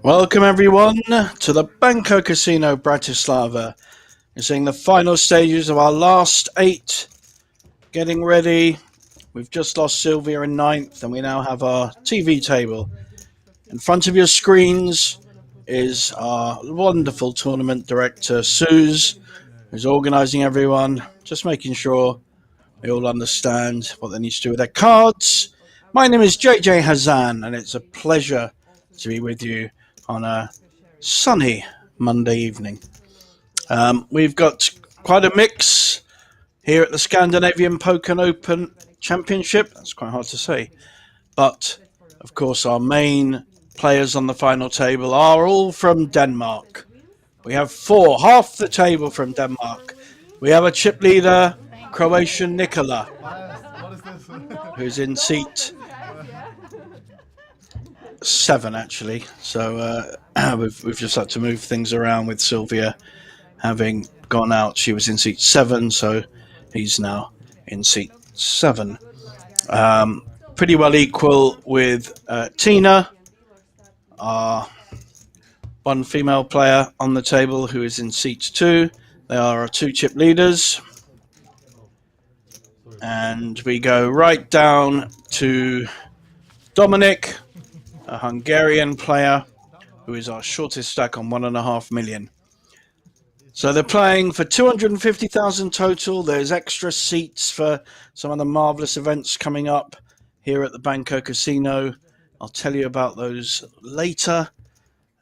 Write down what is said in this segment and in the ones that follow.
Welcome everyone to the Banco Casino Bratislava. We're seeing the final stages of our last 8. Getting ready. We've just lost Sylvia in 9th and we now have our TV table. In front of your screens is our wonderful tournament director, Suze, who's organising everyone, just making sure they all understand what they need to do with their cards. My name is JJ Hazan and it's a pleasure to be with you on a sunny Monday evening. We've got quite a mix here at the Scandinavian Poker Open Championship. That's quite hard to say. But, of course, our main players on the final table are all from Denmark. We have 4, half the table from Denmark. We have a chip leader, Croatian Nikola, who's in seat 7 actually, so we've just had to move things around with Sylvia having gone out. She was in seat 7, so he's now in seat 7. Pretty well equal with Tina, our one female player on the table who is in seat 2. They are our 2 chip leaders, and we go right down to Dominic, a Hungarian player who is our shortest stack on 1.5 million. So they're playing for 250,000 total. There's extra seats for some of the marvelous events coming up here at the Banco Casino. I'll tell you about those later.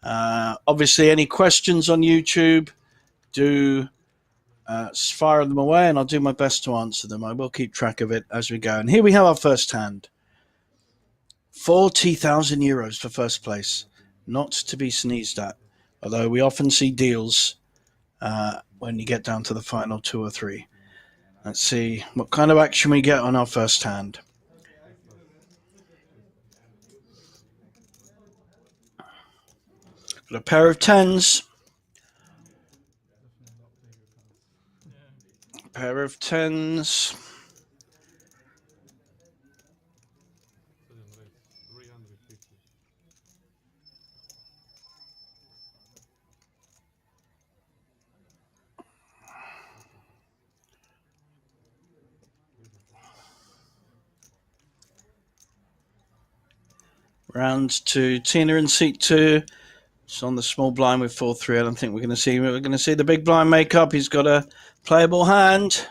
Obviously, any questions on YouTube, do fire them away and I'll do my best to answer them. I will keep track of it as we go. And here we have our first hand. 40,000 euros for first place, not to be sneezed at, although we often see deals when you get down to the final 2 or 3. Let's see what kind of action we get on our first hand. Got a pair of 10s, a pair of 10s, round to Tina in seat 2. It's on the small blind with 4-3. I don't think we're going to see the big blind make up. He's got a playable hand.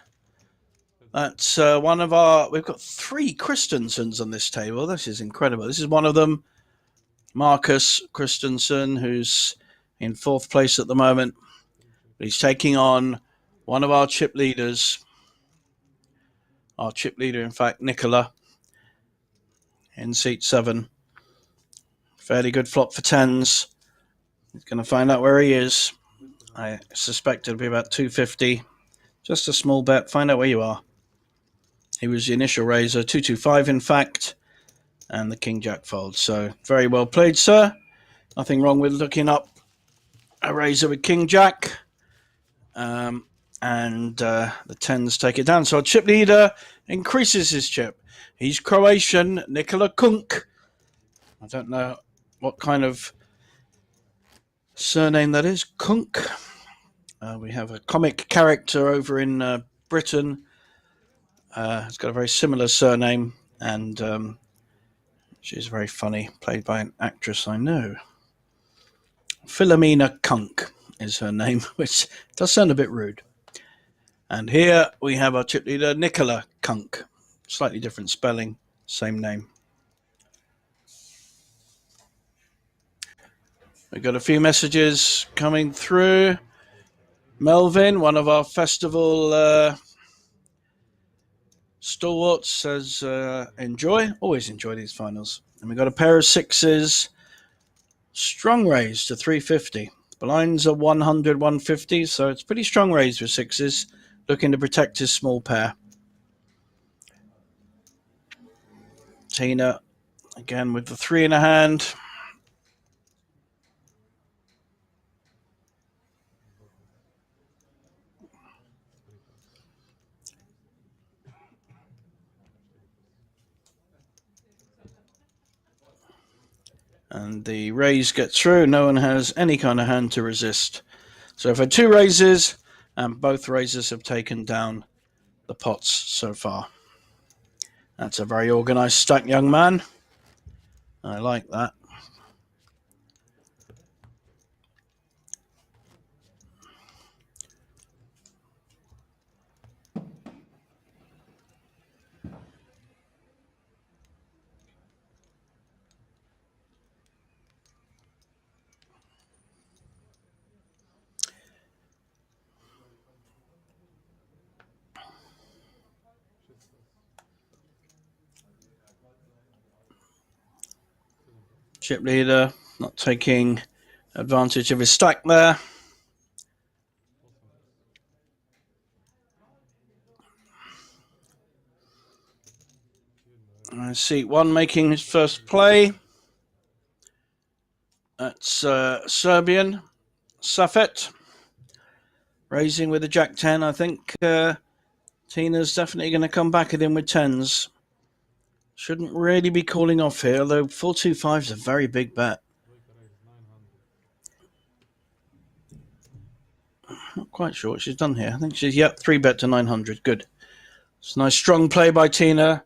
That's one of our. We've got 3 Christensens on this table. This is incredible. This is one of them, Marcus Christensen, who's in 4th place at the moment. He's taking on one of our chip leaders. Our chip leader, in fact, Nikola, in seat 7. Fairly good flop for 10s. He's going to find out where he is. I suspect it'll be about 250. Just a small bet. Find out where you are. He was the initial raiser, 225 in fact, and the King Jack fold. So very well played, sir. Nothing wrong with looking up a raiser with King Jack. And the 10s take it down. So our chip leader increases his chip. He's Croatian, Nikola Kunk. I don't know what kind of surname that is, Kunk. We have a comic character over in Britain. It's got a very similar surname, and She's very funny, played by an actress I know. Philomena Kunk is her name, which does sound a bit rude. And here we have our chip leader, Nicola Kunk. Slightly different spelling, same name. We've got a few messages coming through. Melvin, one of our festival stalwarts, says always enjoy these finals. And we've got a pair of sixes, strong raise to 350. Blinds are 100, 150, so it's pretty strong raise with sixes, looking to protect his small pair. Tina, again with the 3 in a hand. And the raise gets through. No one has any kind of hand to resist. So I've had 2 raises, and both raises have taken down the pots so far. That's a very organised stack, young man. I like that. Chip leader not taking advantage of his stack there. Seat 1 making his first play. That's Serbian Safet. Raising with a Jack 10. I think Tina's definitely going to come back at him with 10s. Shouldn't really be calling off here, although 425 is a very big bet. Not quite sure what she's done here. I think she's, 3-bet to 900. Good. It's a nice strong play by Tina.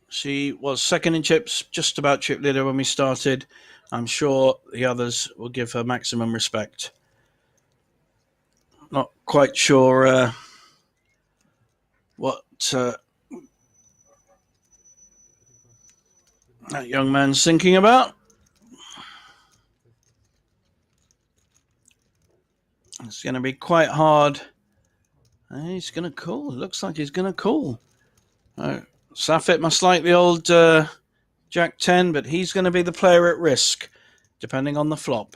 She was second in chips, just about chip leader when we started. I'm sure the others will give her maximum respect. Not quite sure what that young man's thinking about. It's going to be quite hard. He's going to call. It looks like he's going to call. Safet must like the old Jack 10, but he's going to be the player at risk, depending on the flop.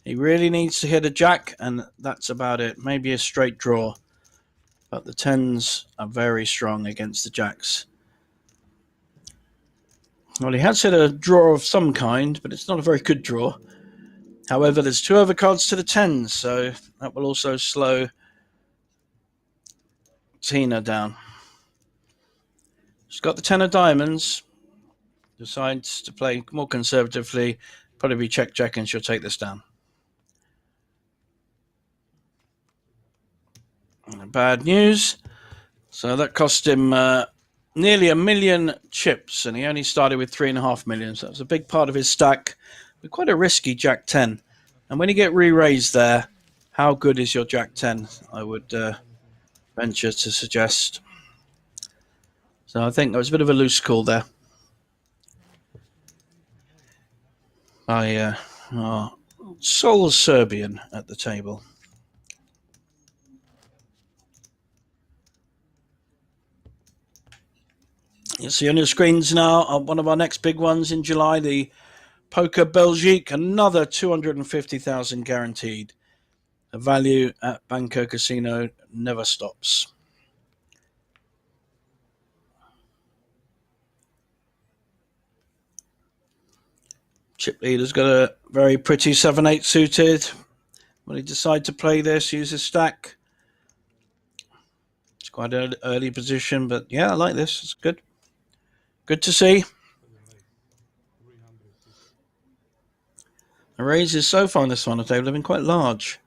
He really needs to hit a Jack, and that's about it. Maybe a straight draw. But the 10s are very strong against the Jacks. Well, he has hit a draw of some kind, but it's not a very good draw. However, there's 2 overcards to the 10s, so that will also slow Tina down. She's got the 10 of diamonds. Decides to play more conservatively. Probably be check, and she'll take this down. Bad news. So that cost him nearly 1 million chips, and he only started with 3.5 million. So that was a big part of his stack. But quite a risky Jack 10. And when you get re-raised there, how good is your Jack 10? I would venture to suggest. So I think there was a bit of a loose call there by our sole Serbian at the table. You see on your screens now one of our next big ones in July, the Poker Belgique, another 250,000 guaranteed. The value at Banco Casino never stops. Chip leader's got a very pretty 7-8 suited. Will he decide to play this, use his stack? It's quite an early position, but yeah, I like this. It's good. Good to see. The raises so far on this one table have been quite large.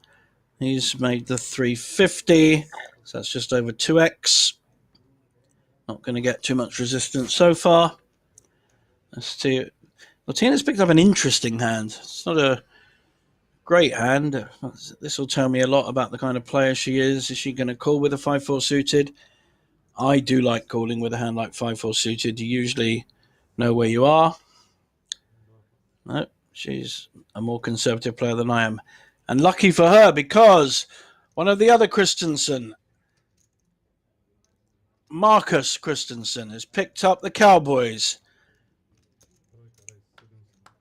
He's made the 350, so that's just over 2x. Not going to get too much resistance so far. Let's see. Latina's picked up an interesting hand. It's not a great hand. This will tell me a lot about the kind of player she is. Is she going to call with a 5-4 suited? I do like calling with a hand like 5-4 suited. You usually know where you are. No, she's a more conservative player than I am. And lucky for her, because one of the other Christensen, Marcus Christensen, has picked up the Cowboys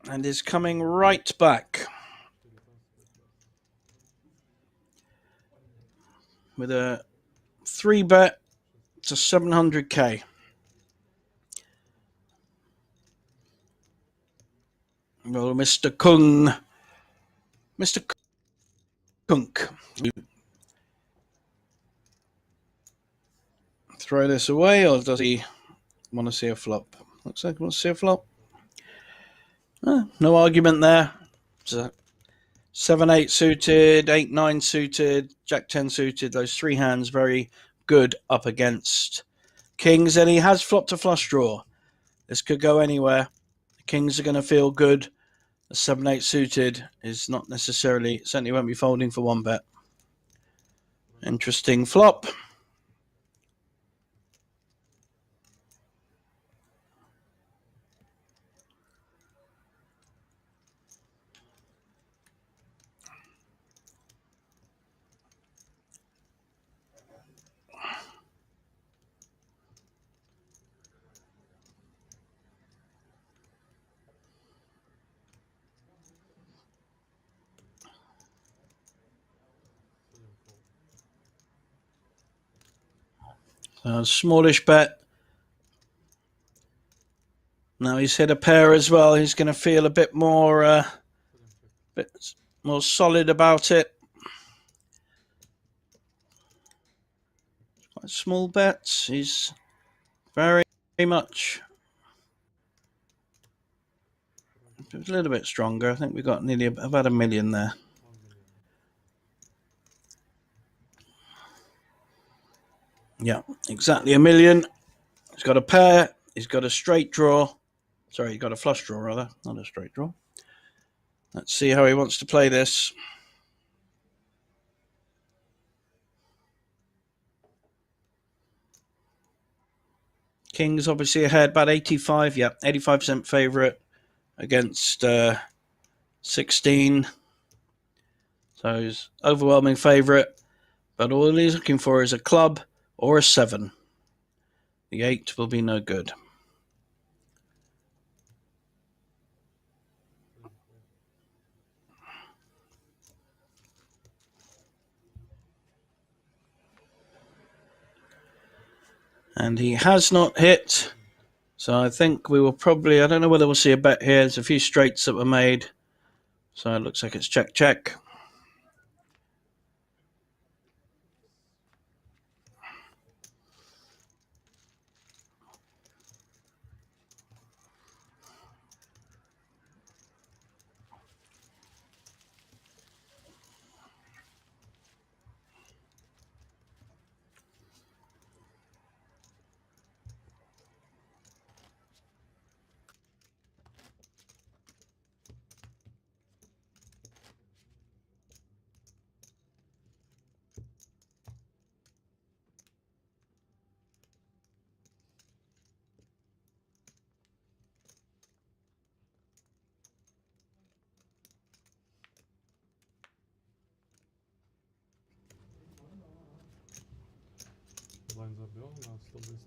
and is coming right back with a 3-bet to 700k. Well, Mr. Kunk, throw this away, or does he want to see a flop? Looks like he wants to see a flop. No argument there. So 7-8 suited, 8-9 suited, Jack-10 suited. Those three hands very good up against kings, and he has flopped a flush draw. This could go anywhere. The kings are going to feel good. The 7-8 suited is not necessarily, certainly won't be folding for 1-bet. Interesting flop. Smallish bet. Now he's hit a pair as well. He's going to feel a bit more solid about it. Quite small bets. He's very much a little bit stronger. I think we got nearly about $1 million there. Yeah, exactly $1 million. He's got a pair. He's got a straight draw. Sorry, he's got a flush draw, rather, not a straight draw. Let's see how he wants to play this. King's obviously ahead, about 85. Yeah, 85% favourite against 16. So he's overwhelming favourite. But all he's looking for is a club or a 7. The 8 will be no good. And he has not hit. So I think we will probably, I don't know whether we'll see a bet here. There's a few straights that were made. So it looks like it's check. Blind zabił na 100.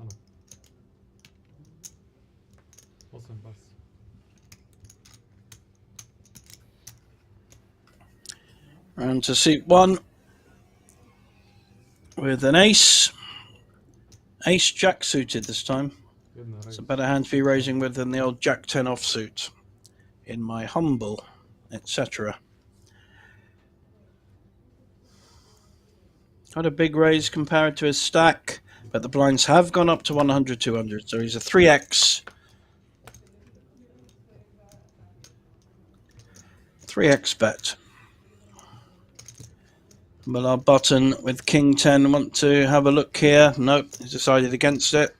Ano. 8 bars. Round to seat 1 with an ace. Ace Jack suited this time. It's a better hand to be raising with than the old Jack-10 offsuit, in my humble, etc. Got a big raise compared to his stack, but the blinds have gone up to 100, 200, so he's a 3x. 3x bet. But our button with King 10 want to have a look here. Nope, he's decided against it.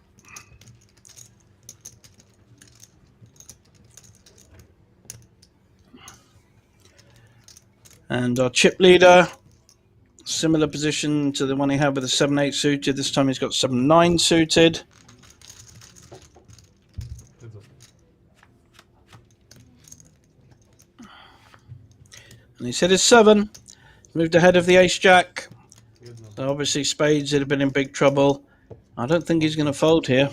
And our chip leader, similar position to the one he had with the 7-8 suited. This time he's got 7-9 suited. Heads up. And he's hit his 7. Moved ahead of the ace-jack. Heads up. So obviously spades would have been in big trouble. I don't think he's going to fold here.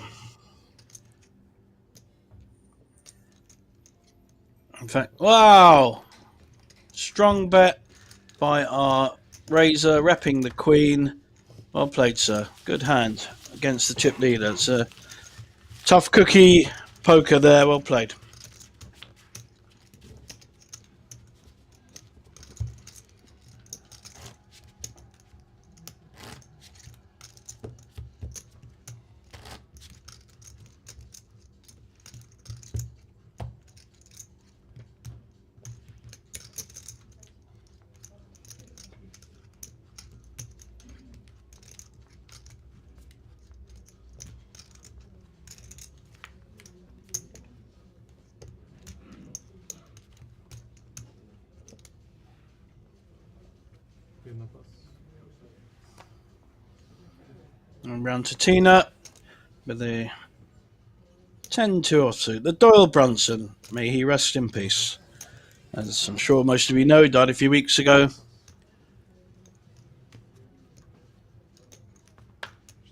In fact, wow! Strong bet by our Razor, repping the queen. Well played, sir. Good hand against the chip leader. It's a tough cookie poker there. Well played. Pin a pass. And round to Tina with the 10-2 offsuit. The Doyle Brunson, may he rest in peace. As I'm sure most of you know, he died a few weeks ago. Cztery pass.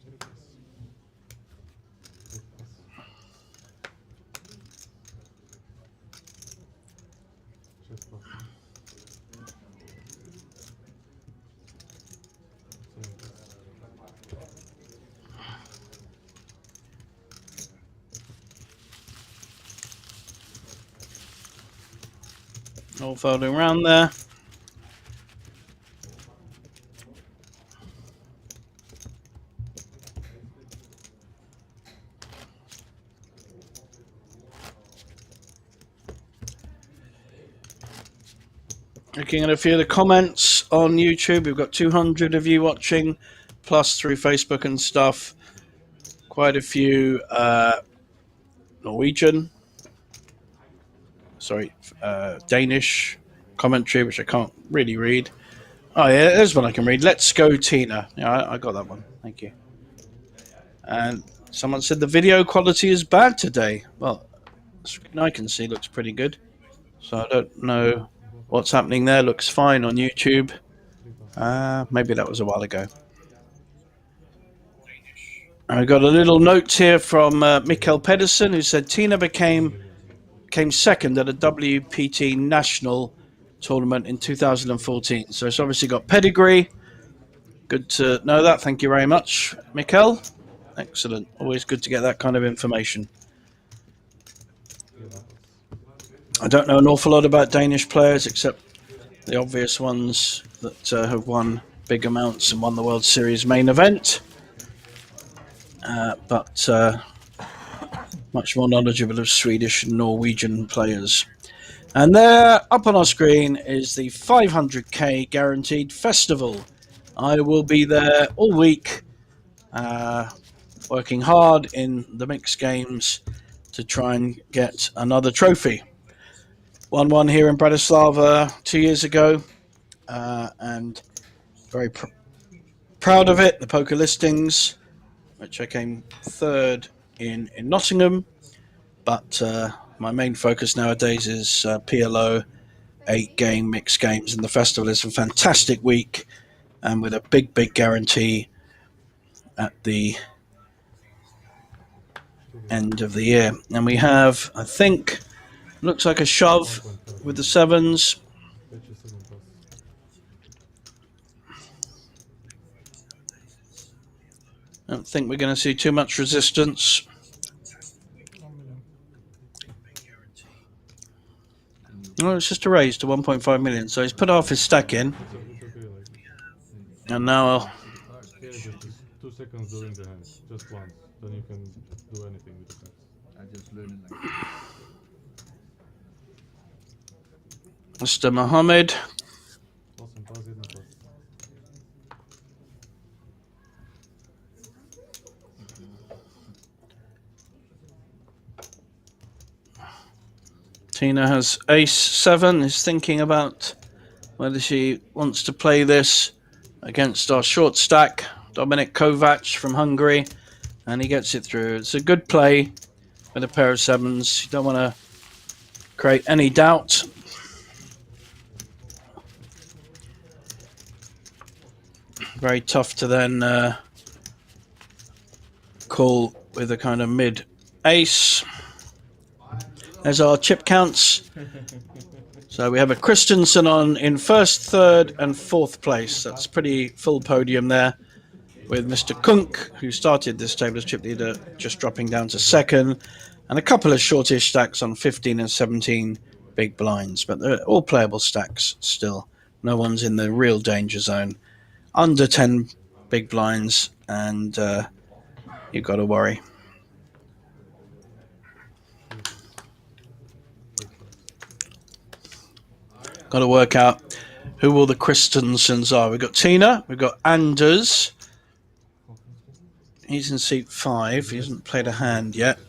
Eight pass. Sześć pass. Seven pass. All folding around there. Looking at a few of the comments on YouTube, we've got 200 of you watching, plus through Facebook and stuff. Quite a few Norwegian, Danish commentary, which I can't really read. Oh yeah, there's one I can read. Let's go, Tina. Yeah, I got that one. Thank you. And someone said the video quality is bad today. Well, I can see looks pretty good. So I don't know what's happening there. Looks fine on YouTube. Three pass. Maybe that was a while ago. I got a little note here from Mikkel Pedersen, who said Tina came second at a WPT national tournament in 2014. So it's obviously got pedigree. Good to know that. Thank you very much, Mikkel. Excellent. Always good to get that kind of information. Heads up pass. I don't know an awful lot about Danish players, except the obvious ones that have won big amounts and won the World Series main event. But much more knowledgeable of Swedish and Norwegian players. And there, up on our screen, is the 500k guaranteed festival. I will be there all week, working hard in the mixed games to try and get another trophy. Won one here in Bratislava 2 years ago, and very proud of it. The poker listings, which I came third in Nottingham, but my main focus nowadays is PLO, 8-game mixed games, and the festival is a fantastic week, and with a big guarantee at the end of the year. And we have, I think, looks like a shove with the sevens. Fetch a 7 pass. I don't think we're going to see too much resistance. 1 million. Well, it's just a raise to 1.5 million, so he's put half his stack in, It's okay, like. and now Yeah, just 2 seconds during the hand. Just once. Then you can do anything with the cards. I just learned it like Mr. Mohammed. Awesome pass, hidden pass. Tina has ace-7, is thinking about whether she wants to play this against our short stack, Dominik Kovac from Hungary, and he gets it through. It's a good play with a pair of 7s. You don't want to create any doubt. Very tough to then call with a kind of mid-ace. There's our chip counts. So we have a Christensen on in 1st, 3rd and 4th place. That's pretty full podium there, with Mr. Kunk, who started this table as chip leader, just dropping down to 2nd, and a couple of shortish stacks on 15 and 17 big blinds. But they're all playable stacks still. No one's in the real danger zone. Under 10 big blinds, and you've got to worry. Got to work out who all the Christensens are. We've got Tina, we've got Anders. He's in seat 5. He hasn't played a hand yet.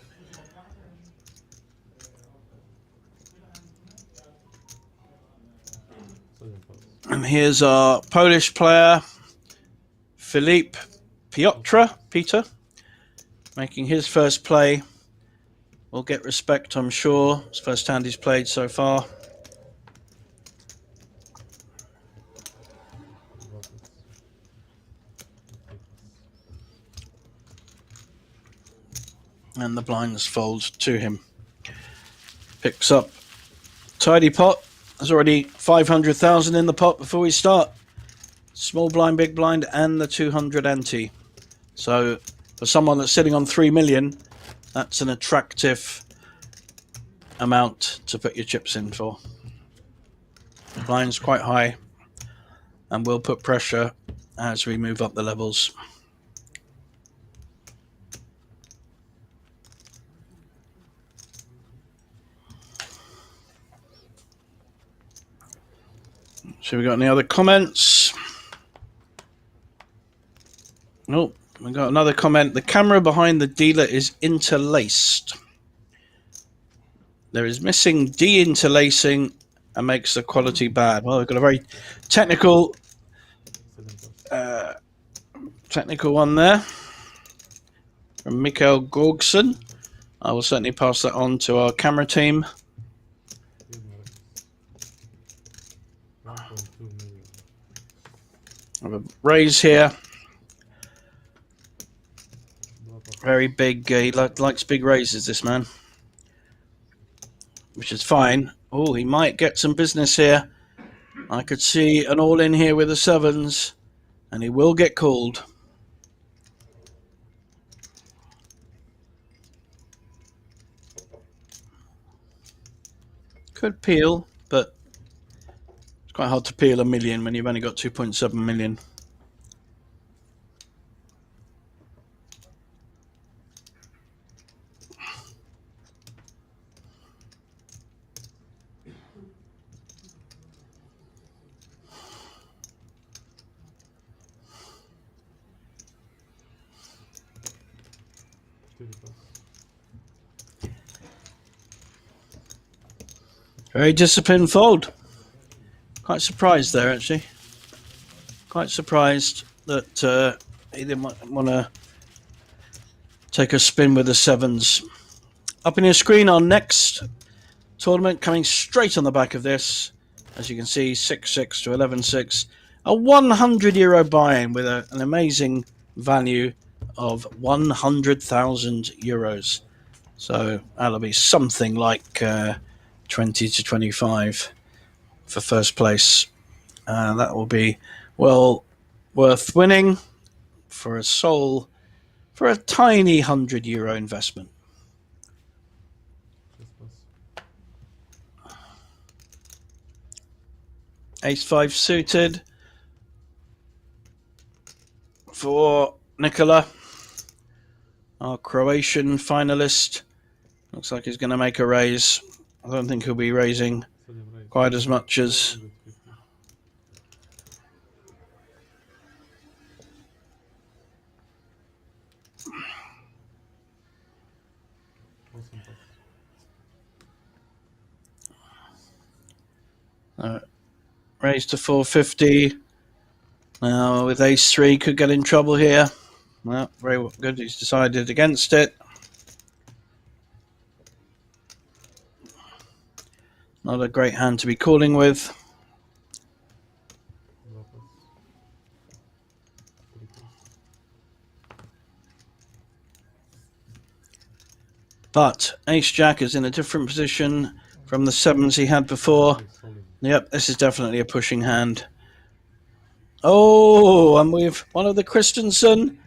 And here's our Polish player, Filip Peter, making his first play. Will get respect, I'm sure. It's the first hand he's played so far. And the blinds fold to him. Picks up tidy pot. There's already 500,000 in the pot before we start. Small blind, big blind, and the 200 ante. So for someone that's sitting on 3 million, that's an attractive amount to put your chips in for. The blind's quite high, and will put pressure as we move up the levels. So we got any other comments? Nope. We got another comment. The camera behind the dealer is interlaced. There is missing de-interlacing and makes the quality bad. Well, we've got a very technical one there from Mikael Gorgson. I will certainly pass that on to our camera team. I have a raise here. Very big. He likes big raises, this man, which is fine. Oh, he might get some business here. I could see an all in here with the 7s, and he will get called. Could peel, but it's quite hard to peel a million when you've only got 2.7 million. Very disciplined fold. Quite surprised there, actually. Quite surprised that he didn't want to take a spin with the 7s. Up in your screen, our next tournament coming straight on the back of this. As you can see, 6-6 to 11-6. A €100 buy-in with an amazing value of €100,000. So that'll be something like 20 to 25 for first place. That will be well worth winning for a tiny €100 investment. Ace-5 suited for Nikola, our Croatian finalist. Looks like he's going to make a raise. I don't think he'll be raising quite as much as Raised to 450. Now with ace-3 could get in trouble here. Well, very good. He's decided against it. Not a great hand to be calling with. But ace-jack is in a different position from the 7s he had before. Yep, this is definitely a pushing hand. Oh, and we've one of the Christensen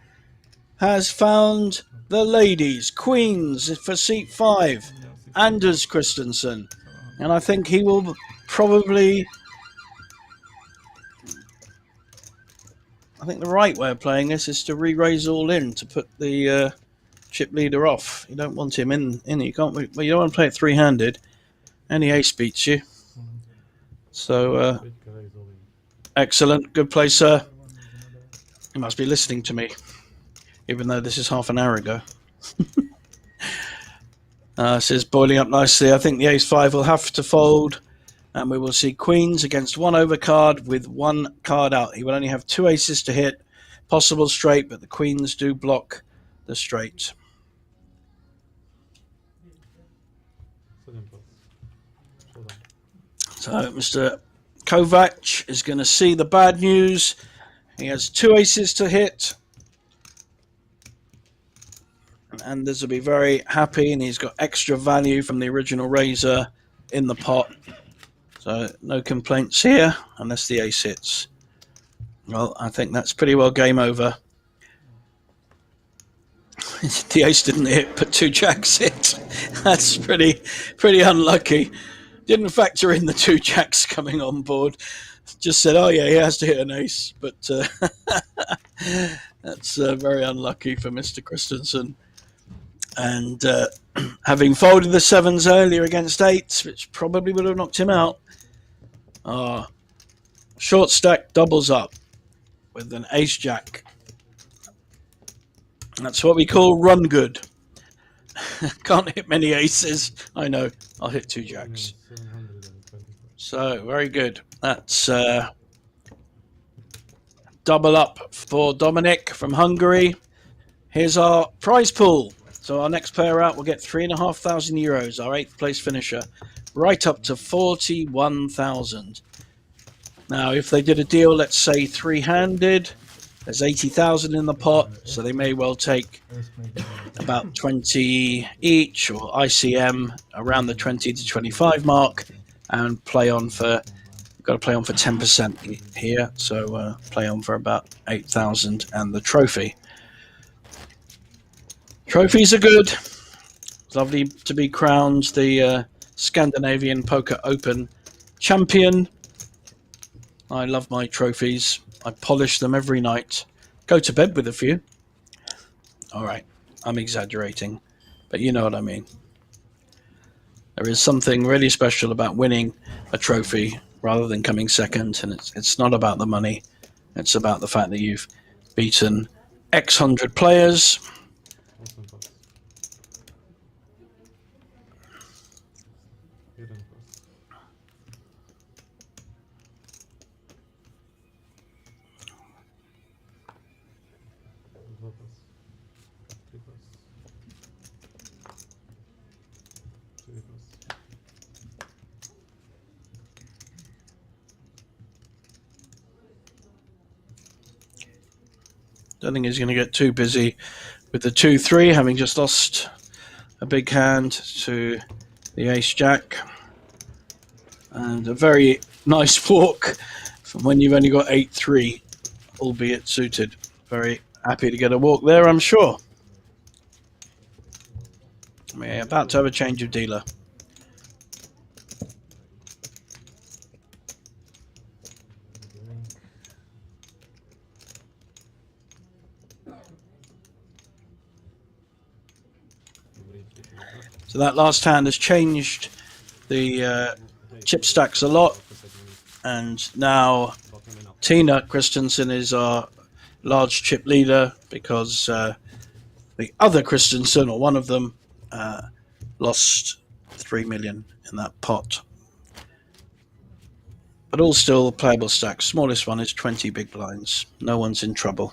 has found the ladies, queens for seat 5, Anders Christensen. And I think he will probably... I think the right way of playing this is to re-raise all in to put the chip leader off. You don't want him in. You can't. Well, you don't want to play it three-handed. Any ace beats you. So excellent, good play, sir. You must be listening to me, even though this is half an hour ago. This is boiling up nicely. I think the ace-5 will have to fold, and we will see queens against one overcard with one card out. He will only have 2 aces to hit, possible straight, but the queens do block the straight. So Mr. Kovac is going to see the bad news. He has 2 aces to hit. And Anders will be very happy, and he's got extra value from the original raiser in the pot. So no complaints here, unless the ace hits. Well, I think that's pretty well game over. The ace didn't hit, but 2 jacks hit. That's pretty unlucky. Didn't factor in the 2 jacks coming on board. Just said, oh yeah, he has to hit an ace. But that's very unlucky for Mr. Christensen. And having folded the 7s earlier against 8s, which probably would have knocked him out, short stack doubles up with an ace-jack. That's what we call run good. Can't hit many aces. I know. I'll hit 2 jacks. So, very good. That's double up for Dominic from Hungary. Here's our prize pool. So our next player out will get €3,500, our 8th place finisher, right up to 41,000. Now, if they did a deal, let's say 3-handed, there's 80,000 in the pot, so they may well take about 20 each, or ICM around the 20 to 25 mark, and play on for. Got to play on for 10% here, so play on for about 8,000 and the trophy. Trophies are good. It's lovely to be crowned the Scandinavian Poker Open Champion. I love my trophies. I polish them every night. Go to bed with a few. All right, I'm exaggerating, but you know what I mean. There is something really special about winning a trophy rather than coming second, and it's not about the money. It's about the fact that you've beaten X hundred players. Don't think he's going to get too busy with the 2-3, having just lost a big hand to the ace-jack. And a very nice walk from when you've only got 8-3, albeit suited. Very happy to get a walk there, I'm sure. We're about to have a change of dealer. So that last hand has changed the chip stacks a lot, and now Tina Christensen is our large chip leader because the other Christensen, or one of them, lost 3 million in that pot. but all still playable stacks. Smallest one is 20 big blinds. No one's in trouble.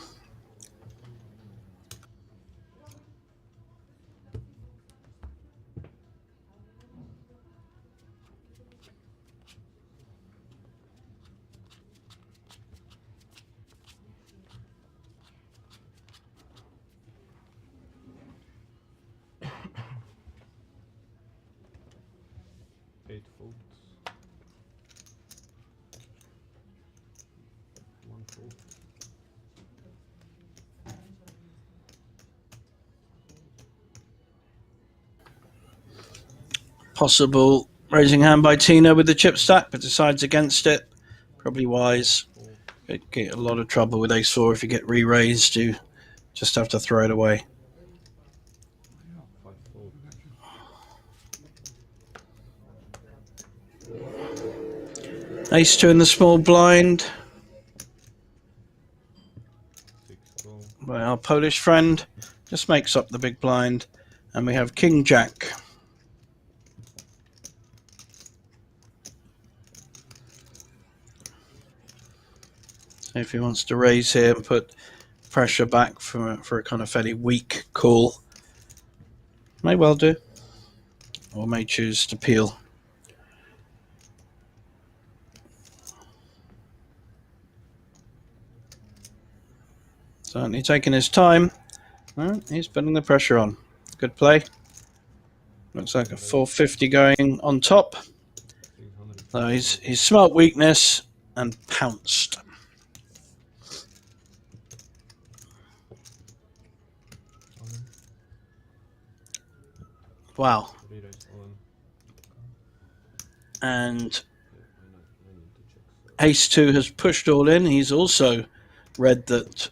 Eight folds. One fold. Possible raising hand by Tina with the chip stack, but decides against it. Probably wise. Could get a lot of trouble with ace four if you get re-raised. You just have to throw it away. Five fold. Ace two in the small blind Six fold. by our Polish friend. Just makes up the big blind. And we have King Jack. So if he wants to raise here and put pressure back for a kind of fairly weak call, may well do. Or may choose to peel. Certainly taking his time. Well, he's putting the pressure on. Good play. Looks like a 450 going on top. So he's smelt weakness and pounced. Wow. And ace two has pushed all in. He's also read that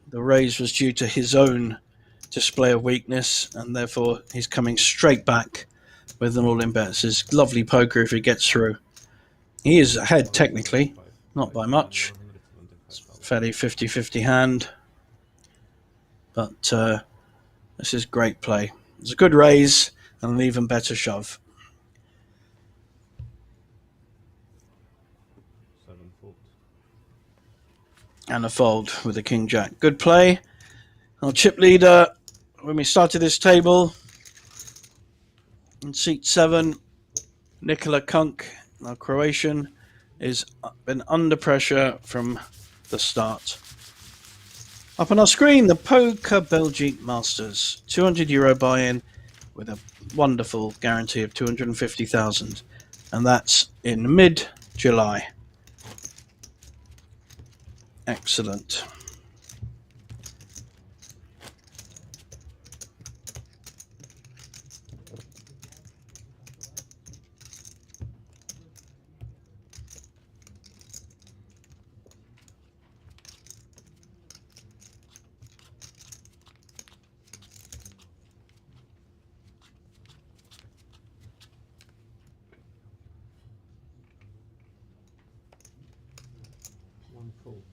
the raise was due to his own display of weakness, and therefore he's coming straight back with an all-in bet. This is lovely poker if he gets through. He is ahead technically, not by much. It's a fairly 50-50 hand, but this is great play. It's a good raise and an even better shove. And a fold with the King Jack. Good play. Our chip leader, when we started this table, in seat 7, Nikola Kunk, our Croatian, has been under pressure from the start. Up on our screen, the Poker Belgique Masters, €200 buy-in with a wonderful guarantee of 250,000, and that's in mid-July. Excellent. One fold.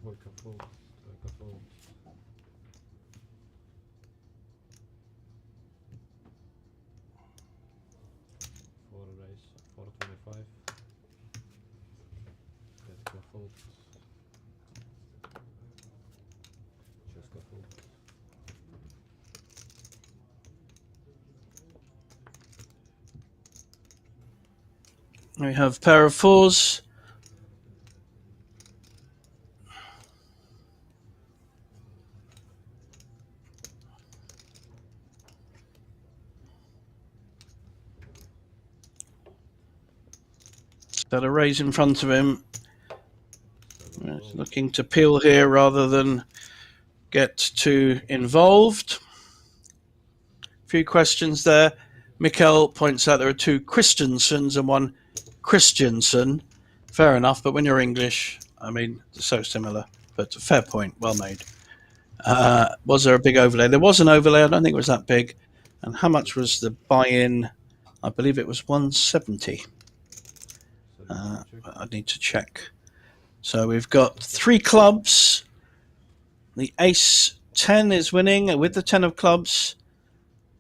Dwójka fold. Trójka fold. Four raise. 425. Piątka fold. Szóstka fold. We have pair of fours. Got a raise in front of him. He's looking to peel here rather than get too involved. A few questions there. Mikkel points out there are two Christensens and one Christiansen. Fair enough, but when you're English, I mean, they're so similar. But fair point, well made. Was there a big overlay? There was an overlay. I don't think it was that big. And how much was the buy-in? I believe it was 170. I need to check. So we've got 3 clubs. The ace 10 is winning with the 10 of clubs.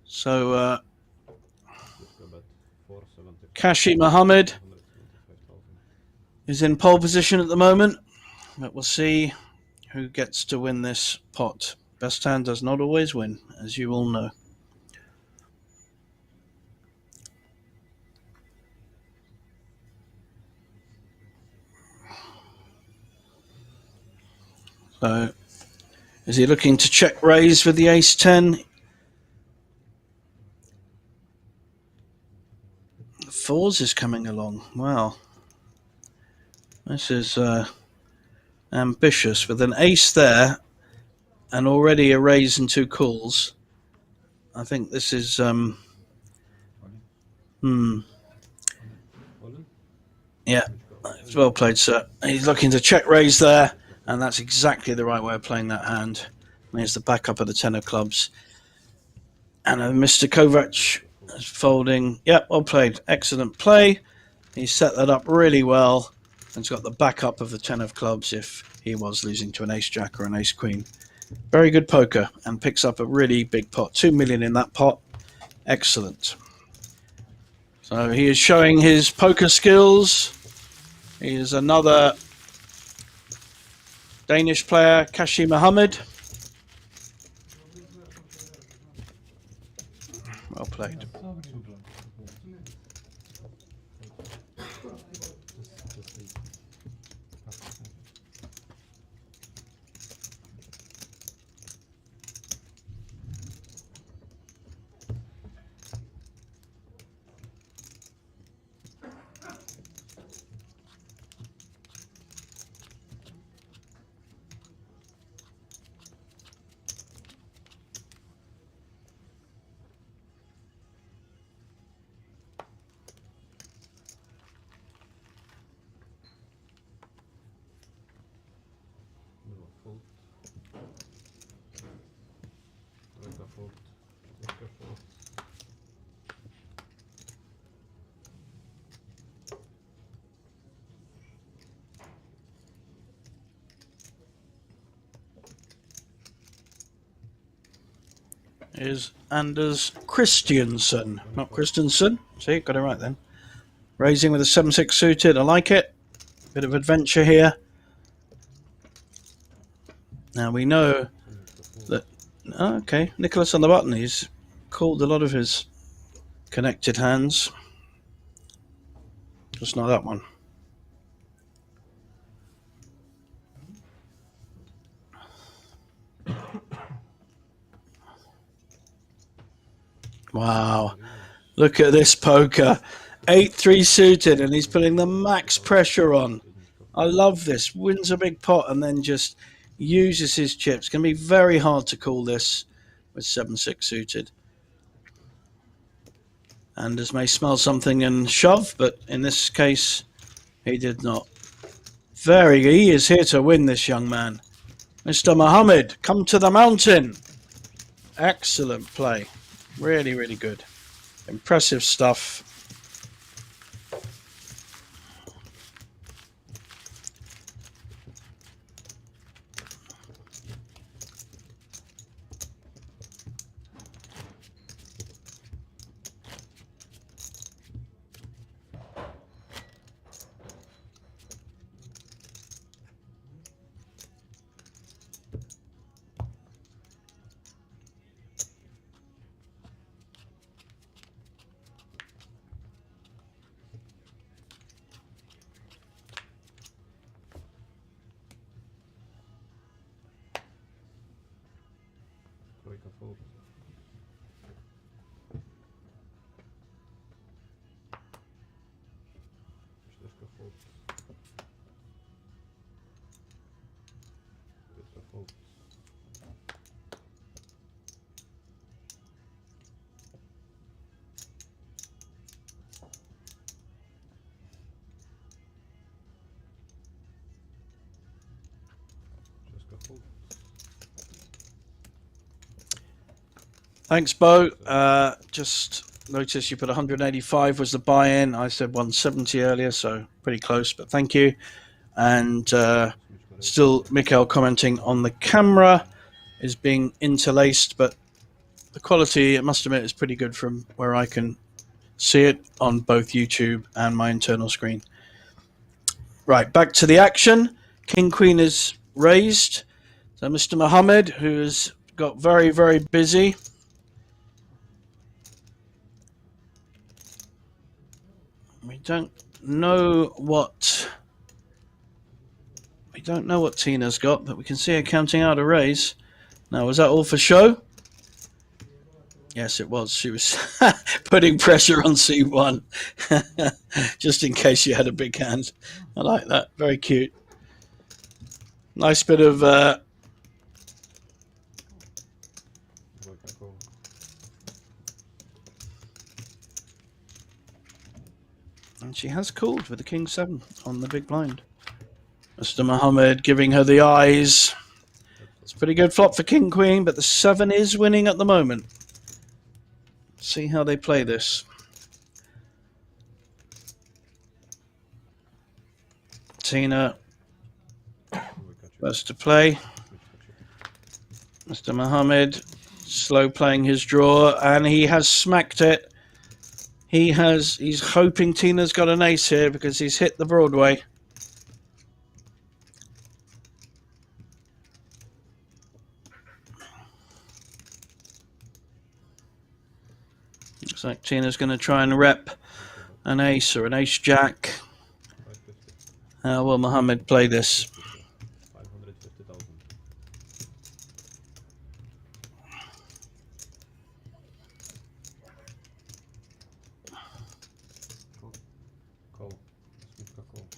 So Kashi Mohammed is in pole position at the moment. But we'll see who gets to win this pot. Best hand does not always win, as you all know. So, is he looking to check raise with the ace 10? The fours is coming along. Wow. This is ambitious. With an ace there and already a raise and 2 calls. I think this is... Yeah, it's well played, sir. He's looking to check raise there, and that's exactly the right way of playing that hand. There's the backup of the 10 of clubs. And Mr. Kovac is folding. Yep, well played. Excellent play. He set that up really well, and he's got the backup of the 10 of clubs if he was losing to an ace-jack or an ace-queen. Very good poker, and picks up a really big pot. 2 million in that pot. Excellent. So he is showing his poker skills. He is another Danish player, Kashi Mohammed. Well played. Is Anders Christiansen, not Christensen. See, got it right then. Raising with a 7-6 suited. I like it. Bit of adventure here. Now we know that... Okay, Nicholas on the button. He's called a lot of his connected hands. Just not that one. Wow, look at this poker. 8-3 suited, and he's putting the max pressure on. I love this. Wins a big pot and then just uses his chips. It's going to be very hard to call this with 7-6 suited. Anders may smell something and shove, but in this case, he did not. He is here to win, this young man. Mr. Mohammed, come to the mountain. Excellent play. Really, really good. Impressive stuff. Thanks, Bo. Just noticed you put 185 was the buy-in. I said 170 earlier, so pretty close, but thank you. And Still, Mikhail commenting on the camera is being interlaced, but the quality, I must admit, is pretty good from where I can see it on both YouTube and my internal screen. Right, back to the action. King Queen is raised. So Mr. Mohammed, who has got very, very busy. We don't know what Tina's got, but we can see her counting out a raise. Now, was that all for show? Yes, it was. She was putting pressure on C1 just in case she had a big hand. I like that. Very cute. Nice bit of and she has called with the King 7 on the big blind. Mr. Mohammed giving her the eyes. It's a pretty good flop for King Queen, but the 7 is winning at the moment. See how they play this. Tina first to play. Mr. Mohammed slow playing his draw, and he has smacked it. He's hoping Tina's got an ace here because he's hit the Broadway. Looks like Tina's going to try and rep an ace or an ace-jack. How will Mohammed play this? 550,000.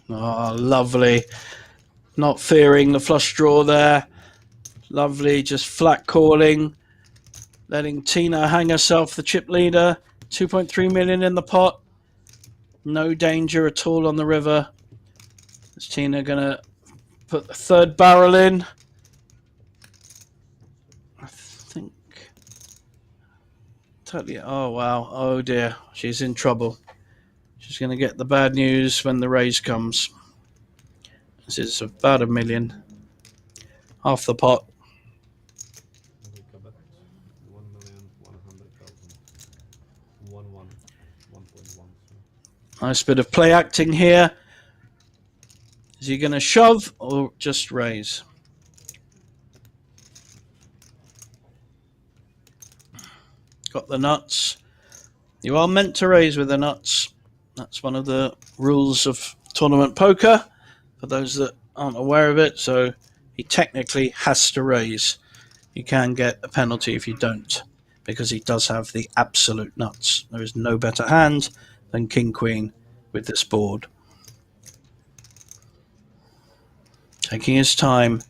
Oh, lovely. Not fearing the flush draw there. Lovely, just flat calling. Letting Tina hang herself the chip leader. 2.3 million in the pot. No danger at all on the river. Is Tina going to put the third barrel in? I think. Totally. Oh, wow. Oh, dear. She's in trouble. She's going to get the bad news when the raise comes. This is about $1 million. Half the pot. 1,100,000. Nice bit of play acting here. Is he going to shove or just raise? Got the nuts. You are meant to raise with the nuts. That's one of the rules of tournament poker, for those that aren't aware of it. So he technically has to raise. You can get a penalty if you don't, because he does have the absolute nuts. There is no better hand than King Queen with this board. Taking his time,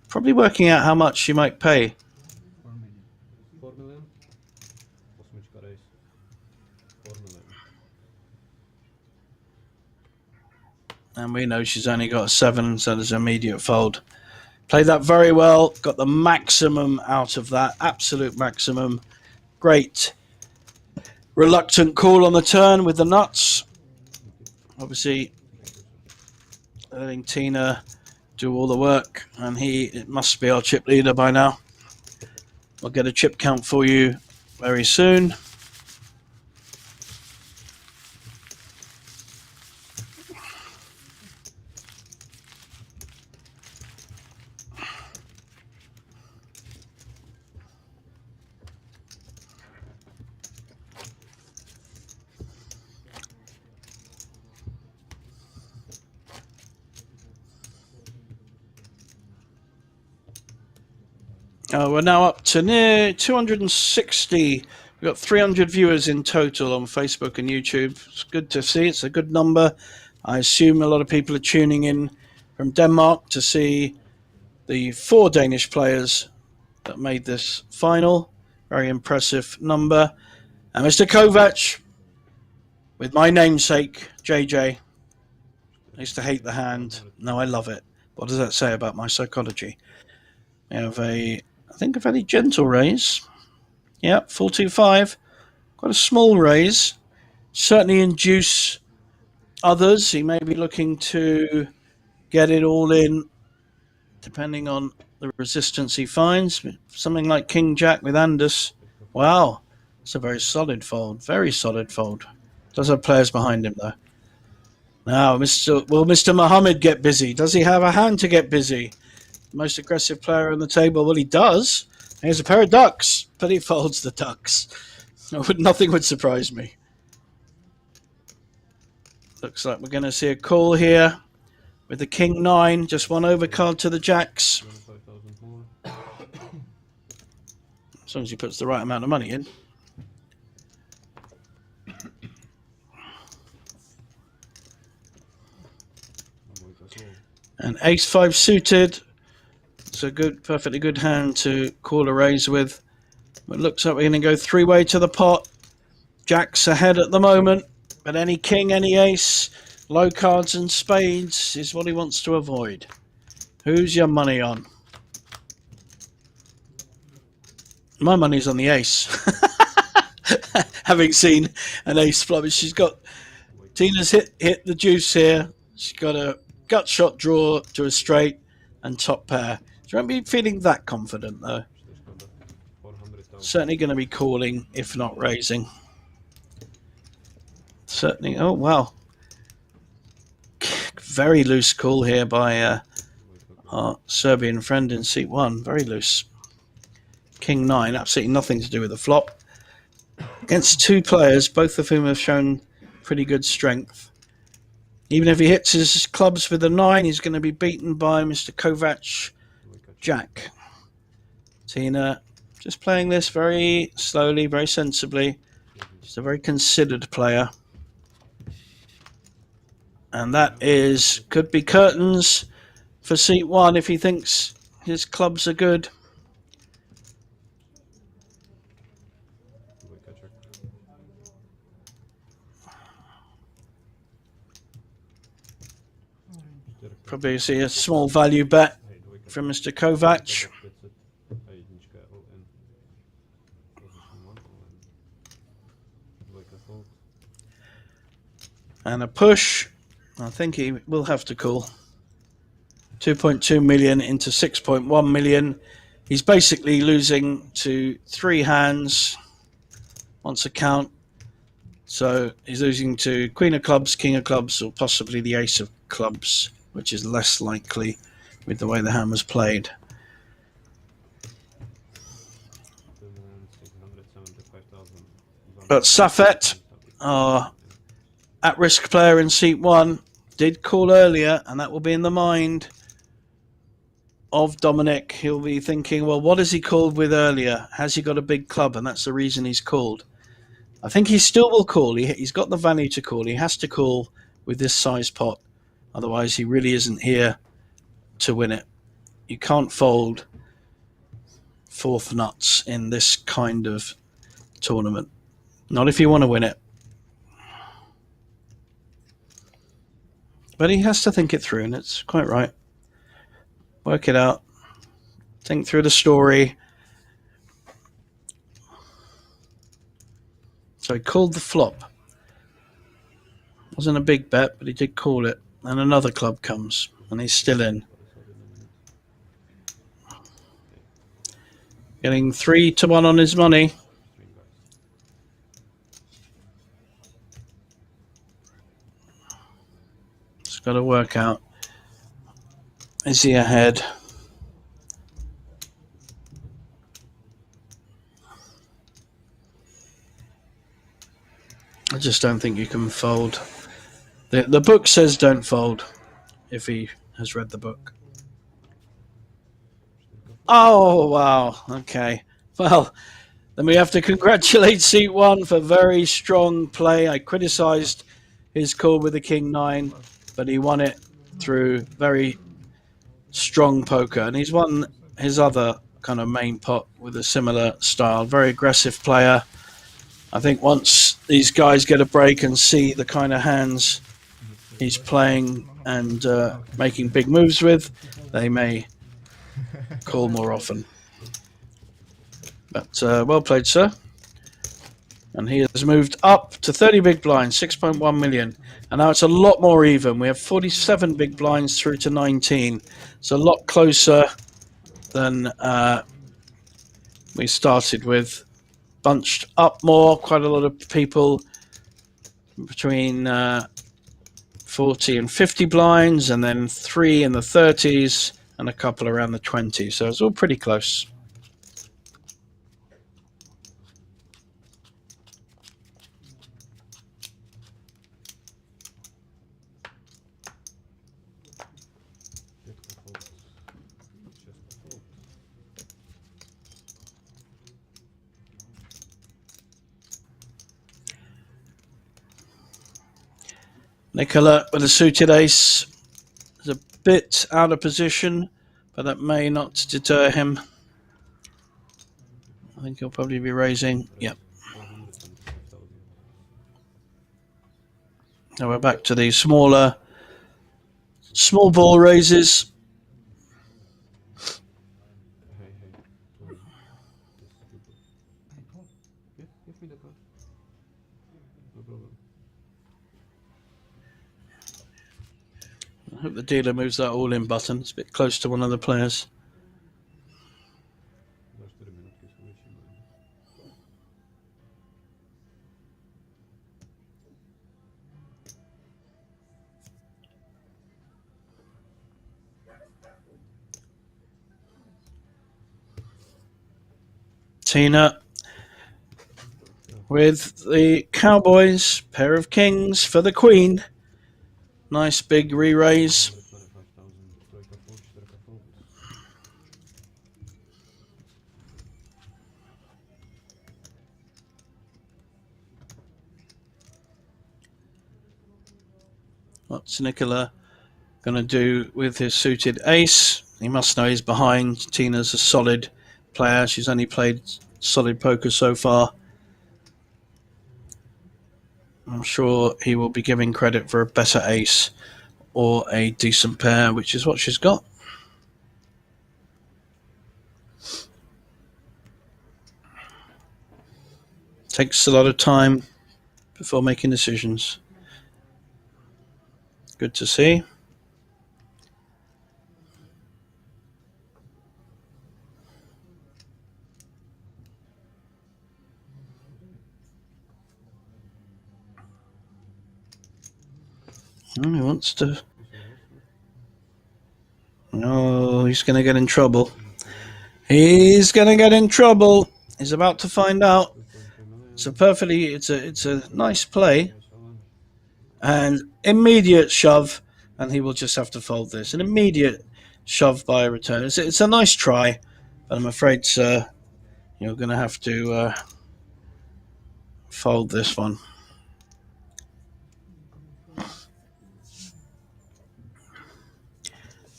probably working out how much she might pay. 4 million. 4 million. And we know she's only got a 7, so there's an immediate fold. Played that very well, got the maximum out of that, absolute maximum. Great reluctant call on the turn with the nuts. Obviously, letting Tina do all the work, and it must be our chip leader by now. I'll get a chip count for you very soon. We're now up to near 260. We've got 300 viewers in total on Facebook and YouTube. It's good to see. It's a good number. I assume a lot of people are tuning in from Denmark to see the 4 Danish players that made this final. Very impressive number. And Mr. Kovac, with my namesake, JJ. I used to hate the hand. Now I love it. What does that say about my psychology? We have I think a fairly gentle raise. Yep, 425. Quite a small raise. Certainly induce others. He may be looking to get it all in depending on the resistance he finds. Something like King Jack with Anders. Wow, it's a very solid fold. Very solid fold. Does have players behind him though. Now, will Mr. Mohammed get busy? Does he have a hand to get busy? Most aggressive player on the table. Well, he does. Here's a pair of ducks, but he folds the ducks. Nothing would surprise me. Looks like we're going to see a call here with the King 9. Just one overcard to the jacks. As long as he puts the right amount of money in. And ace-5 suited. It's a good, perfectly good hand to call a raise with. It looks like we're going to go three-way to the pot. Jack's ahead at the moment, but any king, any ace, low cards and spades is what he wants to avoid. Who's your money on? My money's on the ace. Having seen an ace flop, she's got Tina's hit the juice here. She's got a gut shot draw to a straight and top pair. She won't be feeling that confident though. Certainly going to be calling, if not raising. Certainly. Oh wow, very loose call here by our Serbian friend in seat 1. Very loose. King 9, absolutely nothing to do with the flop. Against two players, both of whom have shown pretty good strength. Even if he hits his clubs with a 9, he's going to be beaten by Mr. Kovac Jack. Tina just playing this very slowly, very sensibly. She's a very considered player. And that could be curtains for seat 1 if he thinks his clubs are good. Probably see a small value bet from Mr. Kovac. And a push. I think he will have to call. 2.2 million into 6.1 million. He's basically losing to 3 hands once a count. So he's losing to Queen of Clubs, King of Clubs, or possibly the Ace of Clubs, which is less likely with the way the hand was played. But Safet, our at-risk player in seat 1, did call earlier, and that will be in the mind of Dominic. He'll be thinking, well, what has he called with earlier? Has he got a big club? And that's the reason he's called. I think he still will call. He's got the value to call. He has to call with this size pot. Otherwise, he really isn't here to win it. You can't fold 4th nuts in this kind of tournament. Not if you want to win it. But he has to think it through, and it's quite right. Work it out. Think through the story. So he called the flop. Wasn't a big bet, but he did call it. And another club comes, and he's still in. Getting 3-1 on his money. It's got to work out. Is he ahead? I just don't think you can fold. The book says don't fold if he has read the book. Oh, wow. Okay. Well, then we have to congratulate seat 1 for very strong play. I criticised his call with the King 9, but he won it through very strong poker. And he's won his other kind of main pot with a similar style. Very aggressive player. I think once these guys get a break and see the kind of hands he's playing and making big moves with, they may call more often. But well played, sir. And he has moved up to 30 big blinds, 6.1 million. And now it's a lot more even. We have 47 big blinds through to 19. It's a lot closer than we started with. Bunched up more, quite a lot of people between 40 and 50 blinds, and then 3 in the 30s, and a couple around the 20s. So it's all pretty close. Nicola with a suited ace is a bit out of position, but that may not deter him. I think he'll probably be raising. Yep. Now we're back to the small ball raises. I hope the dealer moves that all-in button. It's a bit close to one of the players. Tina with the Cowboys, pair of kings for the Queen. Nice big re-raise. What's Nicola going to do with his suited ace? He must know he's behind. Tina's a solid player. She's only played solid poker so far. I'm sure he will be giving credit for a better ace or a decent pair, which is what she's got. Takes a lot of time before making decisions. Good to see. He wants to... No, he's going to get in trouble. He's going to get in trouble. He's about to find out. It's a nice play. And immediate shove, and he will just have to fold this. An immediate shove by a return. It's a nice try, but I'm afraid, sir, you're going to have to fold this one.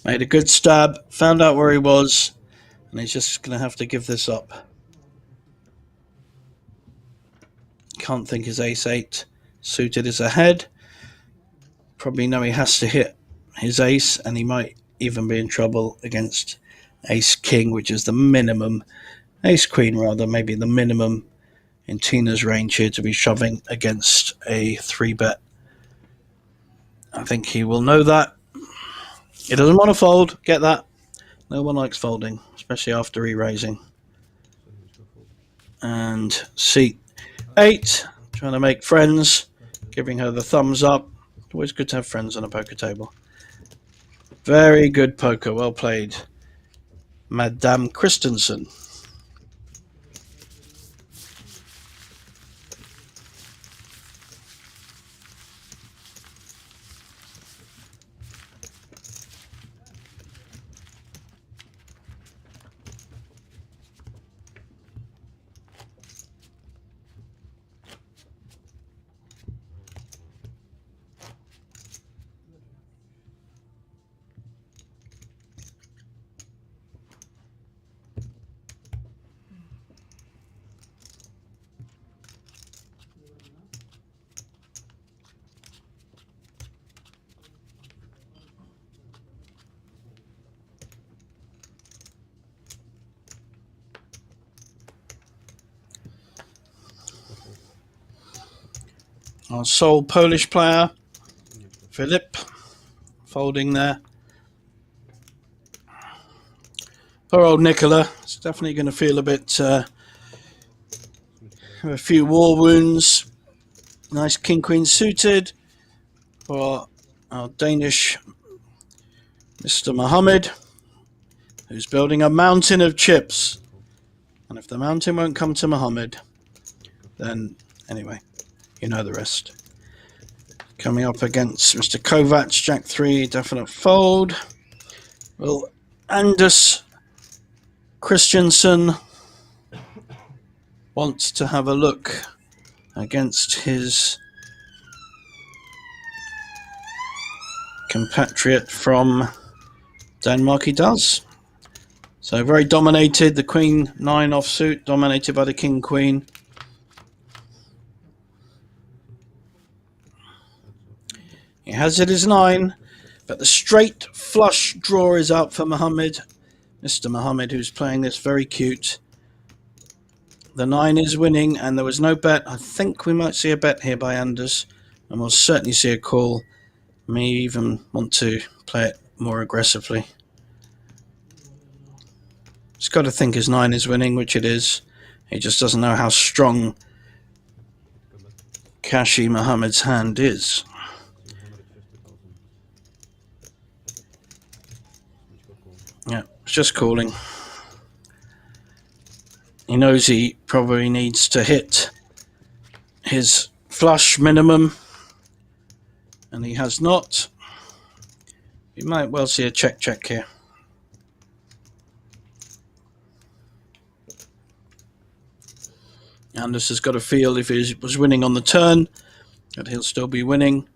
Made a good stab, found out where he was, and he's just going to have to give this up. Can't think his ace-8 suited is ahead. Probably know he has to hit his ace, and he might even be in trouble against ace-king, which is the minimum. Ace-queen, rather, maybe the minimum in Tina's range here to be shoving against a 3-bet. I think he will know that. He doesn't want to fold, get that. No one likes folding, especially after re-raising. And seat 8, trying to make friends, giving her the thumbs up. Always good to have friends on a poker table. Very good poker, well played, Madame Christensen. Our sole Polish player, Filip, folding there. Poor old Nicola is definitely going to feel a bit, have a few war wounds. Nice king-queen suited for our Danish Mr. Mohammed, who's building a mountain of chips. And if the mountain won't come to Mohammed, then anyway, you know the rest. Coming up against Mr. Kovac, Jack 3, definite fold. Will Anders Christensen wants to have a look against his compatriot from Denmark? He does. So very dominated, the Queen 9 offsuit, dominated by the King Queen. He has it as 9, but the straight flush draw is out for Mohammed. Mr. Mohammed, who's playing this very cute. The 9 is winning, and there was no bet. I think we might see a bet here by Anders, and we'll certainly see a call. May even want to play it more aggressively. He's got to think his 9 is winning, which it is. He just doesn't know how strong Kashi Mohammed's hand is. Yeah, it's just calling. He knows he probably needs to hit his flush minimum, and he has not. You might well see a check here. Anders has got to feel if he was winning on the turn that he'll still be winning,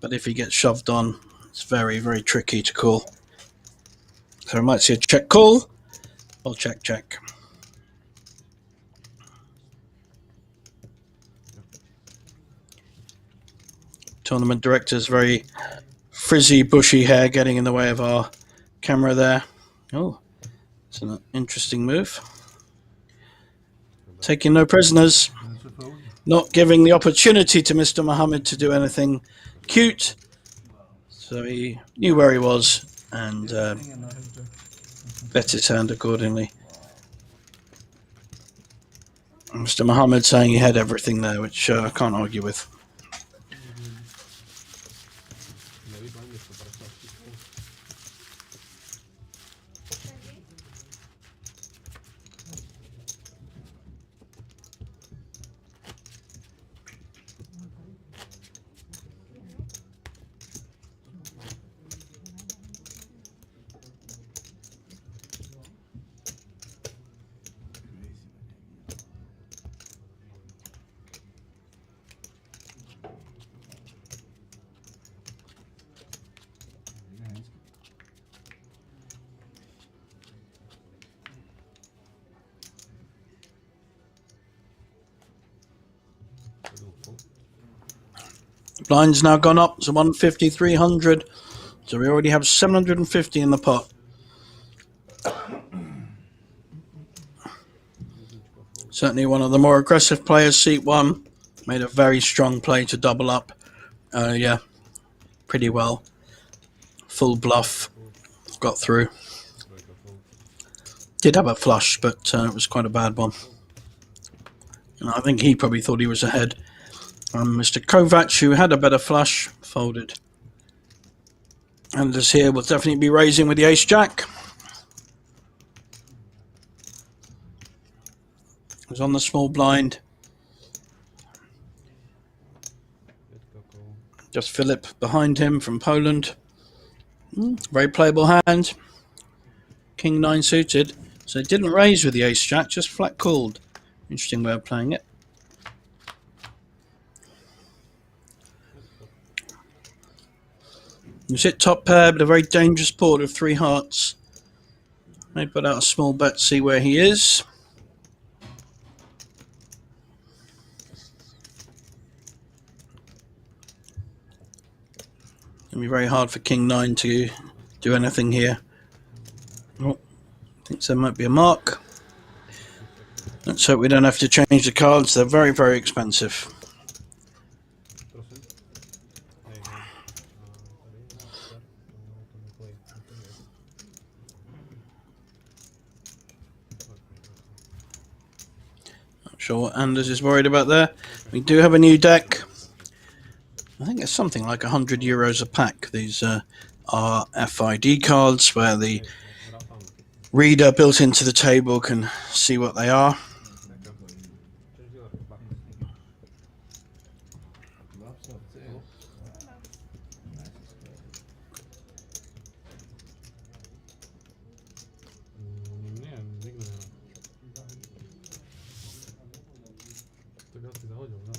but if he gets shoved on, it's very, very tricky to call. So I might see a check call or check. Tournament director's very frizzy, bushy hair getting in the way of our camera there. Oh, it's an interesting move. Taking no prisoners, not giving the opportunity to Mr. Mohammed to do anything cute. So he knew where he was and bet his hand accordingly. Mr. Mohammed saying he had everything there, which I can't argue with. Blind's now gone up to 150, 300. So we already have 750 in the pot. Certainly one of the more aggressive players, seat 1. Made a very strong play to double up. Yeah, pretty well. Full bluff. Got through. Did have a flush, but it was quite a bad one. And I think he probably thought he was ahead. Mr. Kovac, who had a better flush, folded. Anders here will definitely be raising with the ace-jack. He's on the small blind. Just Filip behind him from Poland. Very playable hand. King 9 suited. So it didn't raise with the ace-jack, just flat called. Interesting way of playing it. He's hit top pair, but a very dangerous board of 3 hearts. May put out a small bet, see where he is. It'll be very hard for King 9 to do anything here. Oh, I think there might be a mark. Let's hope we don't have to change the cards. They're very, very expensive. Sure what Anders is worried about there. We do have a new deck. I think it's something like €100 a pack. These are RFID cards where the reader built into the table can see what they are. Nie, nigdy nie ma. Tego ty zachodził, no.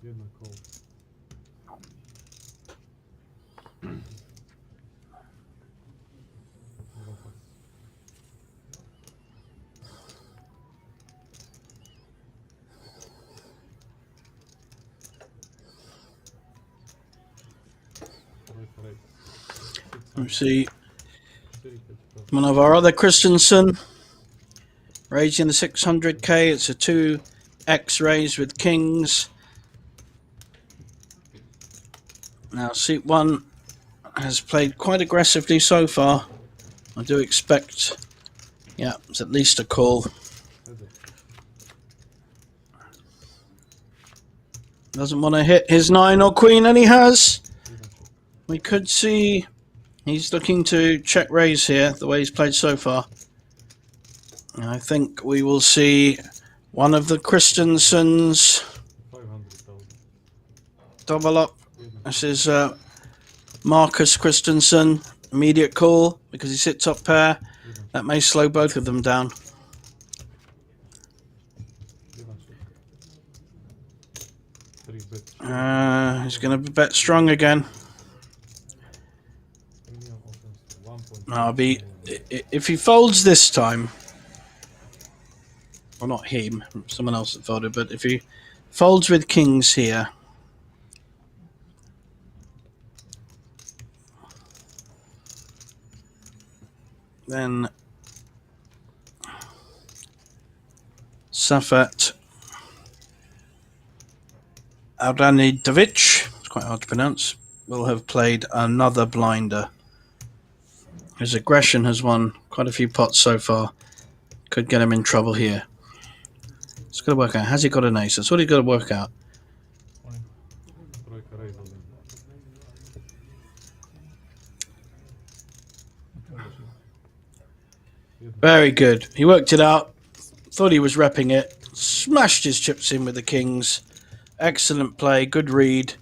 Jedna koło. We see one of our other Christensen raising the 600k. It's a 2x raise with kings. Now seat 1 has played quite aggressively so far. I do expect, yeah, it's at least a call. Doesn't want to hit his 9 or queen, and he has. We could see he's looking to check raise here, the way he's played so far. And I think we will see one of the Christensens double up. This is Marcus Christensen, immediate call because he sits up pair. That may slow both of them down. He's going to bet strong again. I'll be, if he folds this time, well, not him, someone else that folded, but if he folds with kings here, then Safat Aldanidovic, it's quite hard to pronounce, will have played another blinder. His aggression has won quite a few pots so far. Could get him in trouble here. It's got to work out. Has he got an ace? That's what he's got to work out. Very good. He worked it out. Thought he was repping it. Smashed his chips in with the kings. Excellent play. Good read.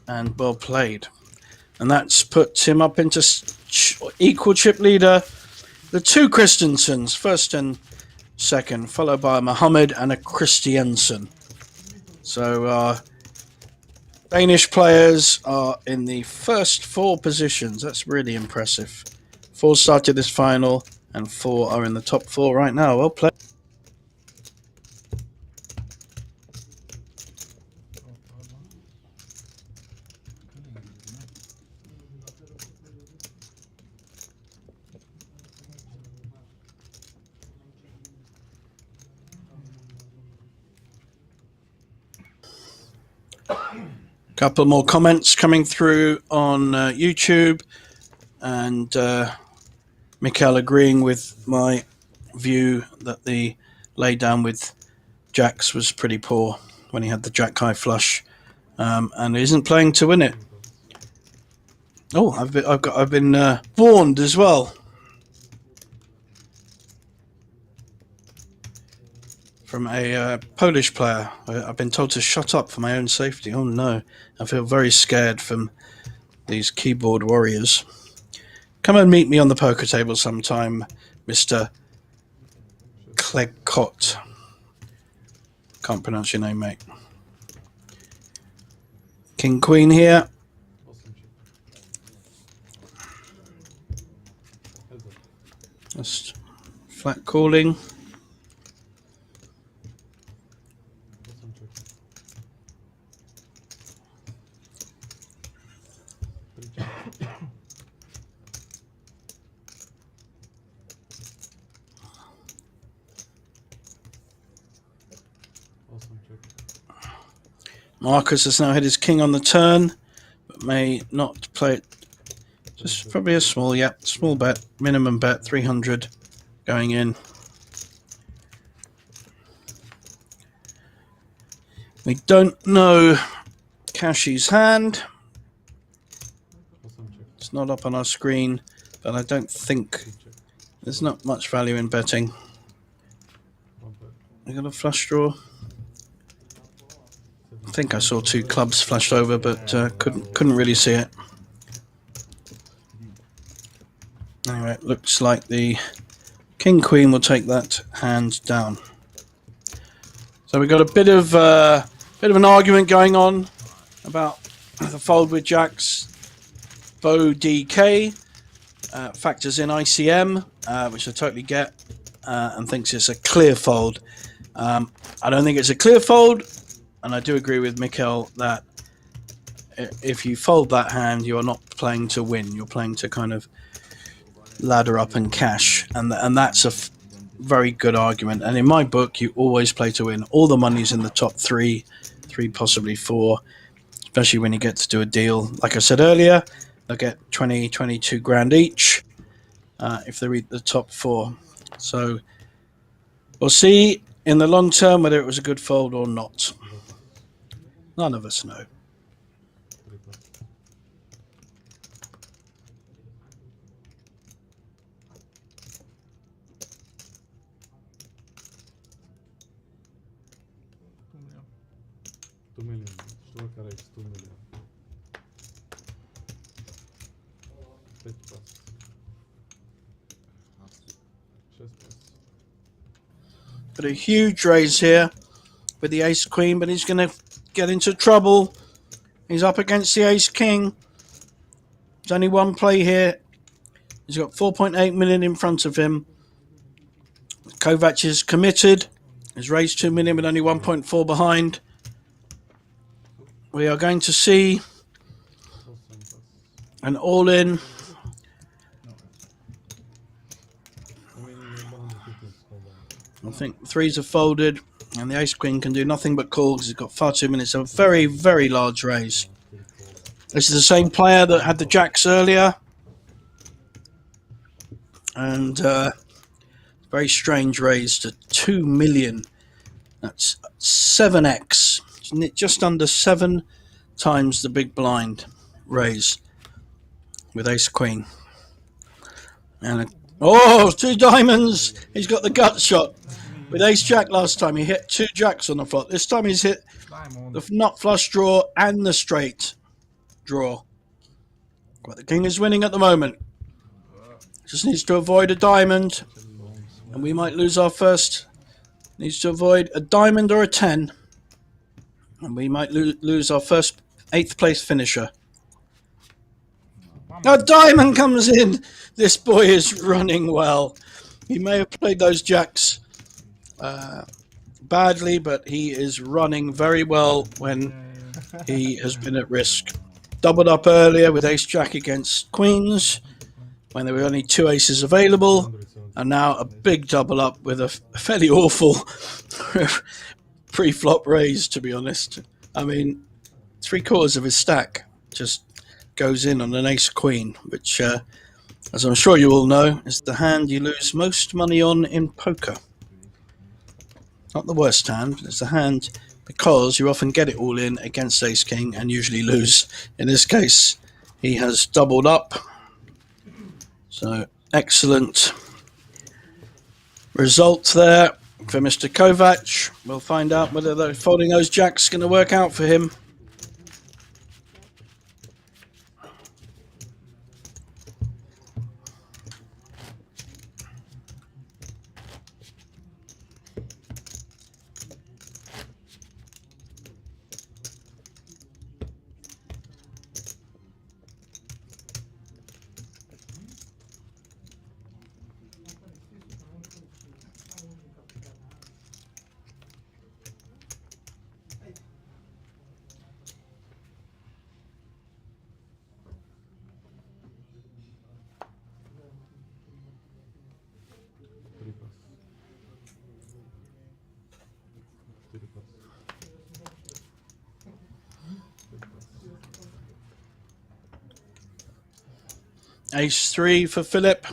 And well played. And that's put him up into equal chip leader. The two Christensens, first and second, followed by a Mohammed and a Christiansen. So Danish players are in the first 4 positions. That's really impressive. 4 started this final, and 4 are in the top 4 right now. Well played. Couple more comments coming through on YouTube, and Mikhail agreeing with my view that the laydown with jacks was pretty poor when he had the jack high flush, and isn't playing to win it. Oh, I've been warned as well from a Polish player. I've been told to shut up for my own safety. Oh no, I feel very scared from these keyboard warriors. Come and meet me on the poker table sometime, Mr. Clegcott. Can't pronounce your name, mate. King Queen here. Just flat calling. Marcus has now hit his king on the turn, but may not play it. Just probably a small, small bet, minimum bet, 300 going in. We don't know Kashi's hand. It's not up on our screen, but I don't think there's not much value in betting. We got a flush draw. I think I saw two clubs flashed over, but couldn't really see it. Anyway, it looks like the King Queen will take that hand down. So we've got a bit of an argument going on about the fold with jacks. Bo DK factors in ICM, which I totally get, and thinks it's a clear fold. I don't think it's a clear fold. And I do agree with Mikkel that if you fold that hand, you are not playing to win. You're playing to kind of ladder up and cash. And that's a very good argument. And in my book, you always play to win. All the money's in the top three, possibly four, especially when you get to do a deal. Like I said earlier, they'll get 20, 22 grand each if they reach the top four. So we'll see in the long term whether it was a good fold or not. None of us know. $2 million. Short raise, $2 million. Got a huge raise here with the ace queen, but he's going to get into trouble. He's up against the ace king. There's only one play here. He's got 4.8 million in front of him. Kovac is committed. He's raised 2 million with only 1.4 behind. We are going to see an all-in. I think threes are folded. And the ace queen can do nothing but call because he's got far too many. So a very, very large raise. This is the same player that had the jacks earlier. And very strange raise to 2 million. That's 7x. Just under 7 times the big blind raise with ace queen. And two diamonds. He's got the gut shot. With ace jack last time, he hit 2 jacks on the flop. This time he's hit the nut flush draw and the straight draw. But the king is winning at the moment. Just needs to avoid a diamond. And we might lose our first. Needs to avoid a diamond or a 10. And we might lose our first 8th place finisher. A diamond comes in. This boy is running well. He may have played those jacks badly, but he is running very well when he has been at risk. Doubled up earlier with ace jack against queens when there were only 2 aces available, and now a big double up with a fairly awful pre-flop raise, to be honest. I mean, 3/4 of his stack just goes in on an ace queen, which as I'm sure you all know, is the hand you lose most money on in poker. Not the worst hand, it's the hand because you often get it all in against ace king and usually lose. In this case, he has doubled up. So excellent result there for Mr. Kovac. We'll find out whether folding those jacks is going to work out for him. Ace 3 for Philip.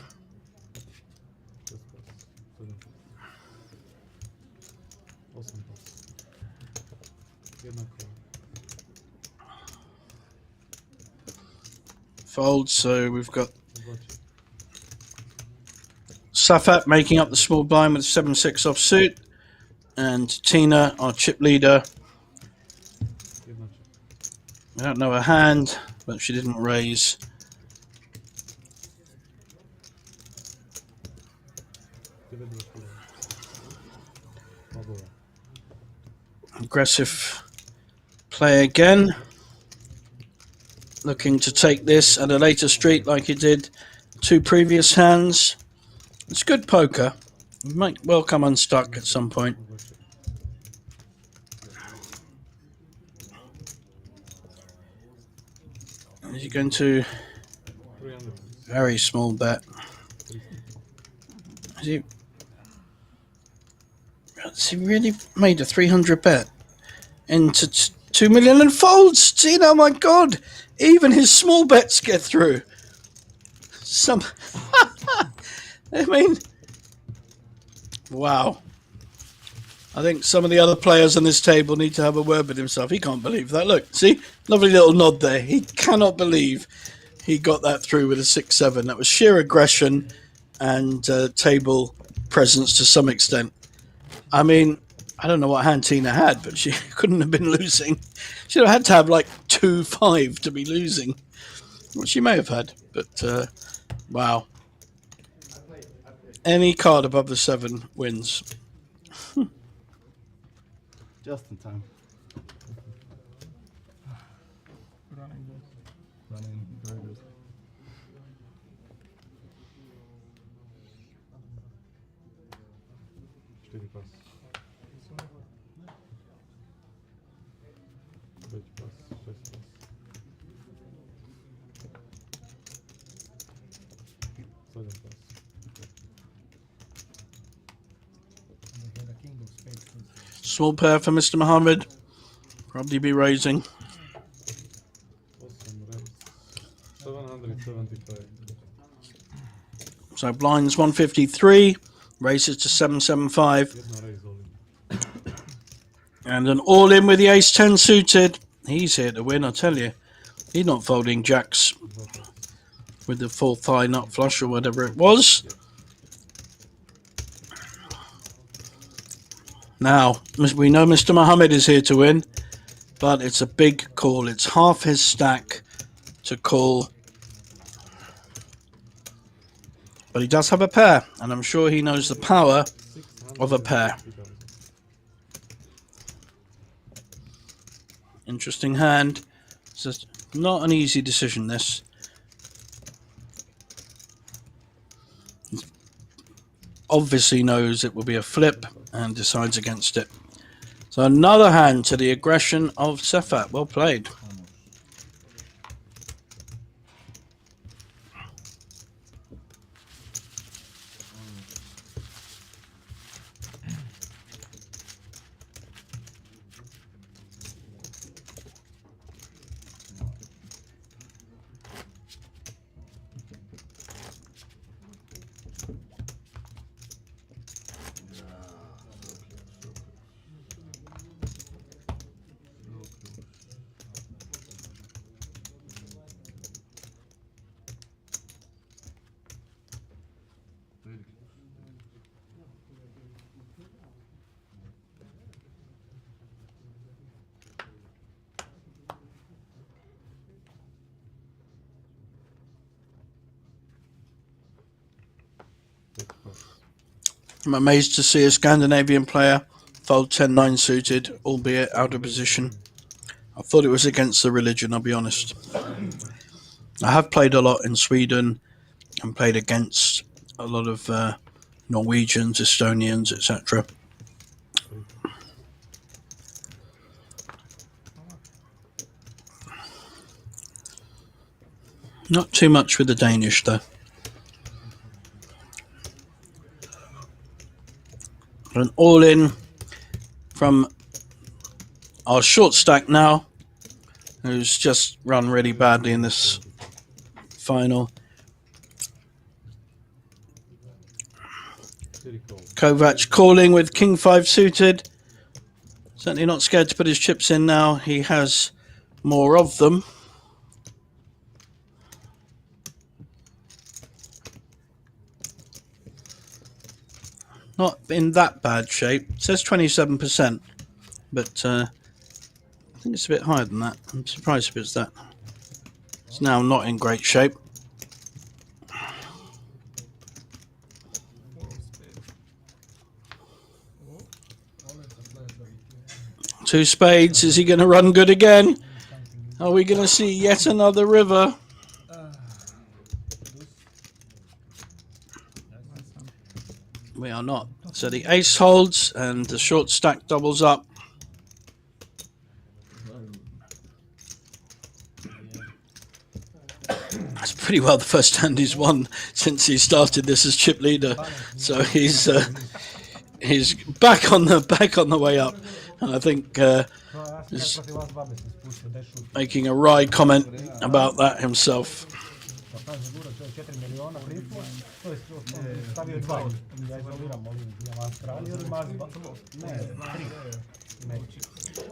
Fold, so we've got Safat making up the small blind with 7-6 offsuit, and Tina, our chip leader. I don't know her hand, but she didn't raise. Aggressive play again. Looking to take this at a later street like he did 2 previous hands. It's good poker. He might well come unstuck at some point. Is he going to... Very small bet. Has he really made a 300 bet into 2 million and folds? Tina, oh my God! Even his small bets get through. I mean, wow. I think some of the other players on this table need to have a word with himself. He can't believe that. Look, see? Lovely little nod there. He cannot believe he got that through with a 6-7. That was sheer aggression and table presence to some extent. I mean, I don't know what hand Tina had, but she couldn't have been losing. She'd have had to have like 2-5 to be losing. Well, she may have had, but wow. Any card above the 7 wins. Just in time. Running very good. Small pair for Mr. Mohammed. Probably be raising. 775. So blinds 153, raises to 775. And an all-in with the ace-10 suited. He's here to win, I tell you. He's not folding jacks with the full thigh nut flush or whatever it was. Now, we know Mr. Mohammed is here to win, but it's a big call. It's half his stack to call. But he does have a pair, and I'm sure he knows the power of a pair. Interesting hand. It's just not an easy decision, this. He obviously knows it will be a flip and decides against it. So another hand to the aggression of Safat. Well played. I'm amazed to see a Scandinavian player fold 10-9 suited, albeit out of position. I thought it was against the religion, I'll be honest. I have played a lot in Sweden and played against a lot of Norwegians, Estonians, etc. Not too much with the Danish, though. An all-in from our short stack now, who's just run really badly in this final. Kovac calling with King 5 suited. Certainly not scared to put his chips in now. He has more of them. Not in that bad shape. It says 27%, but I think it's a bit higher than that. I'm surprised if it's that. It's now not in great shape. Two spades. Is he going to run good again? Are we going to see yet another river? We are not. So the ace holds and the short stack doubles up. That's pretty well the first hand he's won since he started this as chip leader. So he's back on the way up, and I think he's making a wry comment about that himself.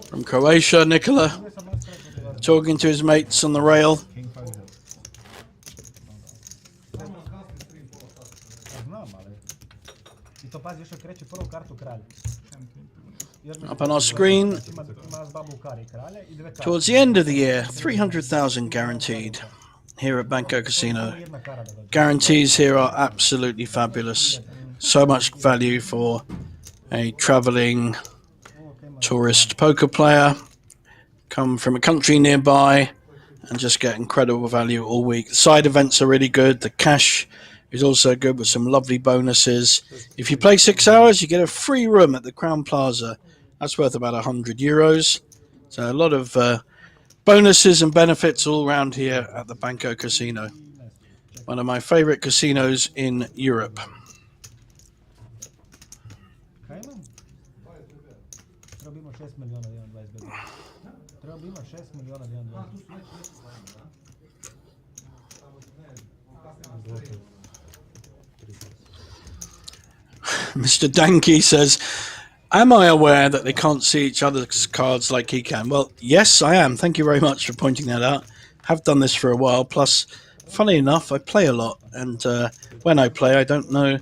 From Croatia, Nikola talking to his mates on the rail. Up on our screen, towards the end of the year, 300,000 guaranteed here at Banco Casino. Guarantees here are absolutely fabulous. So much value for a traveling tourist poker player. Come from a country nearby and just get incredible value all week. The side events are really good. The cash is also good with some lovely bonuses. If you play 6 hours, you get a free room at the Crown Plaza. That's worth about €100. So a lot of bonuses and benefits all around here at the Banco Casino. One of my favorite casinos in Europe. Mr. Danke says, am I aware that they can't see each other's cards like he can? Well, yes, I am. Thank you very much for pointing that out. Have done this for a while. Plus, funny enough, I play a lot. And when I play, I don't know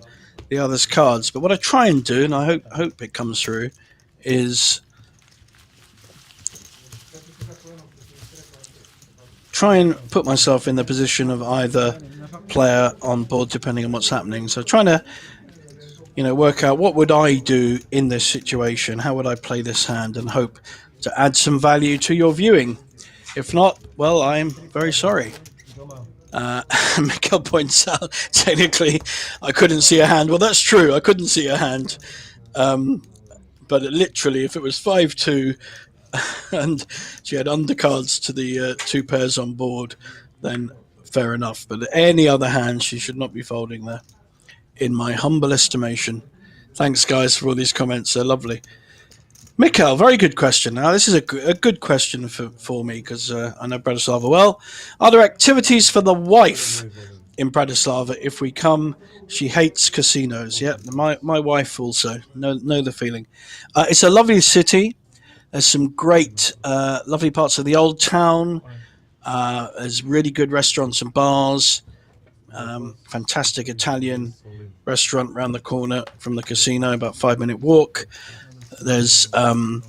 the other's cards. But what I try and do, and I hope it comes through, is try and put myself in the position of either player on board, depending on what's happening. So trying to work out what would I do in this situation, how would I play this hand, and hope to add some value to your viewing. If not, well, I'm very sorry. Mikkel points out, technically, I couldn't see a hand. Well, that's true, I couldn't see a hand. But literally, if it was 5-2 and she had undercards to the two pairs on board, then fair enough. But any other hand, she should not be folding there, in my humble estimation. Thanks, guys, for all these comments. They're lovely. Mikkel, very good question. Now, this is a good question for me, because I know Bratislava well. Are there activities for the wife in Bratislava if we come? She hates casinos. Yeah, my wife also. Know the feeling. It's a lovely city. There's some great, lovely parts of the old town. There's really good restaurants and bars. Fantastic Italian restaurant around the corner from the casino, about 5-minute walk. There's going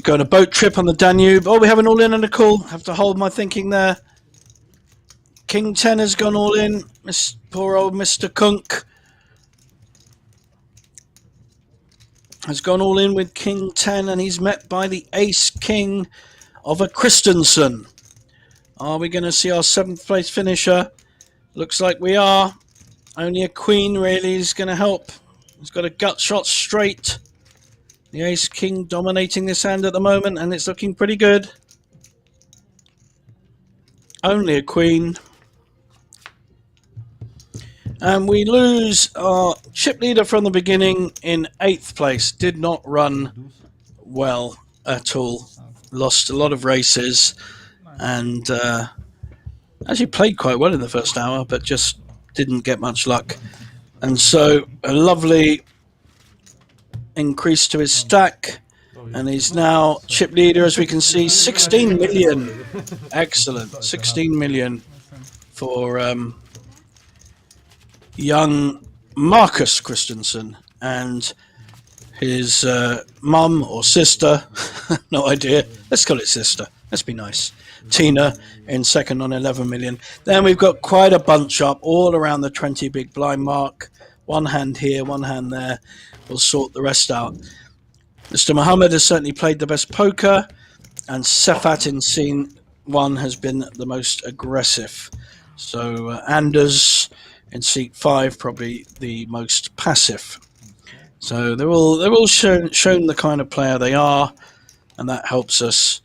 a boat trip on the Danube. Oh, we have an all-in and a call. Have to hold my thinking there. King 10 has gone all in. Poor old Mr. Kunk. has gone all in with King 10, and he's met by the Ace King of a Christensen. Are we going to see our 7th place finisher? Looks like we are. Only a queen really is going to help. He's got a gut shot straight. The Ace King dominating this hand at the moment, and it's looking pretty good. Only a queen. And we lose our chip leader from the beginning in 8th place. Did not run well at all. Lost a lot of races, and actually played quite well in the first hour, but just didn't get much luck. And so a lovely increase to his stack, and he's now chip leader, as we can see, 16 million. Excellent. 16 million for young Marcus Christensen and his mum or sister, no idea, let's call it sister, let's be nice, Tina in second on 11 million. Then we've got quite a bunch up all around the 20 big blind mark. One hand here, one hand there. We'll sort the rest out. Mr. Mohammed has certainly played the best poker, and Sefat in scene 1 has been the most aggressive. So Anders in seat 5 probably the most passive. So they're all shown the kind of player they are, and that helps us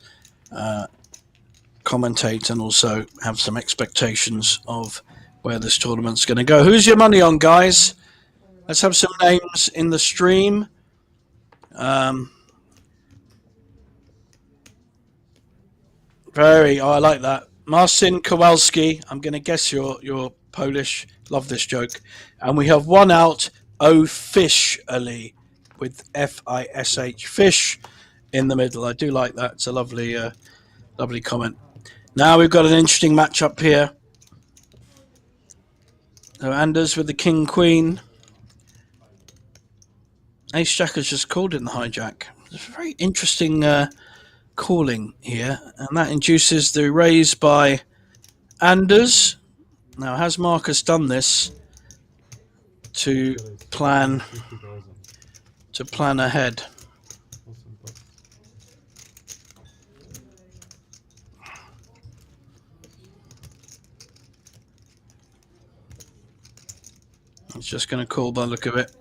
commentate and also have some expectations of where this tournament's going to go. Who's your money on, guys? Let's have some names in the stream. I like that. Marcin Kowalski. I'm going to guess you're Polish. Love this joke. And we have one out, officially, with F-I-S-H, fish in the middle. I do like that. It's a lovely comment. Now we've got an interesting matchup here. So Anders with the King Queen. Ace Jack has just called in the hijack. It's a very interesting calling here, and that induces the raise by Anders. Now, has Marcus done this to plan ahead? It's just going to call by the look of it.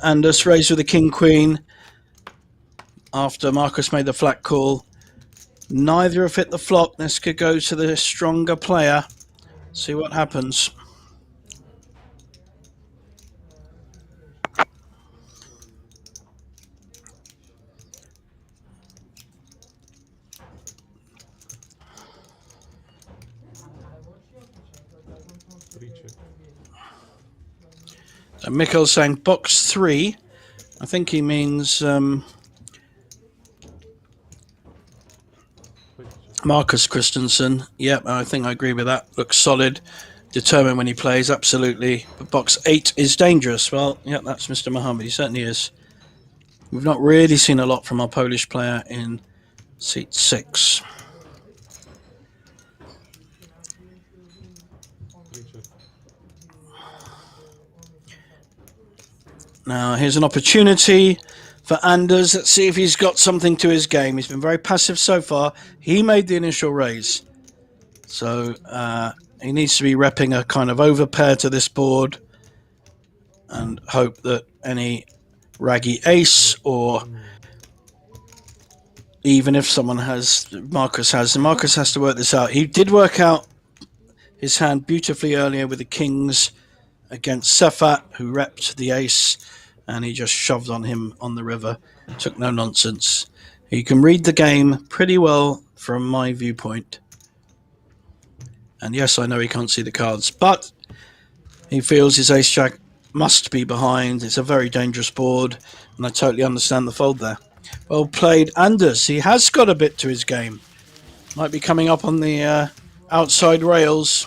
Anders raised with the King Queen after Marcus made the flat call. Neither have hit the flop. This could go to the stronger player. See what happens. So Mikkel's saying box 3. I think he means Marcus Christensen. Yep, I think I agree with that. Looks solid. Determined when he plays, absolutely. But box 8 is dangerous. Well, yeah, that's Mr. Mohammed. He certainly is. We've not really seen a lot from our Polish player in seat 6. Now, here's an opportunity for Anders. Let's see if he's got something to his game. He's been very passive so far. He made the initial raise. So he needs to be repping a kind of overpair to this board and hope that any raggy ace, or even if someone has, Marcus has to work this out. He did work out his hand beautifully earlier with the kings against Sefat, who repped the ace, and he just shoved on him on the river. Took no nonsense. He can read the game pretty well from my viewpoint. And yes, I know he can't see the cards, but he feels his ace-jack must be behind. It's a very dangerous board, and I totally understand the fold there. Well played, Anders. He has got a bit to his game. Might be coming up on the outside rails.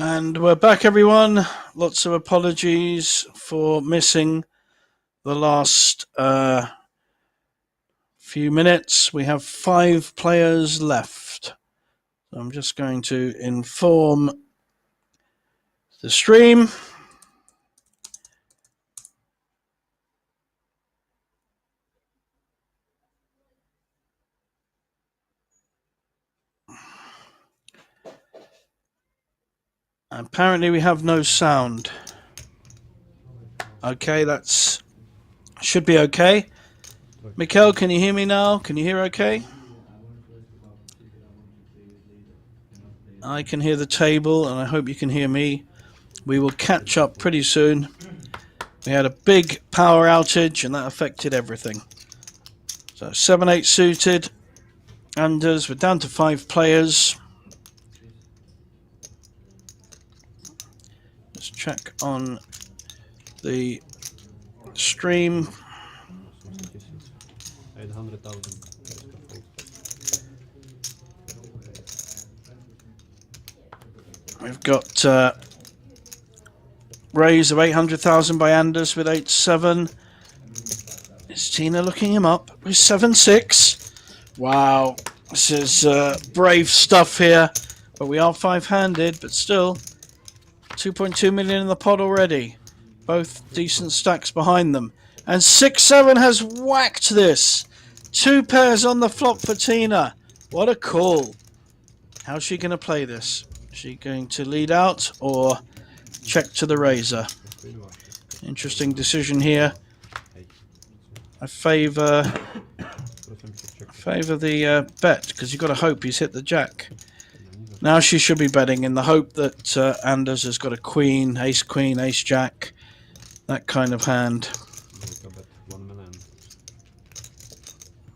And we're back, everyone. Lots of apologies for missing the last few minutes. We have 5 players left. So I'm just going to inform the stream. Apparently we have no sound. Okay, that's should be okay. Mikkel, can you hear me now? Can you hear okay? I can hear the table, and I hope you can hear me. We will catch up pretty soon. We had a big power outage, and that affected everything. So 7-8 suited. Anders, we're down to 5 players. Let's check on the stream. 800,000. We've got raise of 800,000 by Anders with 8-7. Is Tina looking him up with 7-6? Wow, this is brave stuff here. But we are 5-handed, but still 2.2 million in the pot already. Both decent stacks behind them. And 6-7 has whacked this. 2 pairs on the flop for Tina. What a call. How's she going to play this? Is she going to lead out or check to the razor? Interesting decision here. I favour the bet, because you've got to hope he's hit the jack. Now she should be betting in the hope that Anders has got a queen, ace, jack, that kind of hand.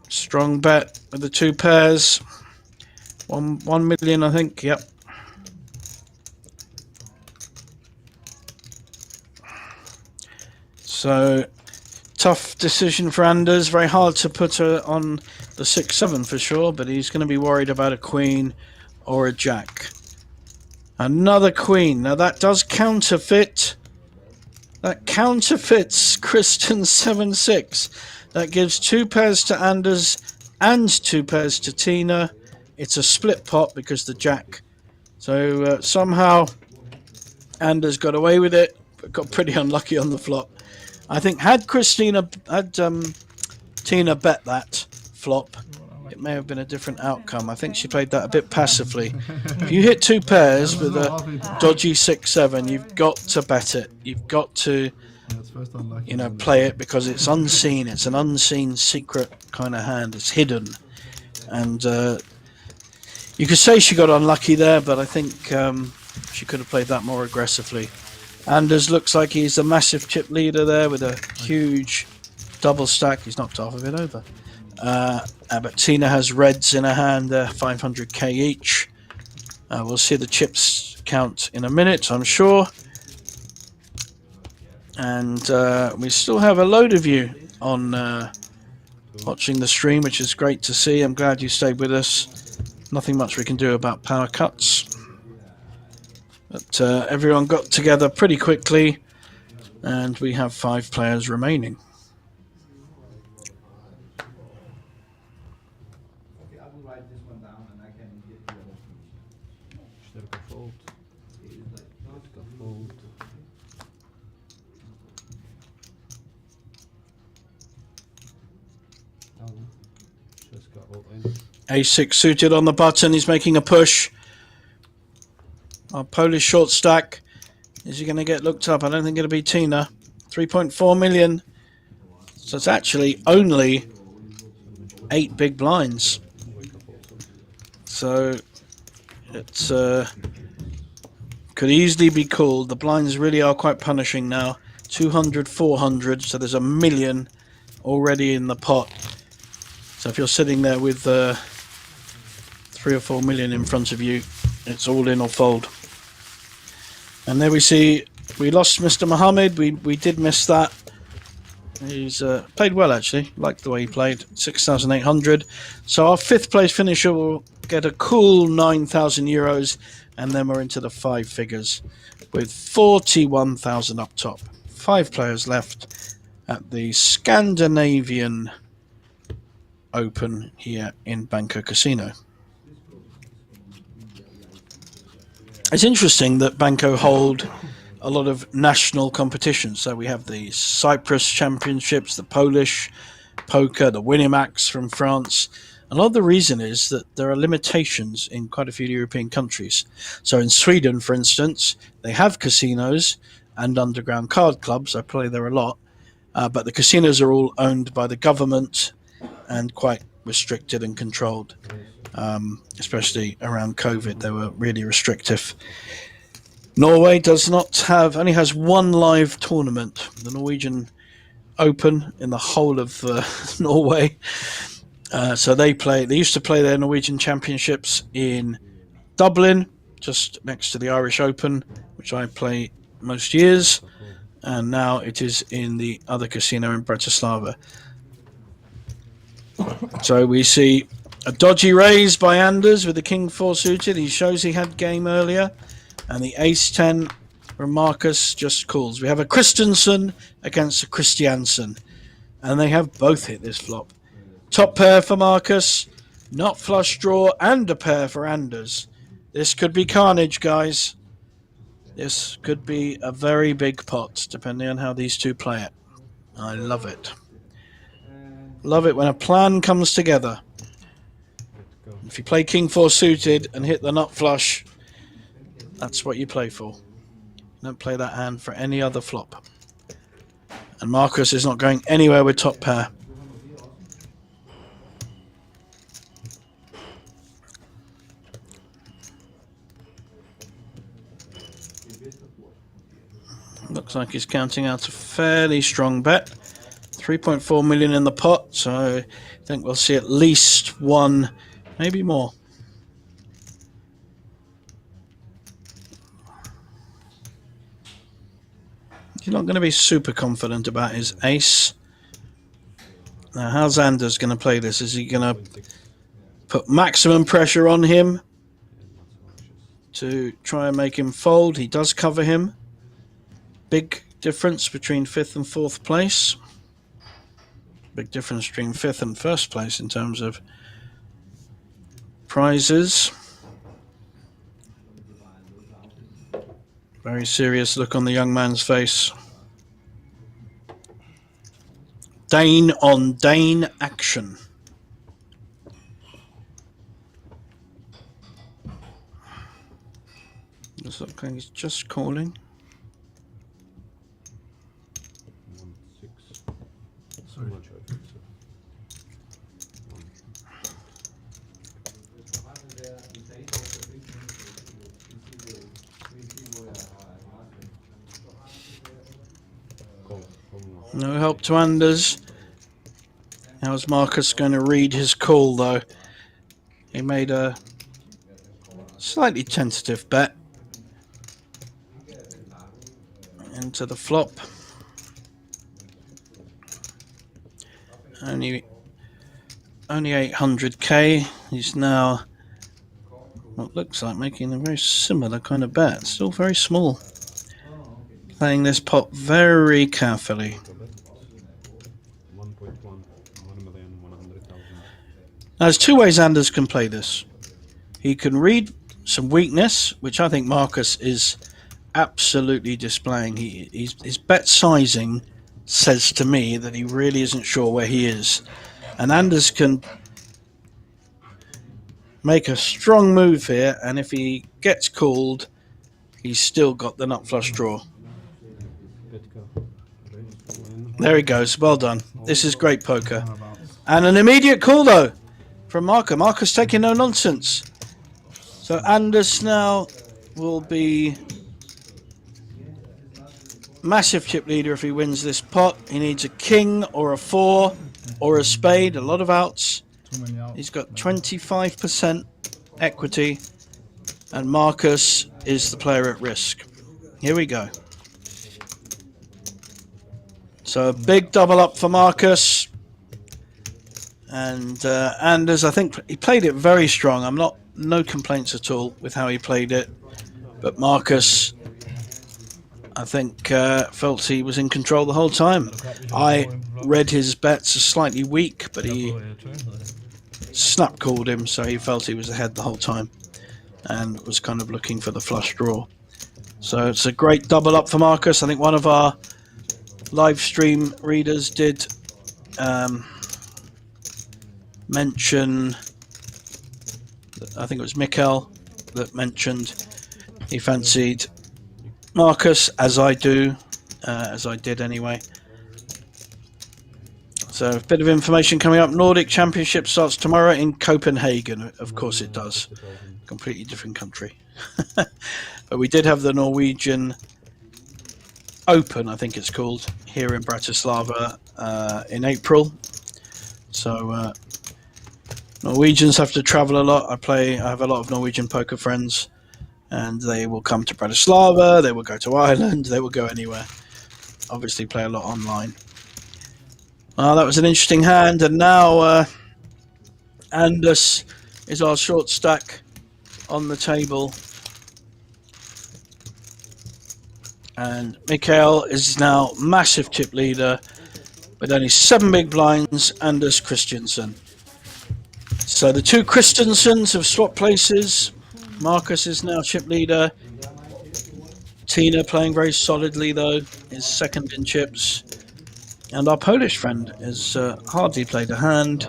Strong bet with the 2 pairs. 1 million, I think. Yep. So tough decision for Anders. Very hard to put her on the 6-7 for sure, but he's going to be worried about a queen or a jack. Another queen. Now that does counterfeit. That counterfeits Kristen's 7-6. That gives 2 pairs to Anders and 2 pairs to Tina. It's a split pot because the jack. So somehow Anders got away with it, but got pretty unlucky on the flop. I think had Tina bet that flop, it may have been a different outcome. I think she played that a bit passively. If you hit 2 pairs with a dodgy 6-7, you've got to bet it. You've got to, play it, because it's unseen. It's an unseen secret kind of hand. It's hidden. And you could say she got unlucky there, but I think she could have played that more aggressively. Anders looks like he's a massive chip leader there with a huge double stack. He's knocked half of it over. But Tina has reds in her hand, 500k each. We'll see the chips count in a minute, I'm sure. And we still have a load of you on watching the stream, which is great to see. I'm glad you stayed with us. Nothing much we can do about power cuts. But everyone got together pretty quickly, and we have 5 players remaining. A6 suited on the button. He's making a push. Our Polish short stack. Is he going to get looked up? I don't think it'll be Tina. 3.4 million. So it's actually only 8 big blinds. So it's could easily be called. The blinds really are quite punishing now. 200, 400. So there's 1 million already in the pot. So if you're sitting there with 3 or 4 million in front of you, it's all in or fold. And there we see we lost Mr. Mohammed. We did miss that. He's played well, actually. Liked the way he played. 6,800. So our 5th place finisher will get a cool 9,000 euros and then we're into the 5 figures with 41,000 up top. 5 players left at the Scandinavian Open here in Banco Casino. It's interesting that Banco hold a lot of national competitions. So we have the Cyprus Championships, the Polish Poker, the Winamax from France. A lot of the reason is that there are limitations in quite a few European countries. So in Sweden, for instance, they have casinos and underground card clubs. I play there a lot. But the casinos are all owned by the government and quite restricted and controlled. Especially around COVID, they were really restrictive. Norway only has 1 live tournament, the Norwegian Open, in the whole of Norway. So they used to play their Norwegian championships in Dublin, just next to the Irish Open, which I play most years, and now it is in the other casino in Bratislava. So we see a dodgy raise by Anders with the King 4 suited. He shows he had game earlier. And the Ace-10 from Marcus just calls. We have a Christensen against a Christiansen. And they have both hit this flop. Top pair for Marcus. Not flush draw and a pair for Anders. This could be carnage, guys. This could be a very big pot, depending on how these two play it. I love it. Love it when a plan comes together. If you play King 4 suited and hit the nut flush, that's what you play for. Don't play that hand for any other flop. And Marcus is not going anywhere with top pair. Looks like he's counting out a fairly strong bet. 3.4 million in the pot, so I think we'll see at least 1, maybe more. He's not going to be super confident about his ace. Now, how's Anders going to play this? Is he going to put maximum pressure on him to try and make him fold? He does cover him. Big difference between 5th and 4th place. Big difference between 5th and 1st place in terms of prizes. Very serious look on the young man's face. Dane on Dane action. Looks like he's just calling. 1-6. So much I think so. No help to Anders. How's Marcus going to read his call, though? He made a slightly tentative bet into the flop. Only 800k. He's now what looks like making a very similar kind of bet. Still very small. Playing this pot very carefully. 1.1, 1,100,000. Now, there's 2 ways Anders can play this. He can read some weakness, which I think Marcus is absolutely displaying. His bet sizing says to me that he really isn't sure where he is. And Anders can make a strong move here, and if he gets called, he's still got the nut flush draw. There he goes. Well done. This is great poker. And an immediate call, though, from Marco. Marco's taking no nonsense. So Anders now will be massive chip leader if he wins this pot. He needs a king or a 4 or a spade. A lot of outs. He's got 25% equity. And Marcus is the player at risk. Here we go. So a big double up for Marcus. And Anders, I think he played it very strong. No complaints at all with how he played it. But Marcus, I think, felt he was in control the whole time. I read his bets as slightly weak, but he snap called him, so he felt he was ahead the whole time and was kind of looking for the flush draw. So it's a great double up for Marcus. I think one of our live stream readers did mention, I think it was Mikkel that mentioned he fancied Marcus, as I do, as I did anyway. So a bit of information coming up. Nordic Championship starts tomorrow in Copenhagen. Of course it does. Completely different country. But we did have the Norwegian Open, I think it's called, here in Bratislava in April. So Norwegians have to travel a lot. I have a lot of Norwegian poker friends, and they will come to Bratislava, they will go to Ireland, they will go anywhere. Obviously play a lot online. That was an interesting hand, and now Anders is our short stack on the table. And Mikhail is now massive chip leader with only 7 big blinds, Anders Christiansen. So the two Christiansens have swapped places. Marcus is now chip leader. Tina playing very solidly though, is second in chips. And our Polish friend has hardly played a hand.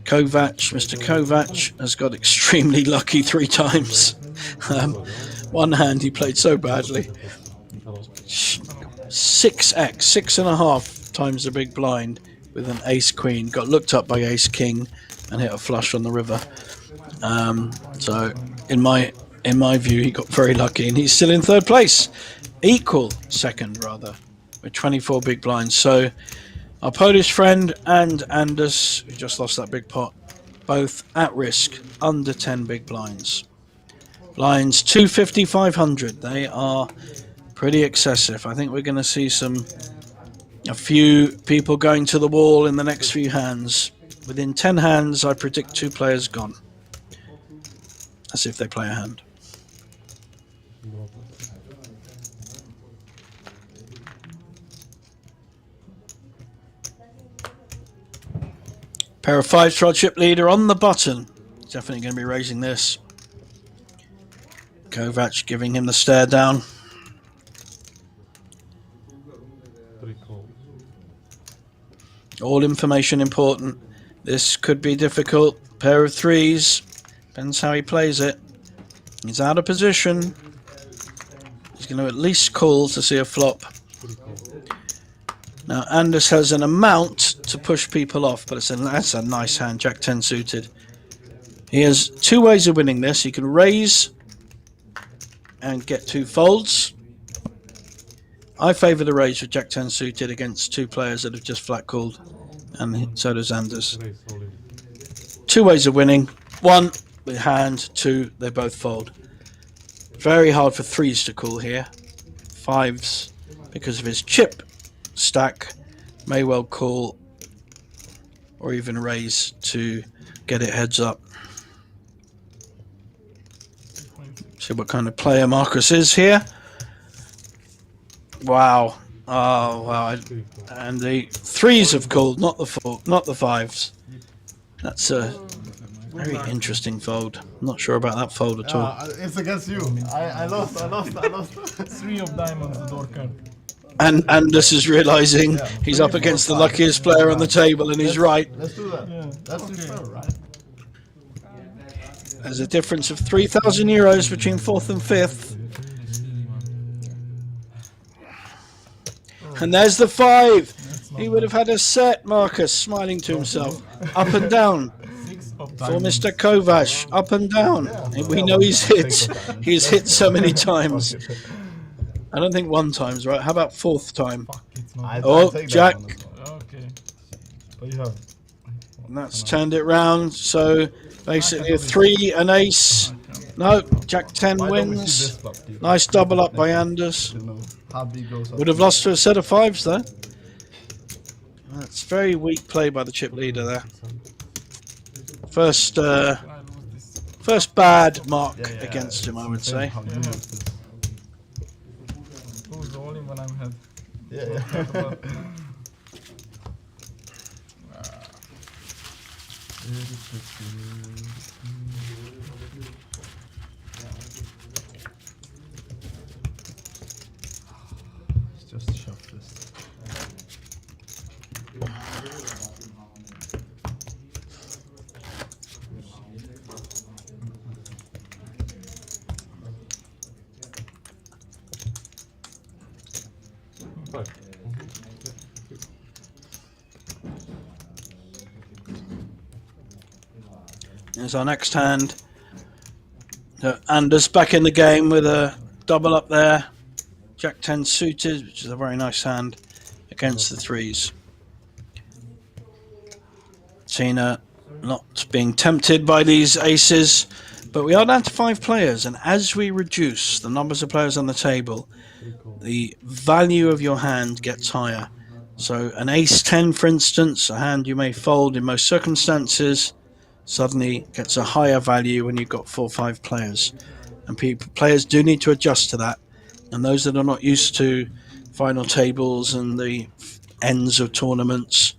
Kovac, Mr. Kovac, has got extremely lucky 3 times. One hand he played so badly. 6x, 6.5 times the big blind with an ace queen. Got looked up by ace king and hit a flush on the river. So in my view, he got very lucky, and he's still in third place, equal second rather, with 24 big blinds. So our Polish friend and Anders, who just lost that big pot, both at risk, under 10 big blinds. Blinds 250, 500. They are pretty excessive. I think we're going to see a few people going to the wall in the next few hands. Within 10 hands, I predict 2 players gone. That's if they play a hand. Pair of 5s for our chip leader on the button. Definitely going to be raising this. Kovac giving him the stare down. All information important. This could be difficult. Pair of 3s. Depends how he plays it. He's out of position. He's going to at least call to see a flop. Now Anders has an amount to push people off, but that's a nice hand, Jack 10 suited. He has 2 ways of winning this. He can raise and get 2 folds. I favour the raise with Jack 10 suited against 2 players that have just flat called, and so does Anders. 2 ways of winning. 1 with hand, 2 they both fold. Very hard for 3s to call here. 5s, because of his chip stack, may well call or even raise to get it heads up. See what kind of player Marcus is here. Wow. Oh wow. And the 3s have called, not the 5s. That's a very interesting fold. I'm not sure about that fold at all. It's against you. I lost. 3 of diamonds, the door card. And Anders is realising he's up against the luckiest player on the table, and he's right. Let's do that. Yeah. That's fair, right? There's a difference of €3,000 between 4th and 5th. And there's the 5. He would have had a set, Marcus, smiling to himself. Up and down. For Mr. Kovac, up and down. We know he's hit. He's hit so many times. I don't think 1 time's right. How about 4th time? Oh, Jack. Okay. But you have. And that's turned it round. So basically a 3, an ace. No, Jack 10 wins. Nice double up by Anders. Would have lost to a set of 5s though. That's very weak play by the chip leader there. 600. First, Can I lose this? first bad mark Yeah, yeah, against him, it's I would insane say. how you Yeah. lose this. Lose all in when I'm head. Yeah, Not yeah. about- Just shove this. Five. Here's our next hand. Anders back in the game with a double up there. Jack 10 suited, which is a very nice hand against the threes. Tina not being tempted by these aces, but we are down to 5 players, and as we reduce the numbers of players on the table, the value of your hand gets higher. So an ace 10, for instance, a hand you may fold in most circumstances, suddenly gets a higher value when you've got 4 or 5 players. And players do need to adjust to that. And those that are not used to final tables and the ends of tournaments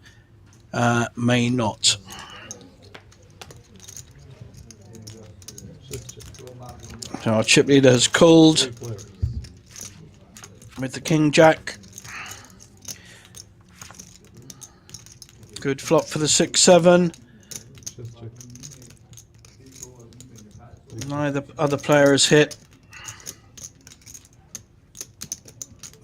may not. So our chip leader has called 3 players. with the king jack. Good flop for the 6-7. Just check. Neither other player has hit.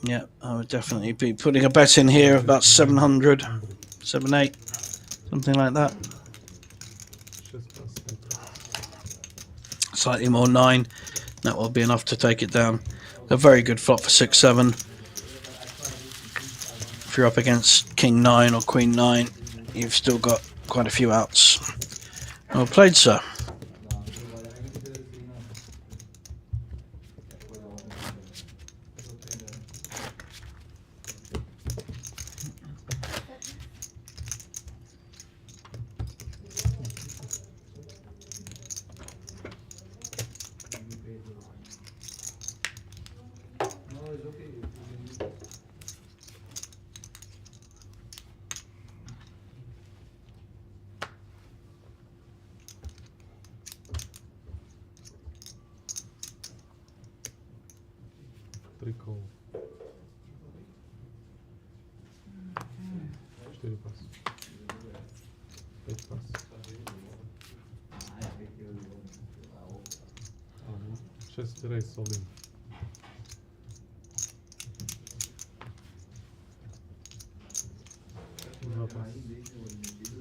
Yeah, I would definitely be putting a bet in here of about 700, 7-8, something like that. Just pass. Slightly more 9. That will be enough to take it down. A very good flop for 6-7. If you're up against King 9 or Queen 9, you've still got quite a few outs. Well played, sir. Three call. 4 pass. 5 pass. Just raise all in. Два pass.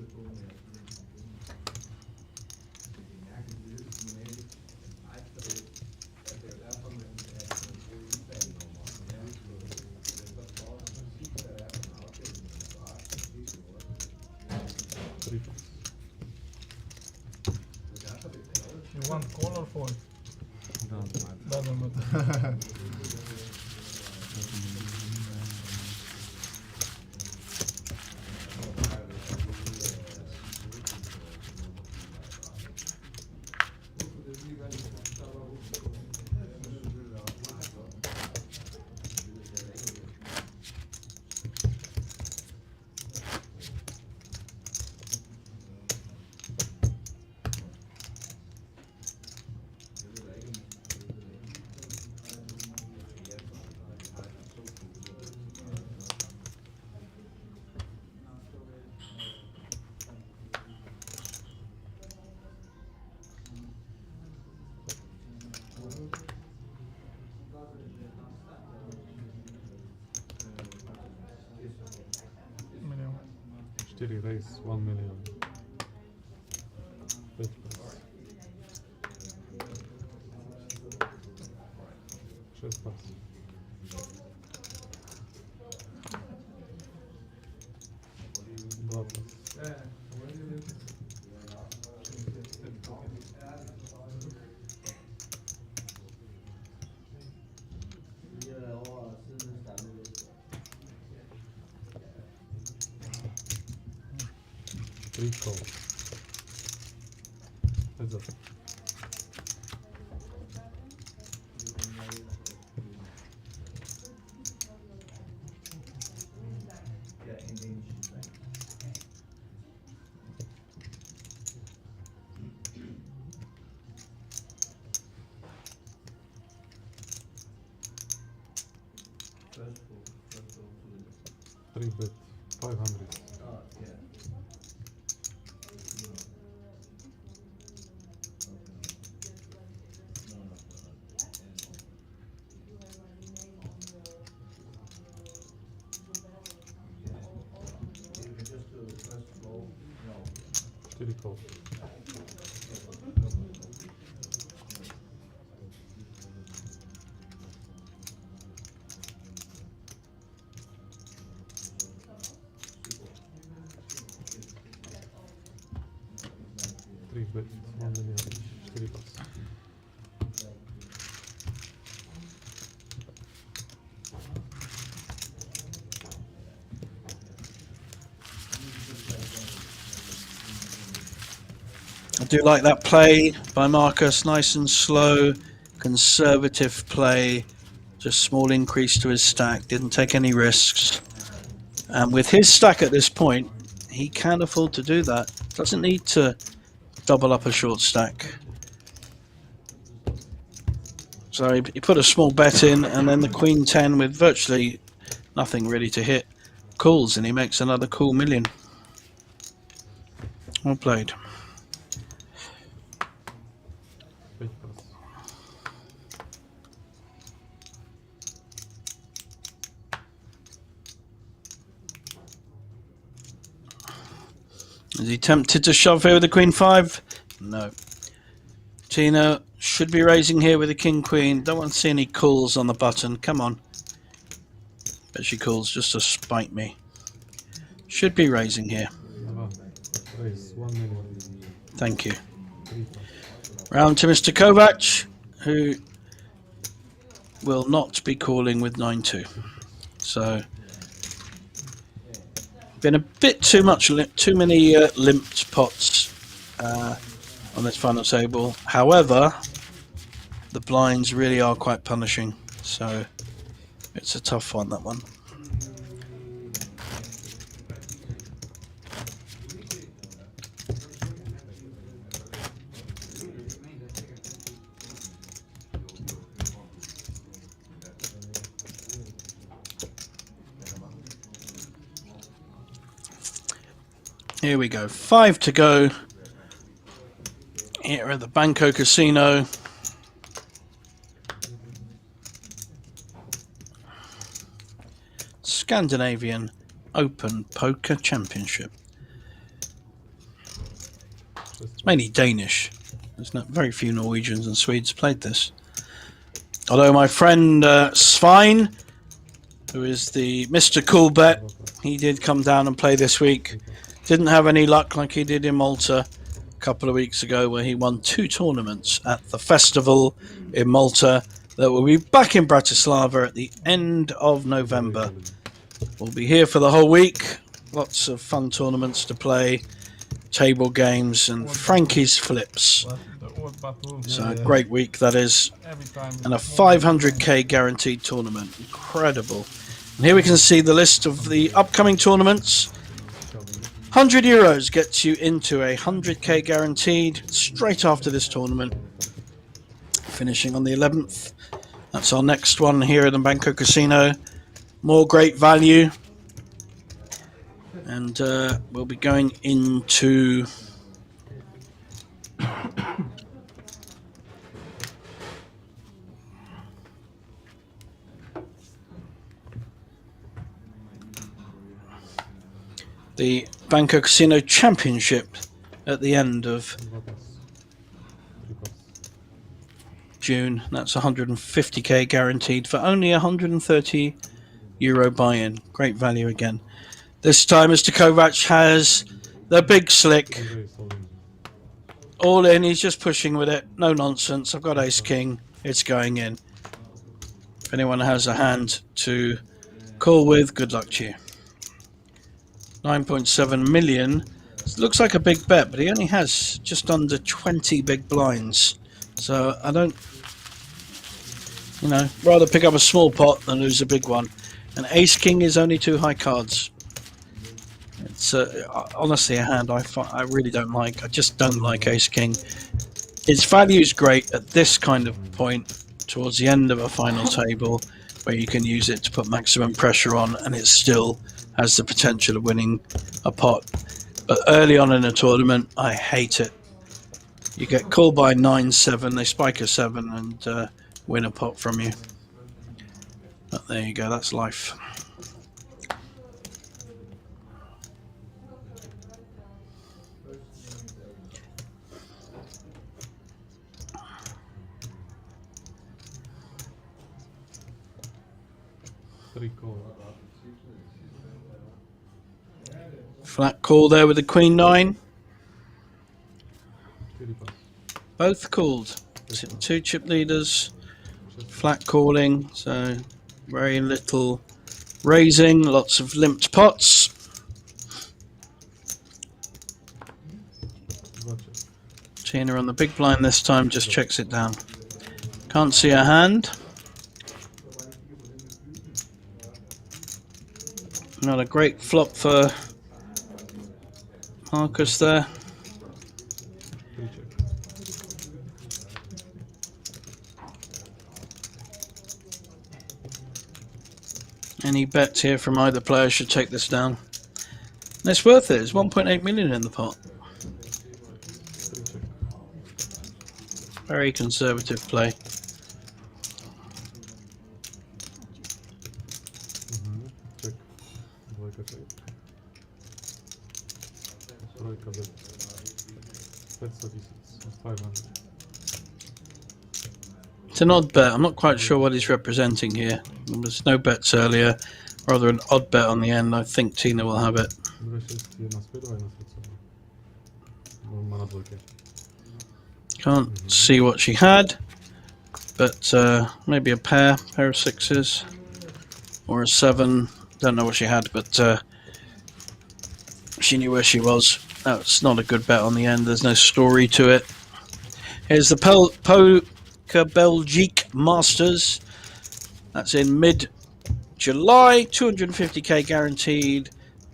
Three pass. You want call or fold? Doesn't matter. Doesn't matter. Minimum. 4 raise, 1 million. 5 pass. 6 pass. Два pass. 3 call. Heads up. Three bet 500. Three call. Three bet 1 million each. 3 bucks. I do like that play by Marcus. Nice and slow, conservative play. Just small increase to his stack. Didn't take any risks. And with his stack at this point, he can afford to do that. Doesn't need to double up a short stack. So he put a small bet in, and then the Queen 10 with virtually nothing really to hit calls, and he makes another cool million. Well played. Big pass. Is he tempted to shove here with the Queen 5? No. Tina should be raising here with the King Queen. Don't want to see any calls on the button. Come on. Bet she calls just to spite me. Should be raising here. Raise 1 million. Thank you. 3 bucks. Round to Mr. Kovac, who will not be calling with 9-2. So, been a bit too many limped pots on this final table. However, the blinds really are quite punishing, so it's a tough one, that one. Here we go, 5 to go here at the Banco Casino. Scandinavian Open Poker Championship. It's mainly Danish. There's not very few Norwegians and Swedes played this. Although my friend Svein, who is the Mr. Cool Bet, he did come down and play this week. Didn't have any luck like he did in Malta a couple of weeks ago, where he won 2 tournaments at the festival in Malta that will be back in Bratislava at the end of November. We'll be here for the whole week. Lots of fun tournaments to play, table games and Frankie's flips. So a great week that is, and a 500k guaranteed tournament. Incredible. And here we can see the list of the upcoming tournaments. 100 euros gets you into a 100k guaranteed straight after this tournament, finishing on the 11th. That's our next one here at the Banco Casino. More great value, and we'll be going into the Banco Casino Championship at the end of June. That's 150k guaranteed for only 130 euro buy-in. Great value again. This time Mr. Kovac has the big slick. All in, he's just pushing with it. No nonsense. I've got ace king. It's going in. If anyone has a hand to call with, good luck to you. 9.7 million It looks like a big bet, but he only has just under 20 big blinds. So I don't, rather pick up a small pot than lose a big one. And Ace King is only 2 high cards. It's honestly a hand I really don't like. I just don't like Ace King. Its value is great at this kind of point towards the end of a final table, where you can use it to put maximum pressure on, and it still has the potential of winning a pot. But early on in a tournament, I hate it. You get called by 9-7, they spike a 7 and win a pot from you. But there you go, that's life. Flat call there with the Queen 9. Both called. 2 chip leaders. Flat calling, so very little raising, lots of limped pots. Tina on the big blind this time just checks it down. Can't see a hand. Not a great flop for Marcus there. Any bets here from either player should take this down. And it's worth it. It's 1.8 million in the pot. Very conservative play. It's an odd bet. I'm not quite sure what he's representing here. There's no bets earlier. Rather an odd bet on the end. I think Tina will have it. Can't see what she had, but maybe a pair of 6s or a 7. Don't know what she had, but she knew where she was. That's not a good bet on the end. There's no story to it. Here's the Poker Belgique Masters. That's in mid-July. 250k guaranteed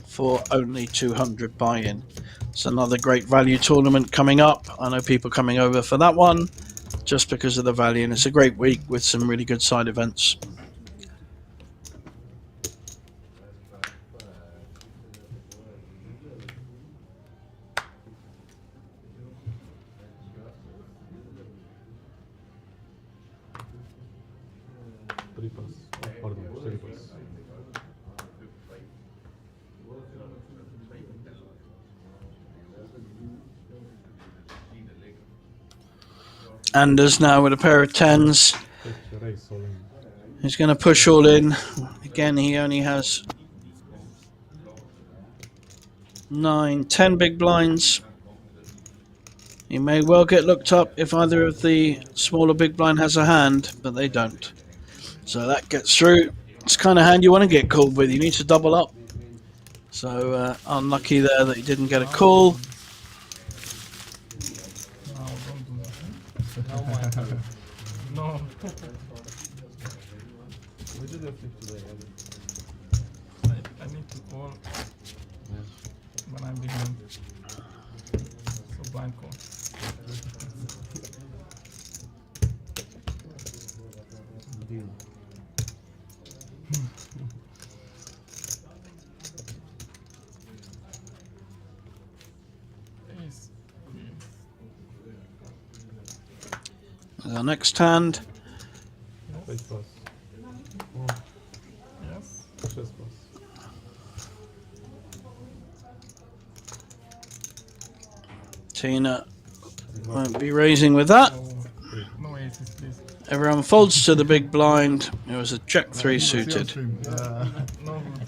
for only 200 buy-in. It's another great value tournament coming up. I know people coming over for that one just because of the value, and it's a great week with some really good side events. Anders now with a pair of 10s. He's going to push all in. Again, he only has 9, 10 big blinds. He may well get looked up if either of the smaller big blind has a hand, but they don't. So that gets through. It's the kind of hand you want to get called with. You need to double up. So unlucky there that he didn't get a call. No. I need to call when I'm behind. So blind call. Our next hand. Yes. Tina won't be raising with that. No aces, please. Everyone folds to the big blind. It was a Jack 3 suited. No good.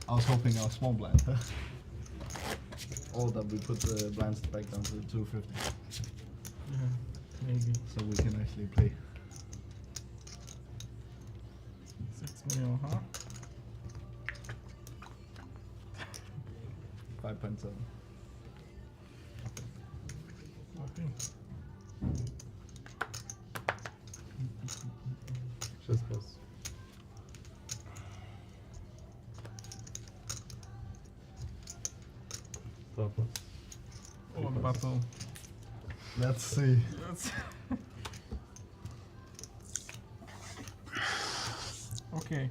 I was hoping I was small blind. Or that we put the blinds back down to 250, Yeah, maybe. so we can actually play. 6 million, huh? 5.7. Okay. Just pass. Top pass. Oh, battle. Let's see. Okay.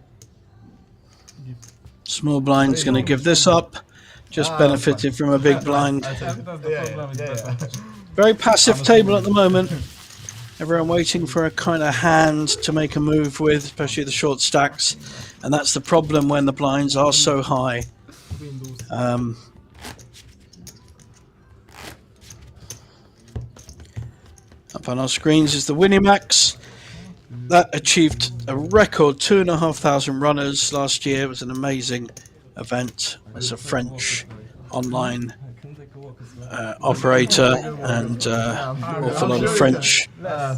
Give. Small blind's going to give this up. Just Ah, benefited that's from a big blind. That's the problem with battle. Very passive table at the moment. Everyone waiting for a kind of hand to make a move with, especially the short stacks. And that's the problem when the blinds are so high. Windows. Up on our screens is the Winimax. That achieved a record 2,500 runners last year. It was an amazing event. It's a French online operator, and an awful lot of French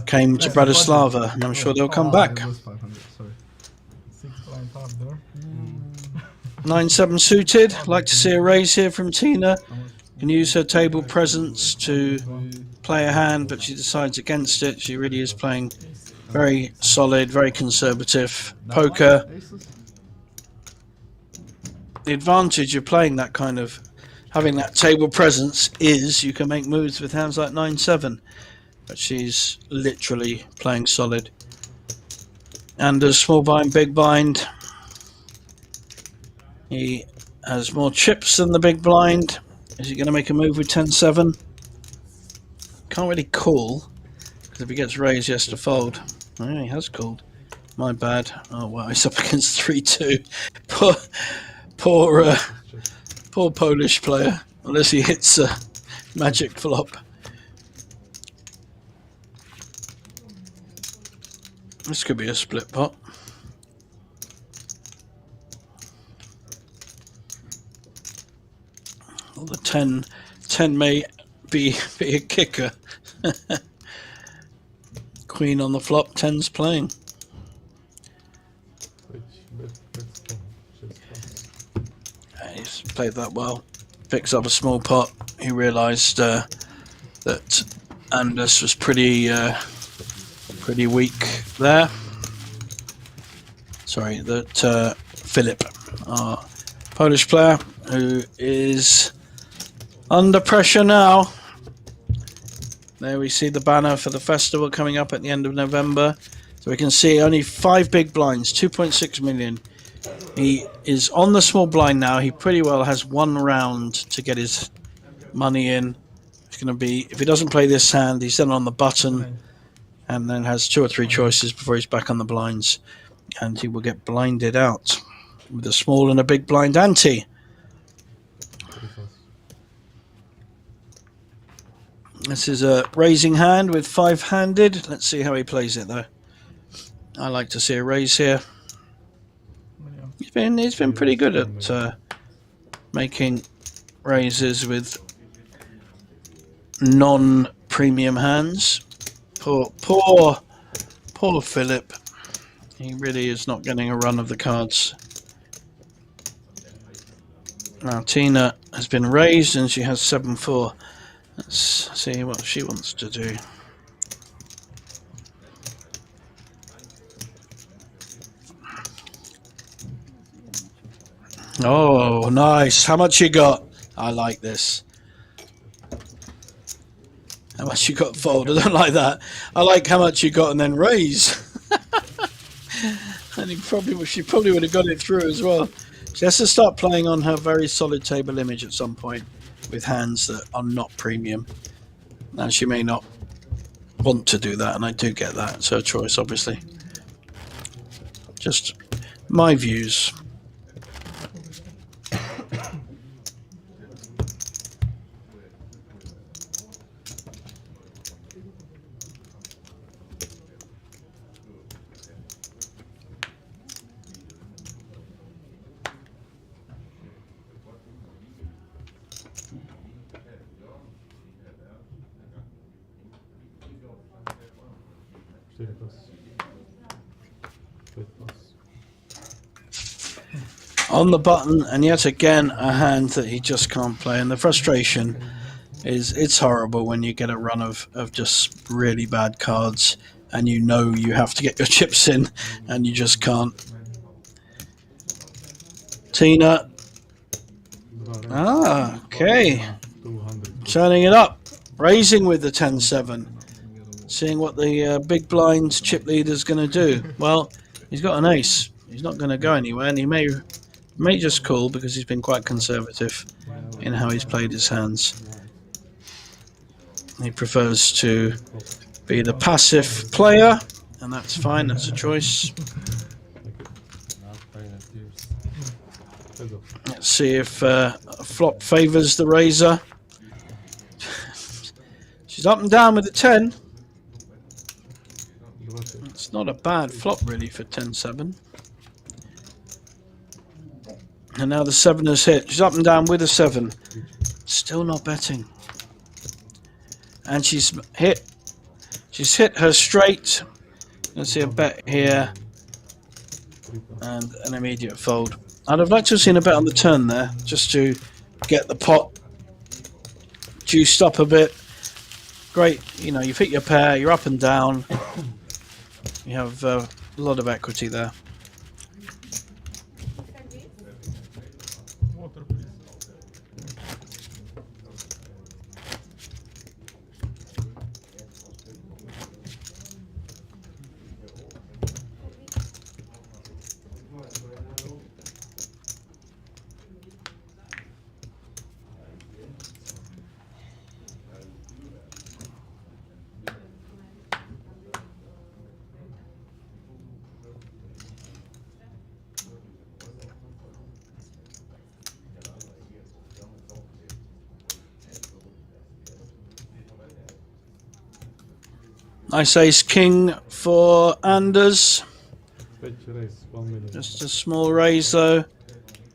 came to Bratislava, and I'm sure they'll come back. I lost 500, sorry. 6 blind top there. 9-7 suited. Like to see a raise here from Tina. Can use her table presence to play a hand, but she decides against it. She really is playing very solid, very conservative poker. Aces? The advantage of playing that kind of, having that table presence, is you can make moves with hands like 9-7, but she's literally playing solid. And a small blind, big blind. He has more chips than the big blind. Is he going to make a move with 10-7? Can't really call, because if he gets raised, he has to fold. Oh, he has called. My bad. Oh, wow, he's up against 3-2. Poor Polish player, unless he hits a magic flop. This could be a split pot. Well, the 10 may be a kicker. Queen on the flop, 10's playing. He's played that well. Picks up a small pot. He realised that Anders was pretty weak there. Sorry, that Philip, our Polish player, who is under pressure now. There we see the banner for the festival coming up at the end of November. So we can see only 5 big blinds, 2.6 million. He is on the small blind now. He pretty well has 1 round to get his money in. It's going to be, if he doesn't play this hand, he's then on the button and then has 2 or 3 choices before he's back on the blinds. And he will get blinded out with a small and a big blind ante. This is a raising hand with 5-handed. Let's see how he plays it though. I like to see a raise here. He's been pretty good at making raises with non-premium hands. Poor Philip. He really is not getting a run of the cards. Now Tina has been raised and she has 7-4. Let's see what she wants to do. Oh, nice. How much you got? I like this. How much you got fold? I don't like that. I like how much you got and then raise. And she probably would have got it through as well. She has to start playing on her very solid table image at some point with hands that are not premium. Now she may not want to do that, and I do get that. It's her choice, obviously. Just my views. 4 plus. 5 plus. On the button, and yet again a hand that he just can't play. And the frustration is it's horrible when you get a run of just really bad cards and you know you have to get your chips in and you just can't. Tina. Ah, okay. 200. Turning it up. Raising with the 10-7. Seeing what the big blind's chip leader's going to do. Well, he's got an ace. He's not going to go anywhere, and he may just call because he's been quite conservative in how he's played his hands. He prefers to be the passive player, and that's fine, that's a choice. Let's see if a flop favours the raiser. She's up and down with the 10. It's not a bad flop really for 10-7. And now the 7 has hit. She's up and down with a 7. Still not betting. And she's hit her straight. Let's see a bet here. And an immediate fold. I'd have liked to have seen a bet on the turn there, just to get the pot juiced up a bit. Great, you know, you've hit your pair, you're up and down. You have a lot of equity there. Water, please. Nice ace king for Anders. Fetch raise, 1 million. Just a small raise though.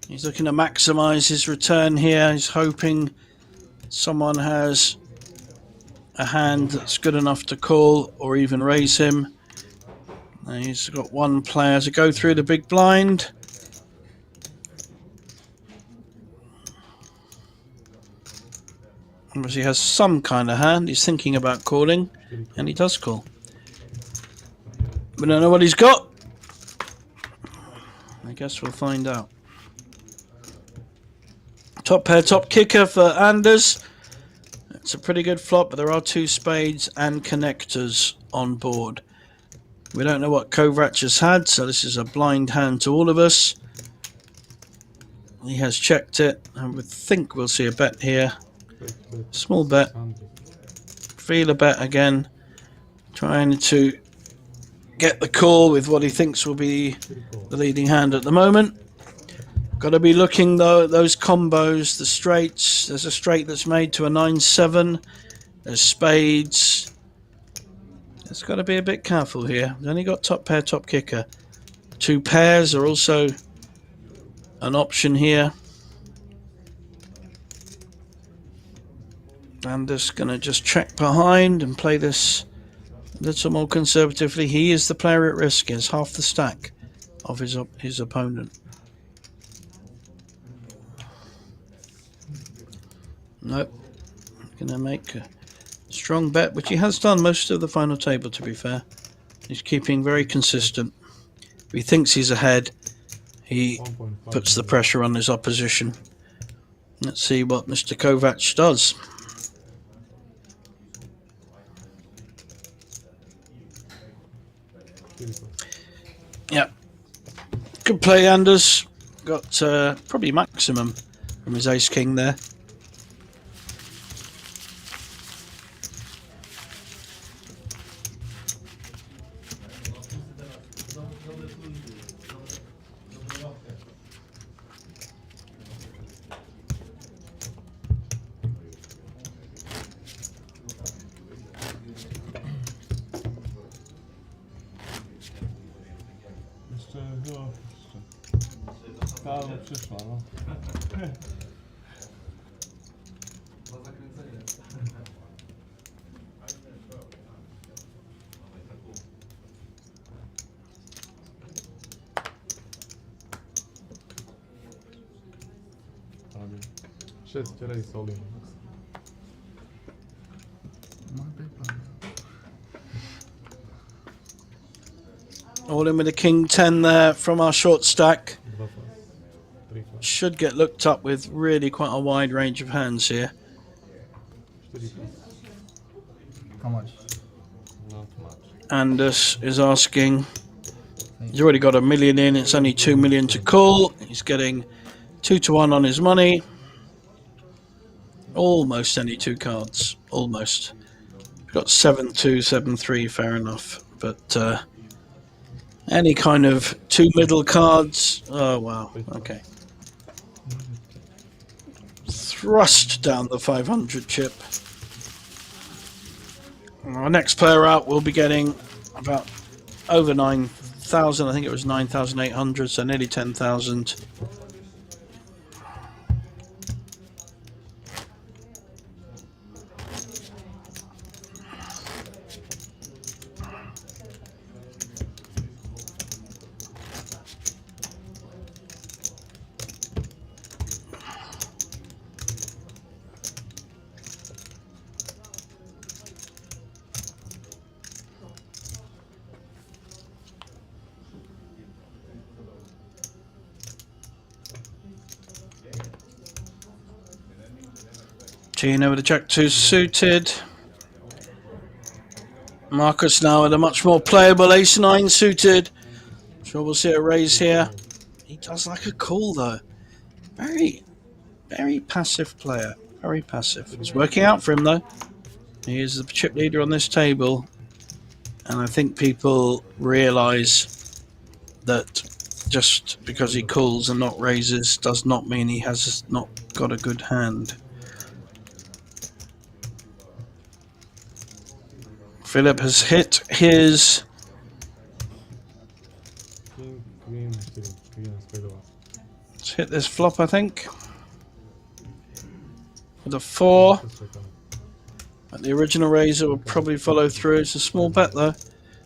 He's looking to maximise his return here. He's hoping someone has a hand that's good enough to call or even raise him. And he's got one player to go through the big blind. Obviously has some kind of hand. He's thinking about calling, and he does call. We don't know what he's got. I guess we'll find out. Top pair, top kicker for Anders. It's a pretty good flop, but there are 2 spades and connectors on board. We don't know what Kovac has had, so this is a blind hand to all of us. He has checked it, and we think we'll see a bet here. Small bet. Feel a bet again. Trying to get the call with what he thinks will be the leading hand at the moment. Got to be looking though at those combos, the straights. There's a straight that's made to a 9-7. There's spades. It's got to be a bit careful here. We've only got top pair, top kicker. 2 pairs are also an option here. Anders gonna just check behind and play this a little more conservatively. He is the player at risk. He has half the stack of his opponent. Nope. Gonna make a strong bet, which he has done most of the final table, to be fair. He's keeping very consistent. If he thinks he's ahead, he puts the pressure on his opposition. Let's see what Mr. Kovac does. Yeah, good play, Anders. Got probably maximum from his ace king there. Kámo, přišla, no. 6 raise all in. My big blind. All in with a king 10 there from our short stack. 2 fast. 3 fast. Should get looked up with really quite a wide range of hands here. 4 fast. How much? Not much. Anders is asking. He's already got $1 million in. It's only 2 million to call. He's getting 2 to 1 on his money. Almost any 2 cards. Almost. We've got 7-2, 7-3. Fair enough. But any kind of 2 middle cards. Oh wow. Okay. Thrust down the 500 chip. Our next player out will be getting about over 9,000. I think it was 9,800, so nearly 10,000. Tina with a jack 2 suited. Marcus now with a much more playable ace 9 suited. Sure we'll see a raise here. He does like a call though. Very, very passive player. Very passive. It's working out for him though. He is the chip leader on this table. And I think people realise that just because he calls and not raises does not mean he has not got a good hand. Philip has hit his King, queen, king and spade over. Let's hit this flop, I think. With a 4. Just second. But the original raiser will probably follow through. It's a small bet though.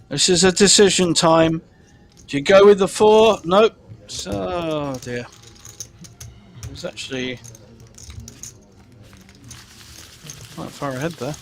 This is a decision time. Do you go with the 4? Nope. So, oh dear. It was actually quite far ahead there.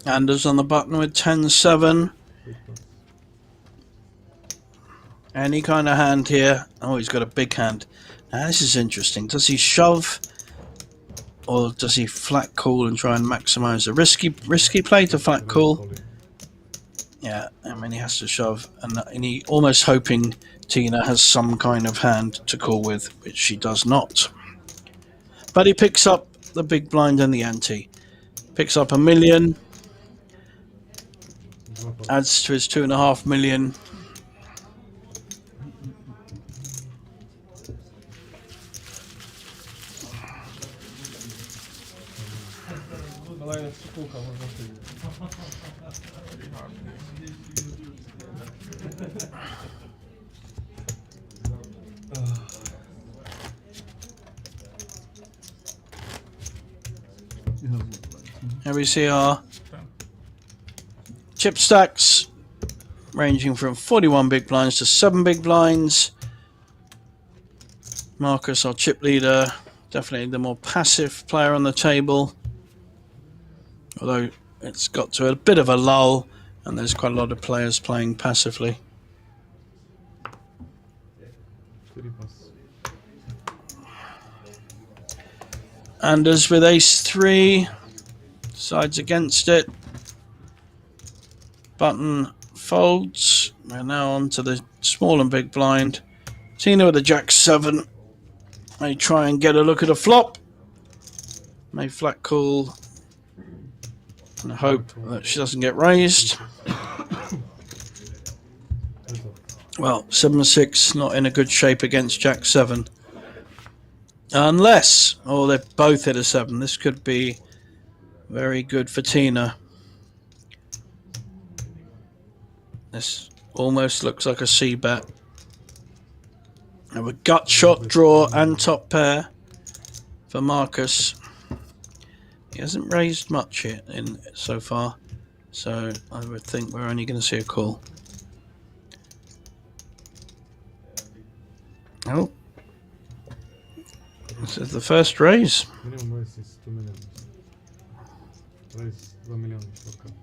Anders on the button with 10-7. Any kind of hand here. Oh, he's got a big hand. Now this is interesting. Does he shove or does he flat call and try and maximise the risky play to flat call? Yeah, I mean he has to shove, and he almost hoping Tina has some kind of hand to call with, which she does not. But he picks up the big blind and the ante. Picks up $1 million. Adds to his 2.5 million. Here we see our chip stacks ranging from 41 big blinds to 7 big blinds. Marcus, our chip leader, definitely the more passive player on the table, although it's got to a bit of a lull and there's quite a lot of players playing passively. Anders with ace 3, sides against it. Button folds. We're now on to the small and big blind. Tina with a jack 7. May try and get a look at a flop. May flat call and hope that she doesn't get raised. Well, 7-6 not in a good shape against Jack 7. Unless, they both hit a 7. This could be very good for Tina. This almost looks like a C bet. Now a gut shot draw and top pair for Marcus. He hasn't raised much here so far, so I would think we're only going to see a call. Oh, this is the first raise. Minimum raise is 2 million. Raise 1 million. Okay.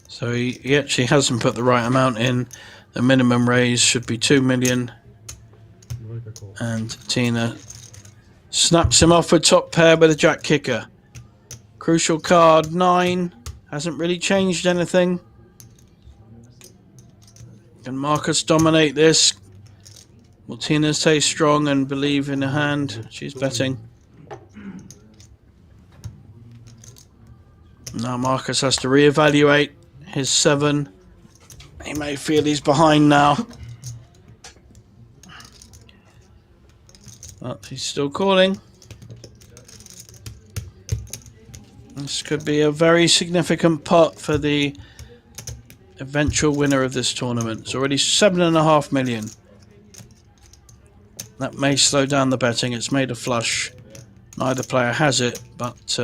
So he actually hasn't put the right amount in. The minimum raise should be 2 million. And Tina snaps him off with top pair with a jack kicker. Crucial card 9. Hasn't really changed anything. Can Marcus dominate this? Will Tina stay strong and believe in her hand? She's betting. Now Marcus has to reevaluate his 7. He may feel he's behind now. But he's still calling. This could be a very significant pot for the eventual winner of this tournament. It's already 7.5 million. That may slow down the betting. It's made a flush. Neither player has it, but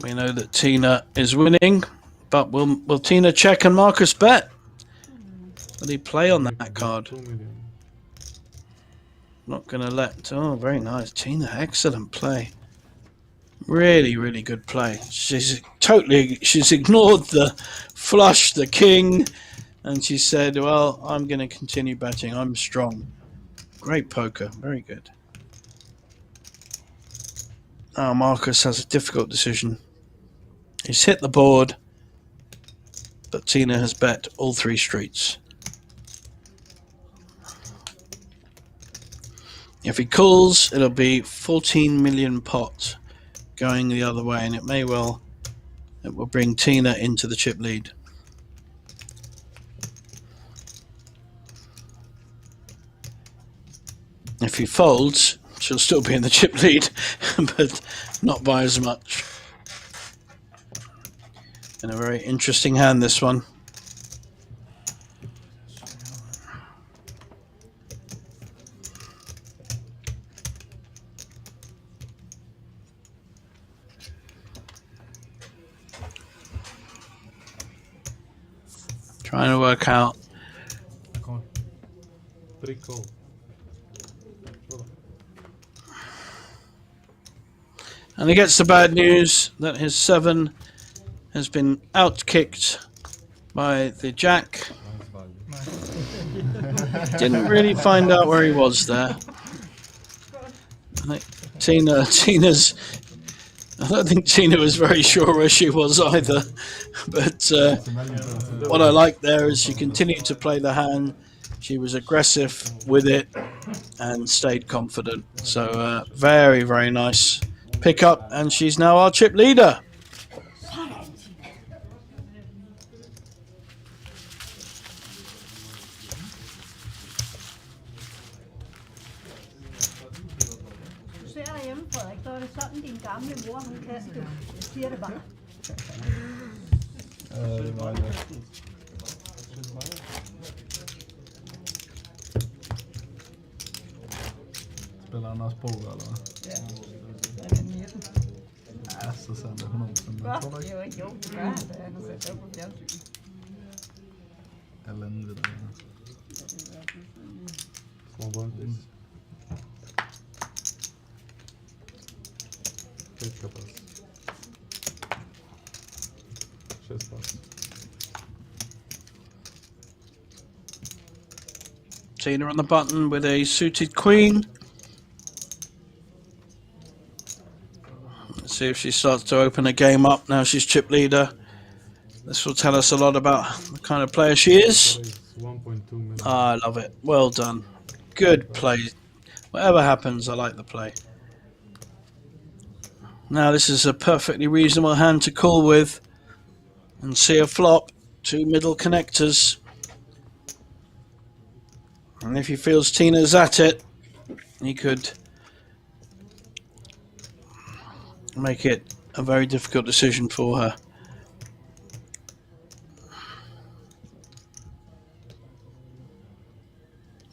we know that Tina is winning. But will Tina check and Marcus bet? Will he play on that card? Not going to let... Oh, very nice. Tina, excellent play. Really, really good play. She's ignored the flush, the king, and she said, well, I'm going to continue betting. I'm strong. Great poker. Very good. Now Marcus has a difficult decision. He's hit the board, but Tina has bet all 3 streets. If he calls, it'll be 14 million pot going the other way, and it will bring Tina into the chip lead. If he folds, she'll still be in the chip lead, but not by as much. And a very interesting hand, this one. Trying to work out. Call. 3 call. And he gets the bad news that his 7 has been outkicked by the jack. Didn't really find out where he was there. I don't think Tina was very sure where she was either. But what I like there is she continued to play the hand. She was aggressive with it and stayed confident. So very, very nice pick up, and she's now our chip leader. Spelar han oss pool eller? Ja. Den er 19. Ja, så sen det 100%. Godt, jo, det gør han, da han har sat op på fjernsyn. Eller en vidare. Small blind, please. Take a pass. Chest pass. Tina on the button with a suited queen. Let's see if she starts to open a game up now she's chip leader. This will tell us a lot about the kind of player she is. 1.2 million. Ah, I love it. Well done. Good play. Whatever happens, I like the play. Now this is a perfectly reasonable hand to call with and see a flop. 2 middle connectors. And if he feels Tina's at it, he could make it a very difficult decision for her.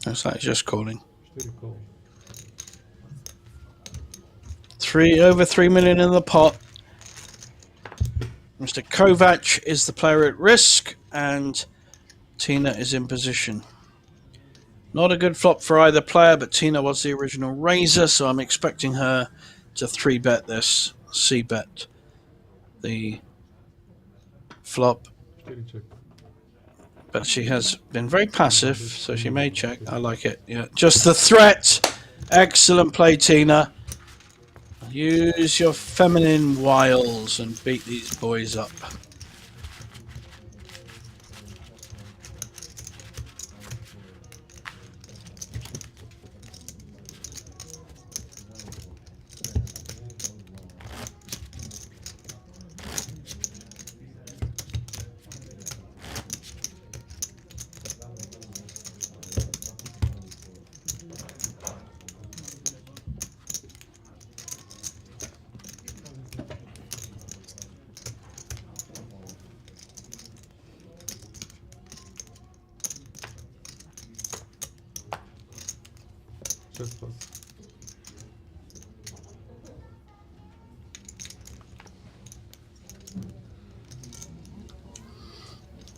Looks like he's just calling. Over 3 million in the pot. Mr. Kovac is the player at risk, and Tina is in position. Not a good flop for either player, but Tina was the original raiser, so I'm expecting her to 3-bet this, c-bet the flop. But she has been very passive, so she may check. I like it. Yeah, just the threat. Excellent play, Tina. Use your feminine wiles and beat these boys up.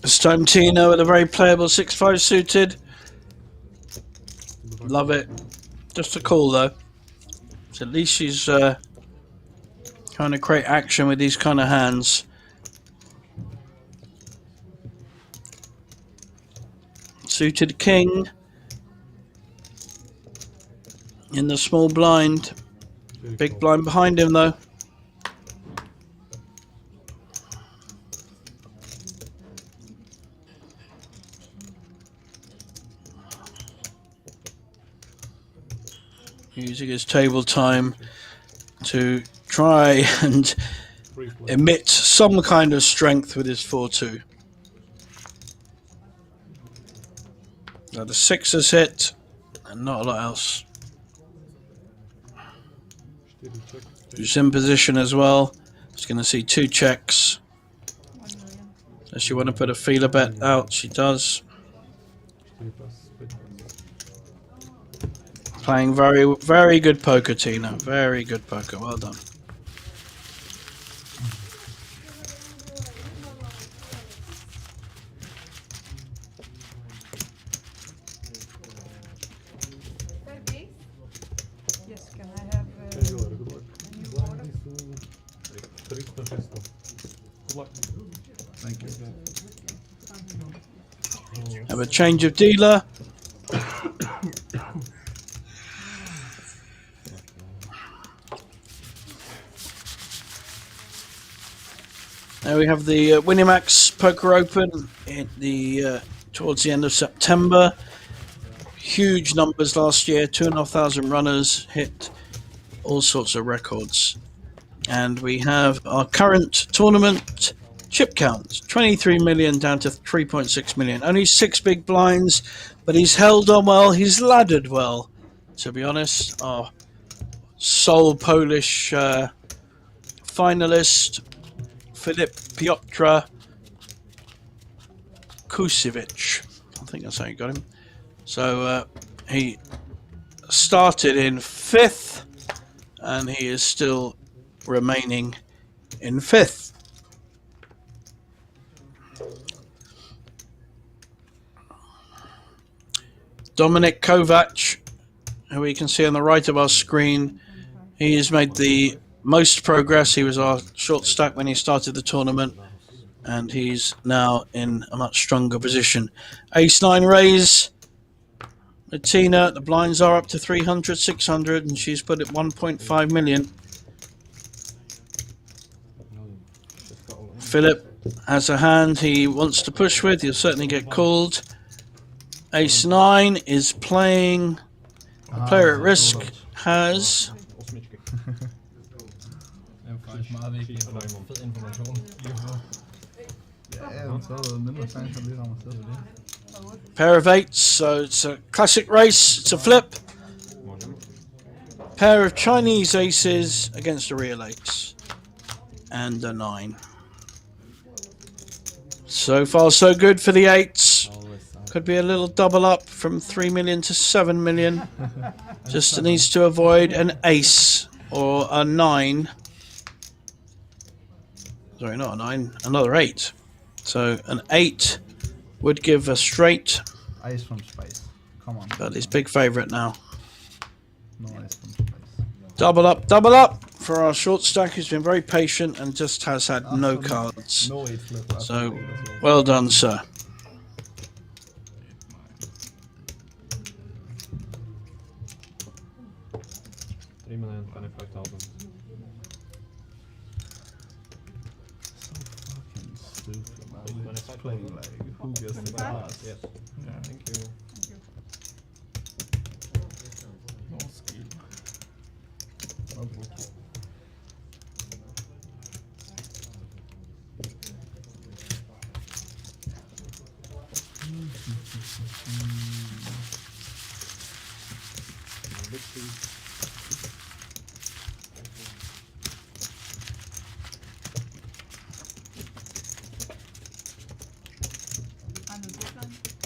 This time Tina with a very playable 6-5 suited. Love it. Just a call though. So at least she's trying to create action with these kind of hands. Suited king. In the small blind. Big blind behind him though. Using his table time to try and emit some kind of strength with his 4-2. Now the 6 hit and not a lot else. Who's in position as well. She's going to see 2 checks. Does she want to put a feeler bet out? She does. Playing very, very good poker, Tina. Very good poker. Well done. Yes, can I have Thank you. Have a change of dealer. Now we have the Winamax Poker Open in the towards the end of September. Huge numbers last year, 2,500 runners, hit all sorts of records. And we have our current tournament chip count, 23 million down to 3.6 million. Only 6 big blinds, but he's held on well, he's laddered well, to be honest. Our sole Polish finalist, Filip Piotr Kusevich. I think that's how you got him. So he started in 5th and he is still remaining in 5th. Dominik Kovac, who we can see on the right of our screen, he has made the most progress. He was our short stack when he started the tournament, and he's now in a much stronger position. Ace-9 raise. Tina, the blinds are up to 300, 600, and she's put it 1.5 million. Philip has a hand he wants to push with. He'll certainly get called. Ace-9 is playing Player at risk has Og smykker. En faktisk meget vigtig for fed information. Ja, så er det mindre chance at blive avanceret ved det. pair of eights, so it's a classic race. It's a flip. Pair of Chinese aces against a real ace. And a 9. So far, so good for the eights. Could be a little double up from 3 million to 7 million. Just needs to avoid an ace or a 9. Sorry, not a 9, another 8. So an 8 would give a straight, Ice from space. Come on. but he's big favourite now. No ice from space. Double up for our short stack, who's been very patient and just has had no cards. No 8 flip. So, well done, sir. $3,025,000. So fucking stupid, man. Let's play like who gets the cards. Yes. Yeah. Thank you. No skill.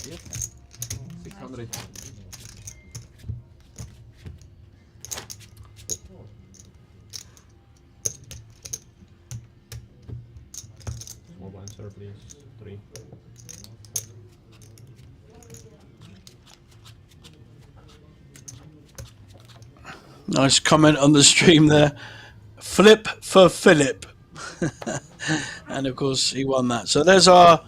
Yes. 600. Small blind, sir, please. 3. Nice comment on the stream there. Flip for Philip. And of course, he won that. So there's our.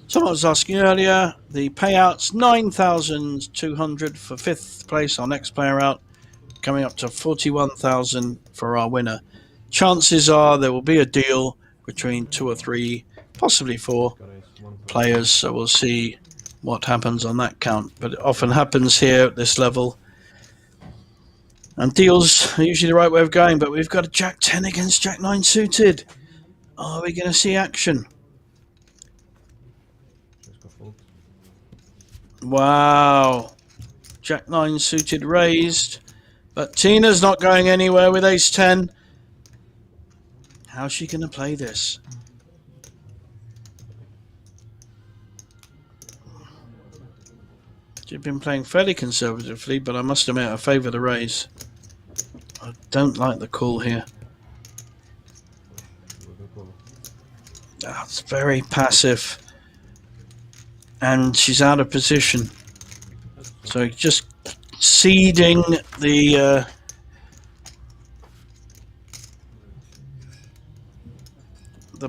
Someone was asking earlier, the payouts 9,200 for 5th place, our next player out, coming up to 41,000 for our winner. Chances are there will be a deal between 2 or 3, possibly 4 players, so we'll see what happens on that count. But it often happens here at this level. And deals are usually the right way of going, but we've got a Jack 10 against Jack 9 suited. Are we going to see action? Wow. Jack 9 suited raised. But Tina's not going anywhere with ace 10. How's she going to play this? She's been playing fairly conservatively, but I must admit I favour the raise. I don't like the call here. That's very passive. And she's out of position. So just ceding the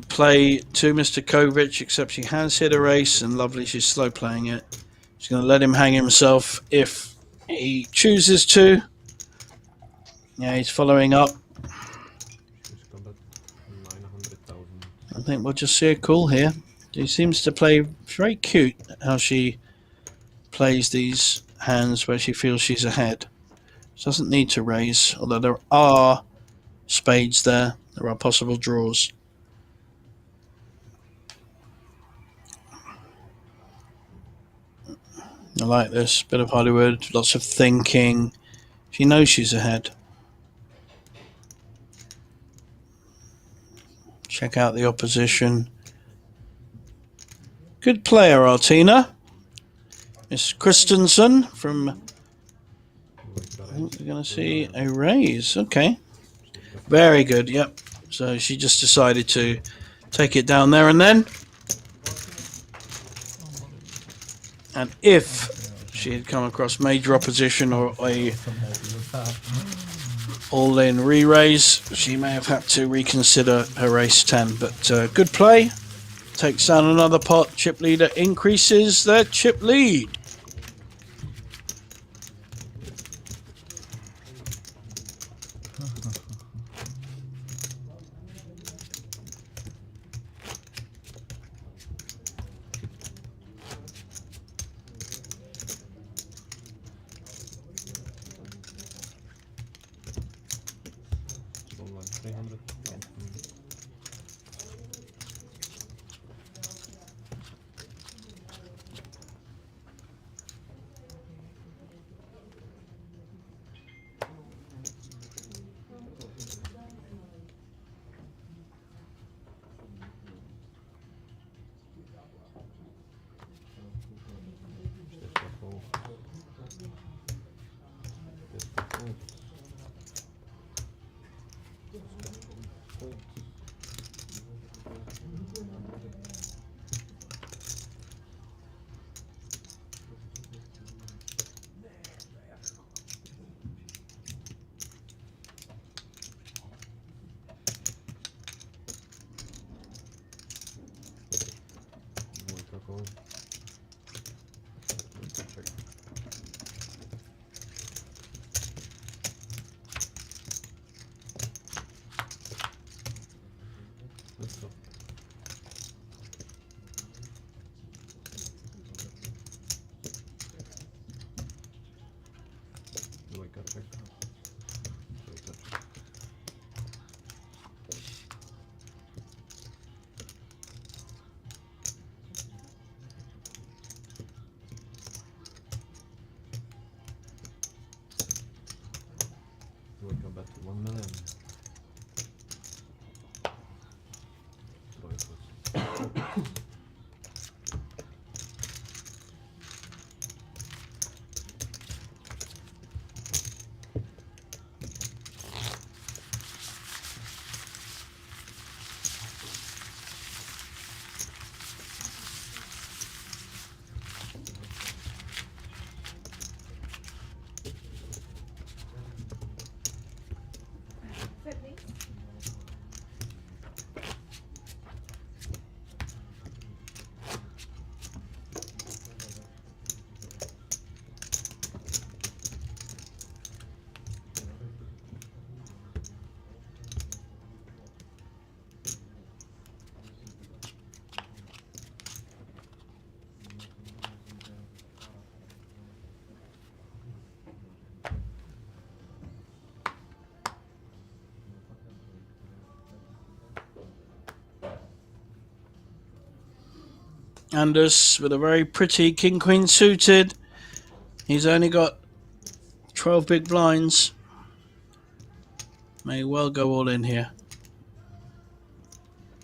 play to Mr. Kovic, except she has hit a race, and lovely, she's slow playing it. She's going to let him hang himself if he chooses to. Yeah, he's following up. I think we'll just see a call here. She seems to play very cute how she plays these hands where she feels she's ahead. She doesn't need to raise, although there are spades there. There are possible draws. I like this. Bit of Hollywood, lots of thinking. She knows she's ahead. Check out the opposition. Good player, Artina. Miss Christensen from... I think we're going to see a raise. Okay. Very good, yep. So she just decided to take it down there and then. And if she had come across major opposition or a all-in re-raise, she may have had to reconsider her ace 10. But good play. Takes down another pot. Chip leader increases their chip lead. Let's go. Do I cut check? Do I cut check? Do I come back to 1 million? Do I put Anders with a very pretty king queen suited. He's only got 12 big blinds. May well go all in here.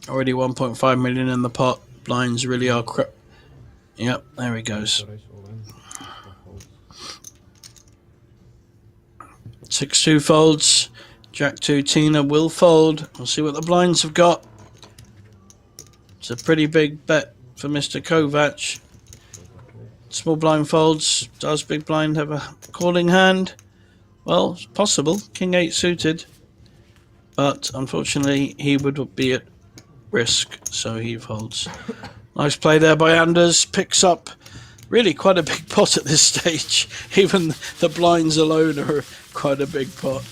Already 1.5 million in the pot. Blinds really are Yep, there he goes. raise all in? Or fold? 6-2 folds. Jack-2 Tina will fold. We'll see what the blinds have got. It's a pretty big bet for Mr. Kovac. Small blind folds. Does big blind have a calling hand? Well, it's possible. King-8 suited. But unfortunately, he would be at risk, so he folds. Nice play there by Anders. Picks up really quite a big pot at this stage. Even the blinds alone are quite a big pot.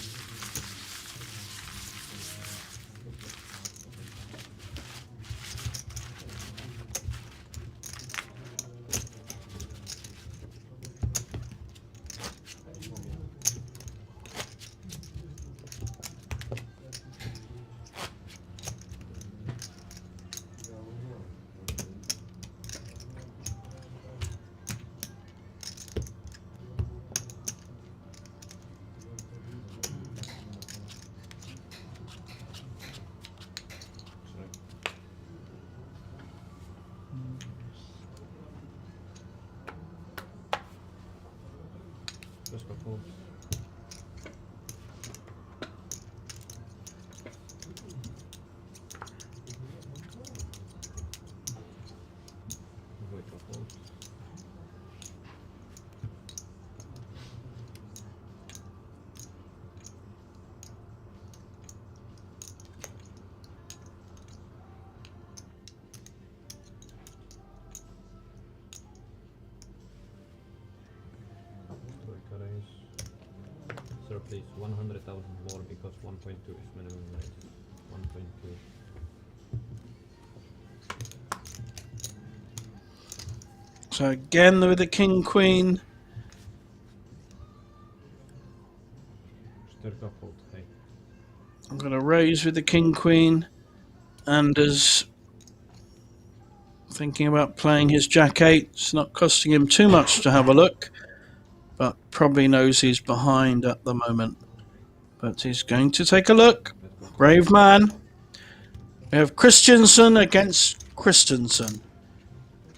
Just go fold. Wait for fold. Sir, please, 100,000 more because 1.2 is minimum rate. 1.2. So again with the king queen. Styrka fold, hey. I'm going to raise with the king queen. Anders thinking about playing his jack-8. It's not costing him too much to have a look, but probably knows he's behind at the moment. But he's going to take a look. Brave man. We have Christensen against Christensen.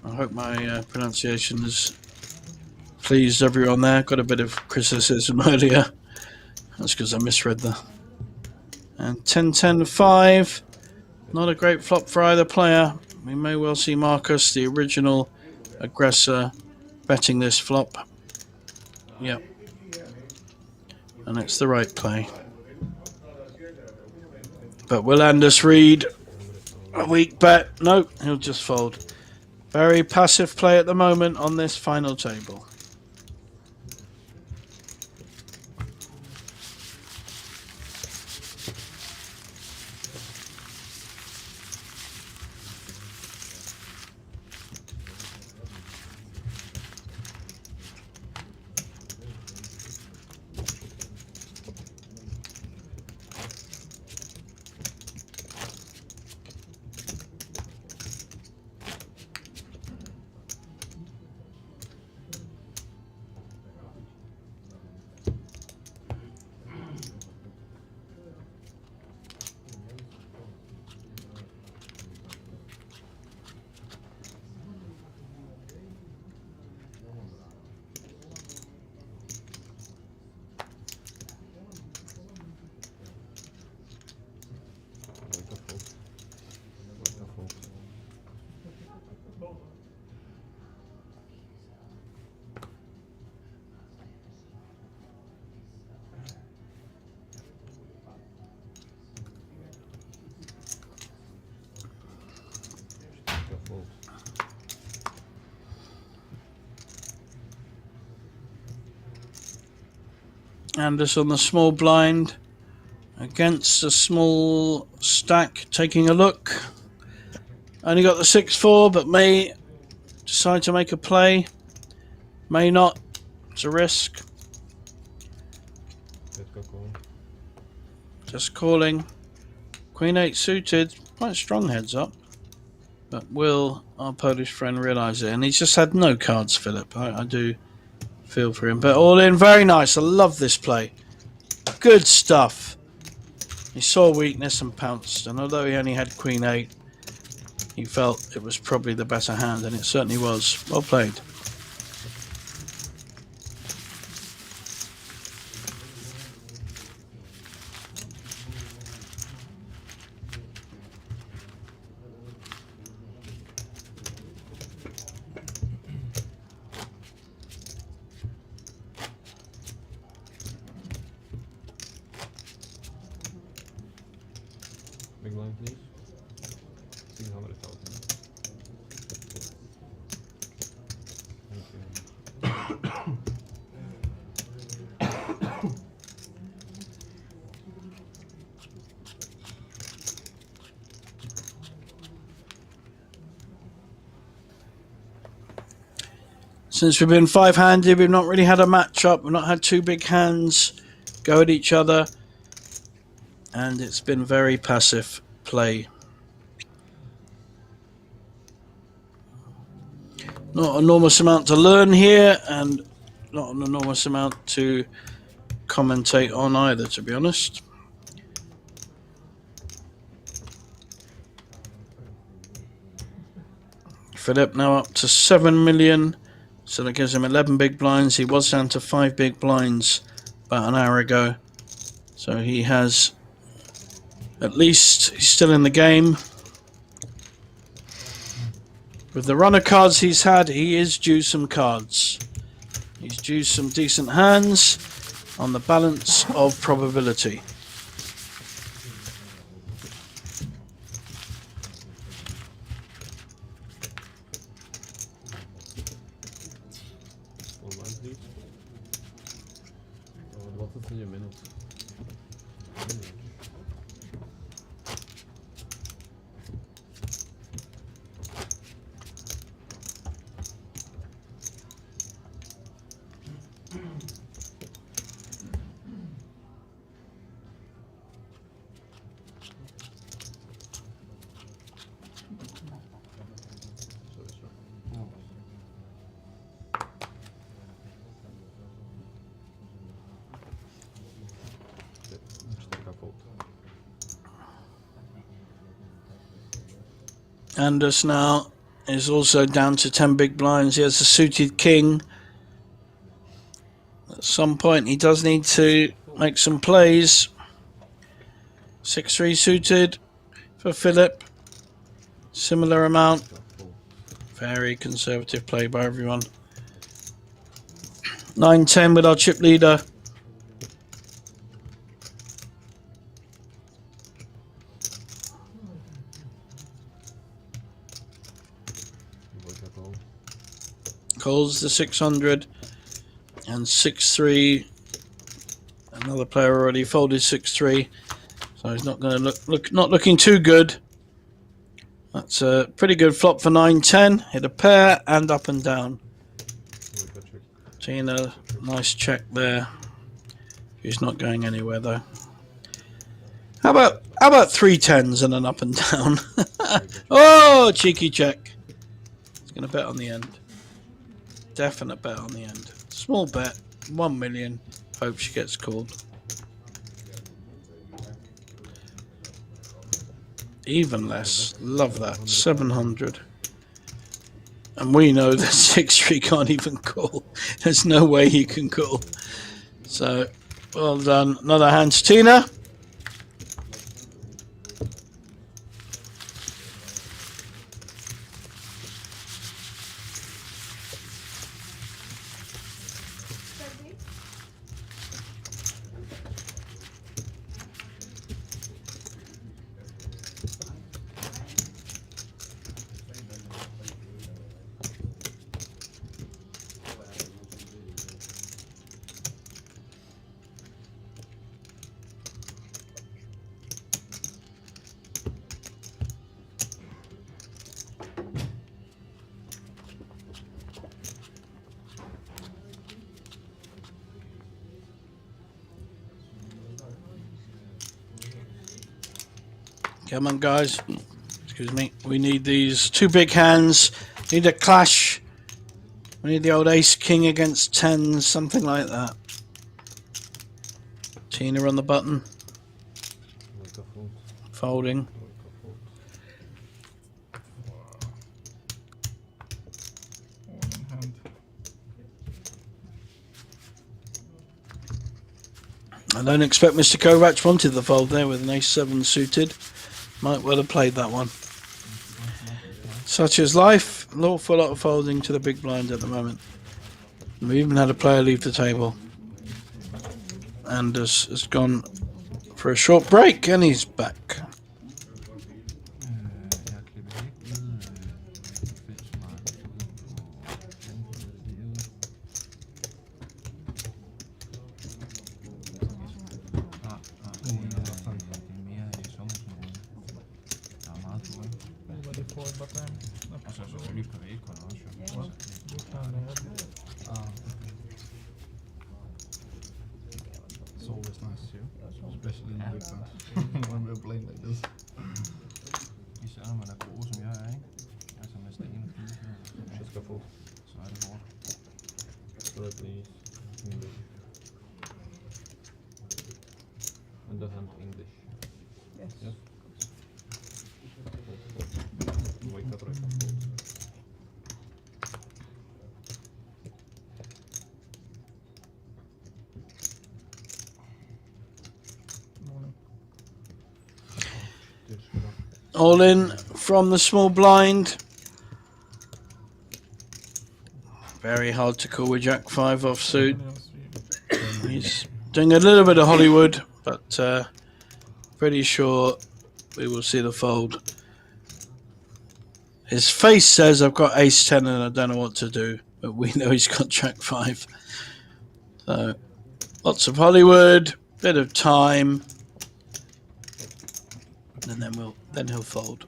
I hope my pronunciation has pleased everyone there. Got a bit of criticism earlier. That's because I misread the. And 10-10-5. Not a great flop for either player. We may well see Marcus, the original aggressor, betting this flop. Yep. And it's the right play. But will Anders read a weak bet? No, he'll just fold. Very passive play at the moment on this final table. Fold. Anders on the small blind against a small stack, taking a look. Only got the 6-4, but may decide to make a play. May not. It's a risk. Let's go call. Just calling. Queen 8 suited. Quite strong heads up. But will our Polish friend realise it? And he's just had no cards, Philip. I do feel for him. But all in, very nice. I love this play. Good stuff. He saw weakness and pounced. And although he only had Queen 8, he felt it was probably the better hand. And it certainly was. Well played. Big blind, please. 600,000. Thank you. Since we've been five-handed, we've not really had a match-up. We've not had two big hands go at each other. And it's been very passive play. Not an enormous amount to learn here, and not an enormous amount to commentate on either, to be honest. Philip now up to 7 million. So that gives him 11 big blinds. He was down to 5 big blinds about an hour ago. So he has, at least, he's still in the game. With the run of cards he's had, he is due some cards. He's due some decent hands on the balance of probability. Anders now is also down to 10 big blinds. He has a suited king. At some point he does need to make some plays. 6-3 suited for Philip. Similar amount. Very conservative play by everyone. 9-10 with our chip leader. Calls the 600 and 6-3. Another player already folded 6-3, so he's not going to not looking too good. That's a pretty good flop for 9-10. Hit a pair and up and down. Tina, nice check there. He's not going anywhere though. How about 3 10s and an up and down? Oh, cheeky check. He's going to bet on the end. Definite bet on the end. Small bet, 1 million. Hope she gets called. Even less. Love that. 700. And we know that 6-3 can't even call. There's no way he can call. So, well done. Another hand to Tina. Come on, guys. Excuse me. We need these two big hands. Need a clash. We need the old ace king against tens, something like that. Tina on the button. Like a fold. Folding. Like a fold. All in hand. I don't expect Mr. Kovac wanted the fold there with an ace-7 suited. Might well have played that one. Such is life. An awful lot of folding to the big blind at the moment. We even had a player leave the table. And has gone for a short break, and he's back. Nobody forward, but I'm not Altså sure. selvfølgelig på Ekon også. What? You can have. It's always nice to, especially in the big times, when we're playing like this. Især når man er god, som jeg er, ikke? Altså med sten og fire, She skal fold. så er det hårdt. Third please. English. Underhand English. Yes. Yes. Wake up, right? Fold. Morning. This is All in from the small blind. Very hard to call with Jack 5 offsuit. He's doing a little bit of Hollywood, but pretty sure we will see the fold. His face says I've got ace-10 and I don't know what to do, but we know he's got Jack 5. So lots of Hollywood, bit of time, and then he'll fold.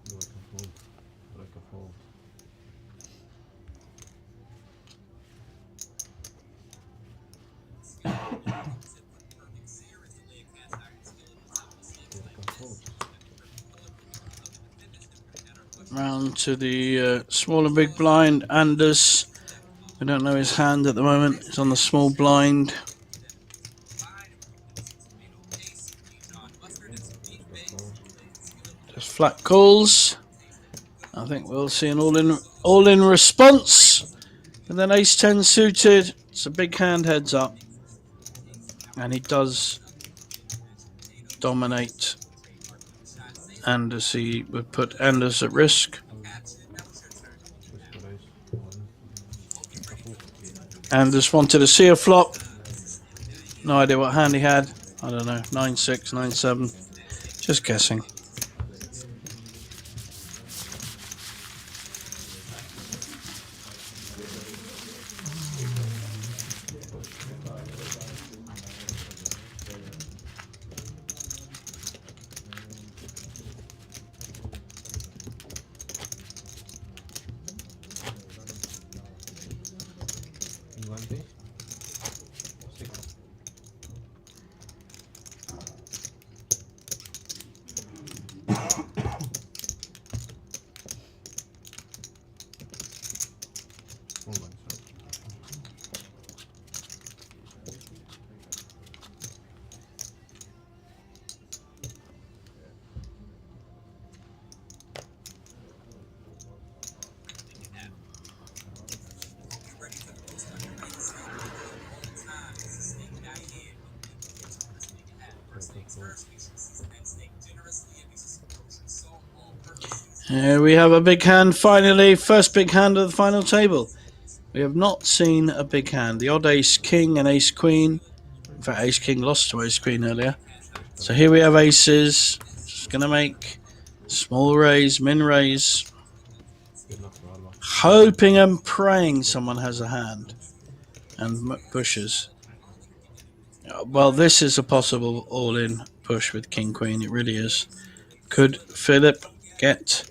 go fold. Like a fold. Like a fold. Round to the small and big blind. Anders, we don't know his hand at the moment. He's on the small blind. Just flat calls. I think we'll see an all-in response. And then ace-10 suited. It's a big hand heads up. And he does dominate. Anders, he would put Anders at risk. Anders wanted to see a flop. No idea what hand he had. I don't know. 9-6, 9-7. Just guessing. Here we have a big hand finally. First big hand of the final table. We have not seen a big hand. The odd ace king and ace queen. In fact, ace king lost to ace queen earlier. So here we have aces. Just going to make small raise, min raise. Good enough for Alva. Hoping and praying someone has a hand and pushes. Well, this is a possible all-in push with king queen. It really is. Could Philip get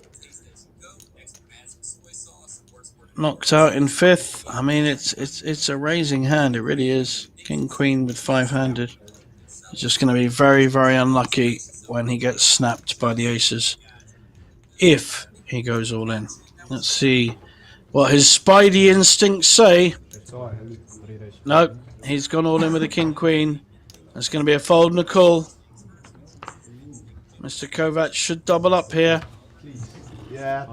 knocked out in fifth? I mean, it's a raising hand. It really is. King queen with five-handed. He's just going to be very, very unlucky when he gets snapped by the aces. If he goes all in. Let's see what his spidey instincts say. No, he's gone all in with a king queen. That's going to be a fold and a call. Mr. Kovac should double up here. Yeah,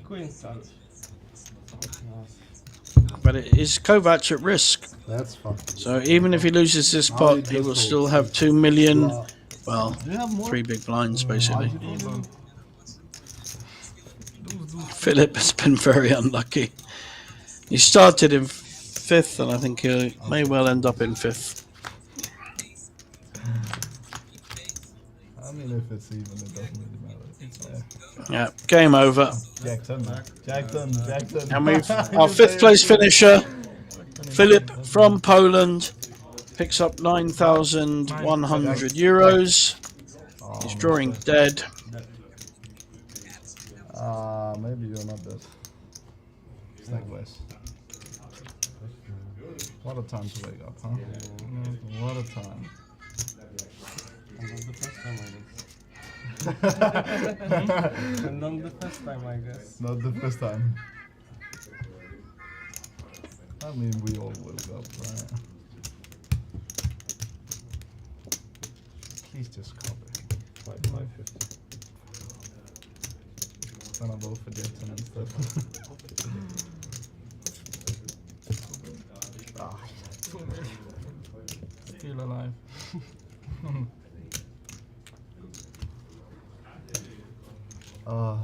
Queen. But it is Kovac at risk. that's fine. So even if he loses this pot, he will still have 2 million. Well, Do you have more? 3 big blinds basically. Evil. Philip has been very unlucky. He started in fifth, and I think he may well end up in fifth. I mean, if it's even, it doesn't really matter. Yeah, game over. Jack done. Jack done. Jack done. And we've our fifth place finisher, Philip from Poland, picks up 9,100 euros. He's drawing dead. Maybe you're not dead. Snagways. What a time to wake up, huh? What a time. And not the first time, I guess. Not the first time. I mean, we all woke up, right? Please just cover. 550. Then I'll go for Jetson and stuff. Still alive. Oh.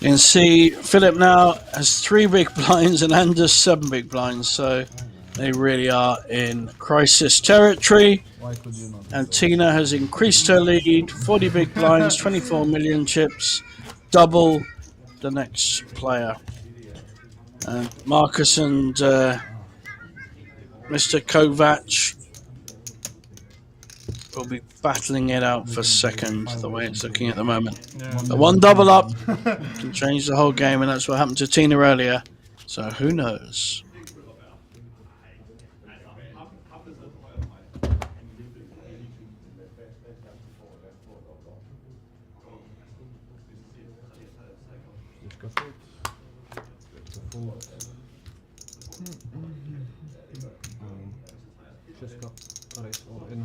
You can see Philip now has 3 big blinds and Anders 7 big blinds, so they really are in crisis territory. Why could you not? And Tina has increased her lead, 40 big blinds, 24 million chips, double the next player. And Marcus and Mr. Kovac will be battling it out for second, the way it's looking at the moment. The one double up can change the whole game, and that's what happened to Tina earlier. So who knows? Just got race all in.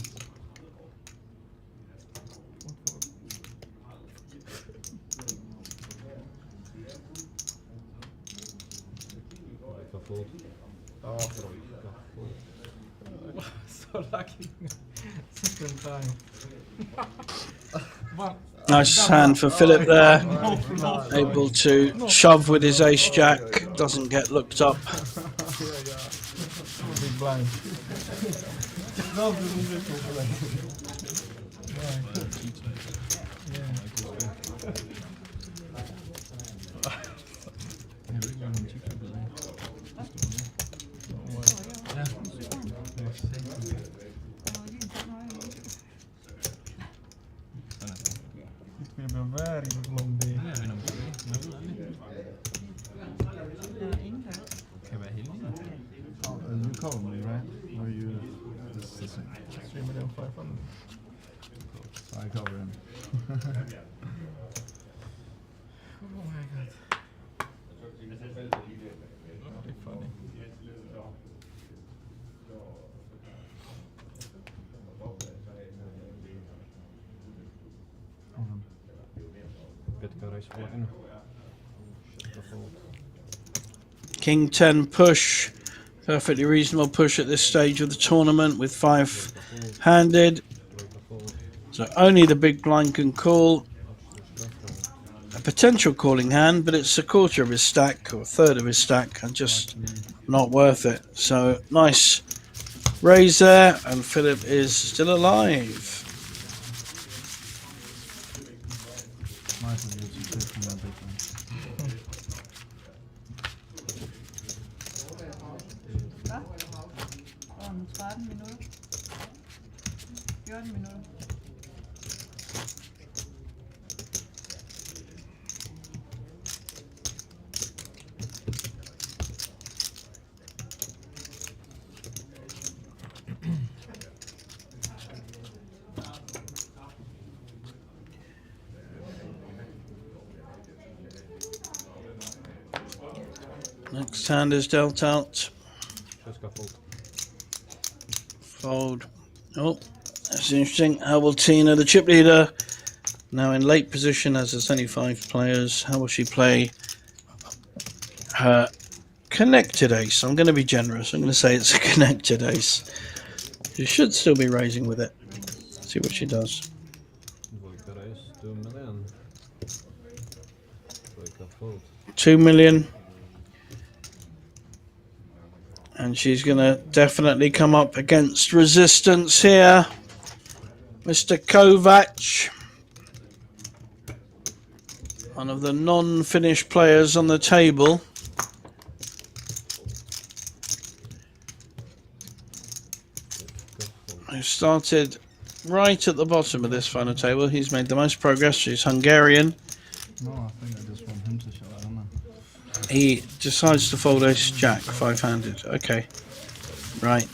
So lucky. Second time. Nice hand for Philip there. Able to shove with his ace jack. Doesn't get looked up. Big blind. It will be a very long day. You called me, right? Or you this is 3,500,000. So I cover him. Oh my god. Very funny. Pitkä race all in. King 10 push. Perfectly reasonable push at this stage of the tournament with 5-handed. So only the big blind can call. A potential calling hand, but it's a quarter of his stack or a third of his stack and just not worth it. So nice raise there, and Philip is still alive. Nice of you to take from that big one. Om 13 minutter. 14 minutter. Next hand is dealt out. Fold. Oh, that's interesting. How will Tina, the chip leader, now in late position as there's only 5 players, how will she play her connected ace? I'm going to be generous. I'm going to say it's a connected ace. She should still be raising with it. See what she does. 2 million. And she's going to definitely come up against resistance here. Mr. Kovac. One of the non-Finnish players on the table. Who started right at the bottom of this final table. He's made the most progress. He's Hungarian. No, I think I just want him to show out, don't I? He decides to fold ace jack 5-handed. Okay. Right.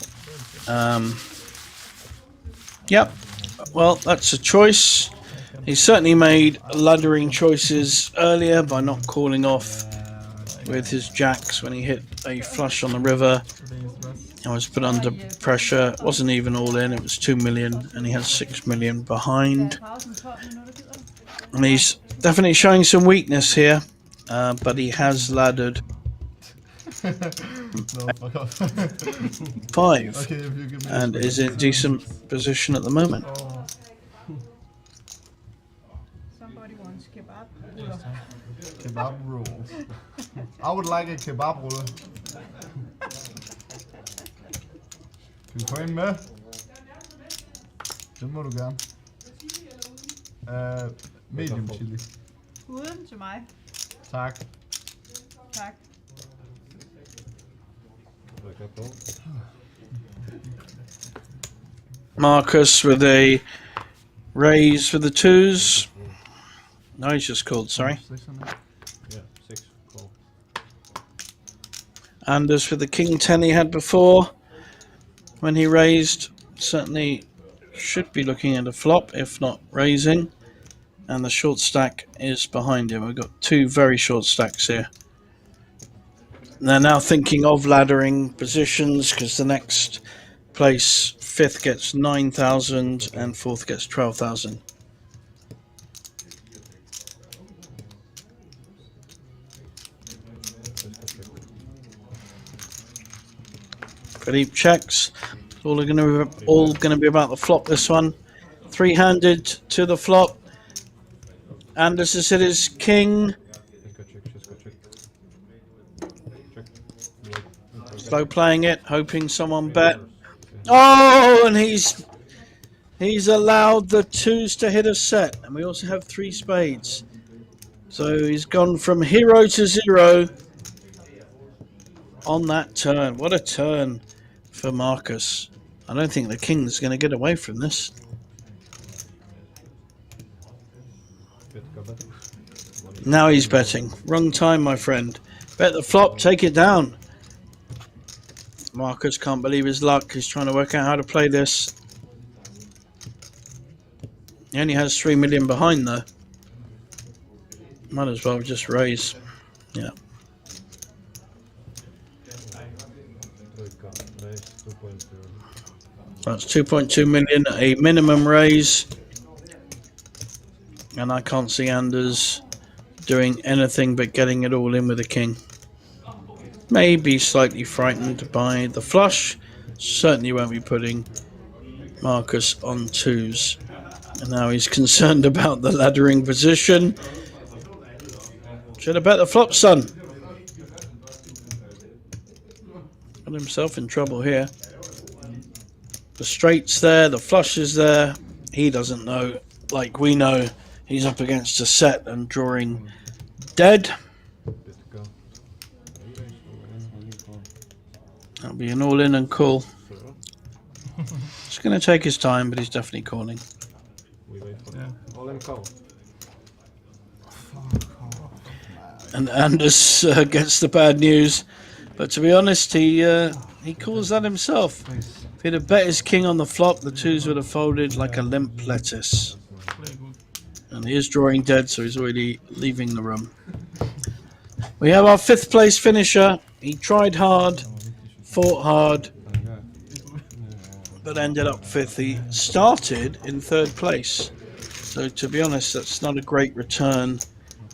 Yep. Well, that's a choice. He certainly made laddering choices earlier by not calling off with his jacks when he hit a flush on the river. I was put under pressure. It wasn't even all in. It was 2 million, and he has 6 million behind. Pausen 12 minutter, gider du? And he's definitely showing some weakness here, but he has laddered No, fuck off. 5 Okay, if you give me and is in decent position at the moment. Somebody wants kebab. Kebab rolls. I would like a kebab roll. Kan du få en med? Den må du gerne. Medium chili. Uden til mig. Tak. Tak. Marcus with a raise for the 2s. No, he's just called, sorry. 6 on it. Yeah, 6. Call. Anders for the king 10 he had before. When he raised, certainly should be looking at a flop, if not raising. And the short stack is behind him. We've got 2 very short stacks here. They're now thinking of laddering positions because the next place, 5th gets 9,000 and 4th gets 12,000. Philippe checks. It's all going to be about the flop. This one, 3-handed to the flop. Anders has hit his king. Slow playing it, hoping someone bet. Oh, and he's allowed the 2s to hit a set, and we also have 3 spades. So he's gone from hero to 0 on that turn. What a turn for Marcus. I don't think the king's going to get away from this. Now he's betting. Wrong time, my friend. Bet the flop, take it down. Marcus can't believe his luck. He's trying to work out how to play this. He only has 3 million behind though. Might as well just raise. Yeah. That's 2.2 million, a minimum raise. And I can't see Anders doing anything but getting it all in with a king. Maybe slightly frightened by the flush. Certainly won't be putting Marcus on twos. And now he's concerned about the laddering position. Should have bet the flop, son. Got himself in trouble here. The straight's there, the flush is there. He doesn't know, like we know, he's up against a set and drawing dead. That'll be an all-in and call. It's going to take his time, but he's definitely calling. We wait for all in call. And Anders gets the bad news. But to be honest, he calls that himself. If he'd have bet his king on the flop, the twos would have folded like a limp lettuce. And he is drawing dead, so he's already leaving the room. We have our 5th place finisher. He tried hard, fought hard, but ended up 5th. He started in 3rd place. So to be honest, that's not a great return,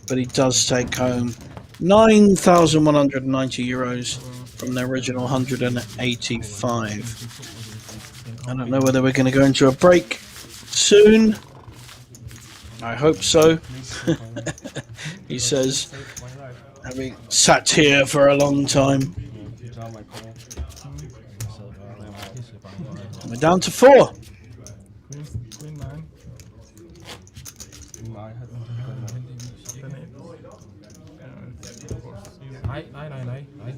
but he does take home €9,190 from the original 185. I don't know whether we're going to go into a break soon. I hope so. He says, having sat here for a long time. We're down to 4. Queen 9. Nej.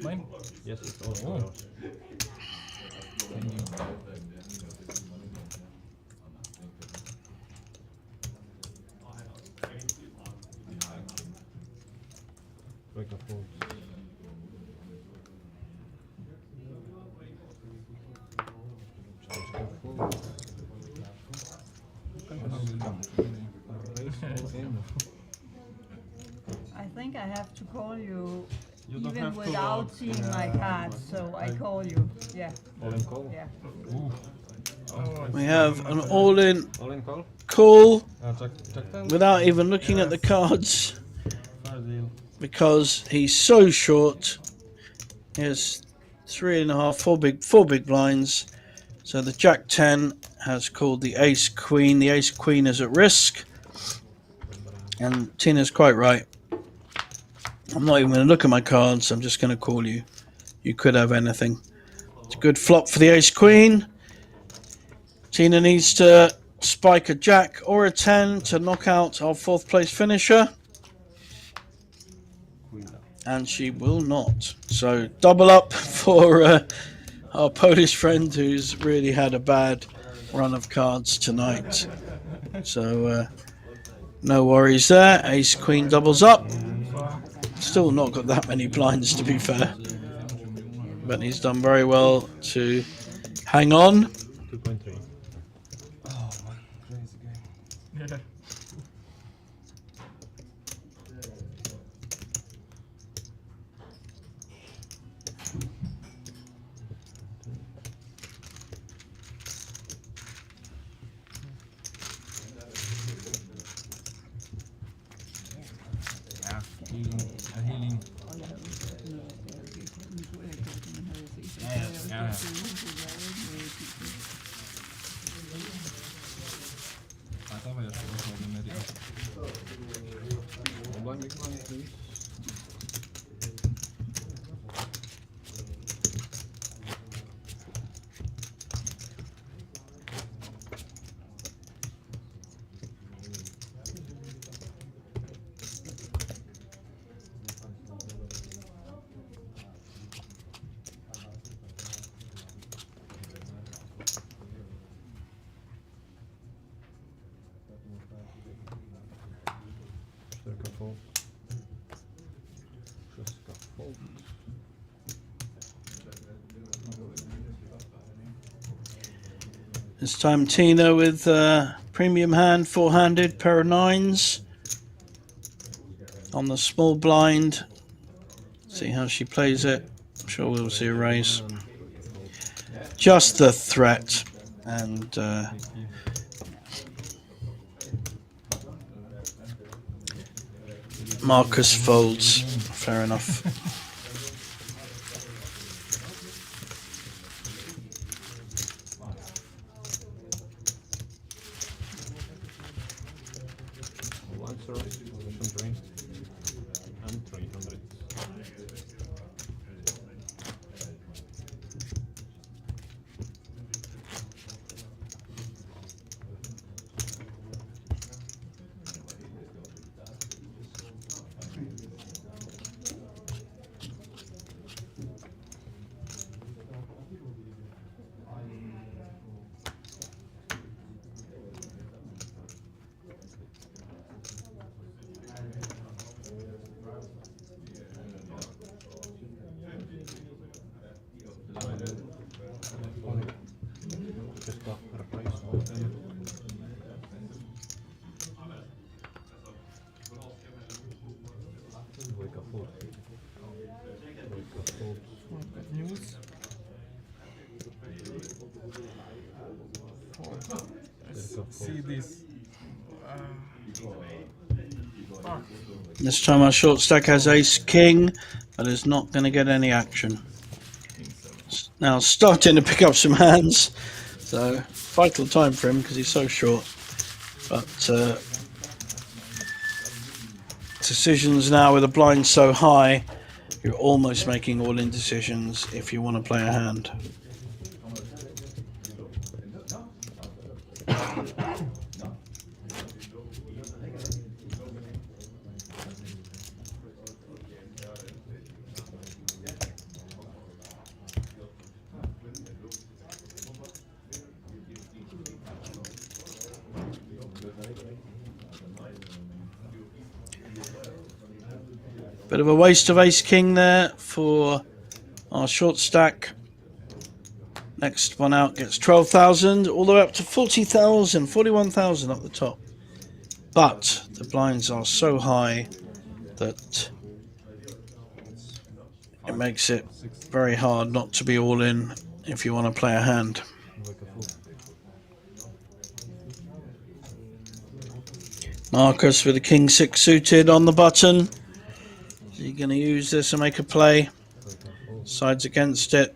Mine? Yes, it's also yours. Break a fold. I think I have to call you You don't even have to without vote. seeing my cards, so I call you. Yeah, All in call? yeah. We have an all-in All in call? call Jack 10. without even looking at the cards Fair deal. because he's so short. He has 3.5, four big blinds. So the Jack 10 has called the Ace Queen. The Ace Queen is at risk. And Tina's quite right. I'm not even going to look at my cards. I'm just going to call you. You could have anything. It's a good flop for the Ace Queen. Tina needs to spike a Jack or a 10 to knock out our 4th place finisher. And she will not. So double up for our Polish friend who's really had a bad run of cards tonight. So no worries there. Ace Queen doubles up. Still not got that many blinds, to be fair. But he's done very well to hang on. 2.3. Oh, man. Crazy game. Yeah. Healing. Ja. Der var jeg sgu også holdt med det. This time Tina with premium hand, 4-handed, pair of 9s. on the small blind. See how she plays it. I'm sure we'll see a raise. Just the threat, and Marcus folds. Fair enough. Answer, position drain, and 300. Just replace all of them. Wake up food. Wake up food. Good news. See this. Fuck. This time our short stack has ace king, but is not going to get any action. Now starting to pick up some hands, so vital time for him because he's so short. But decisions now with the blind so high, you're almost making all-in decisions if you want to play a hand. Bit of a waste of ace king there for our short stack. Next one out gets 12,000, all the way up to 40,000, 41,000 up the top. But the blinds are so high that it makes it very hard not to be all in if you want to play a hand. Marcus with a king 6 suited on the button. Is he going to use this and make a play? Sides against it.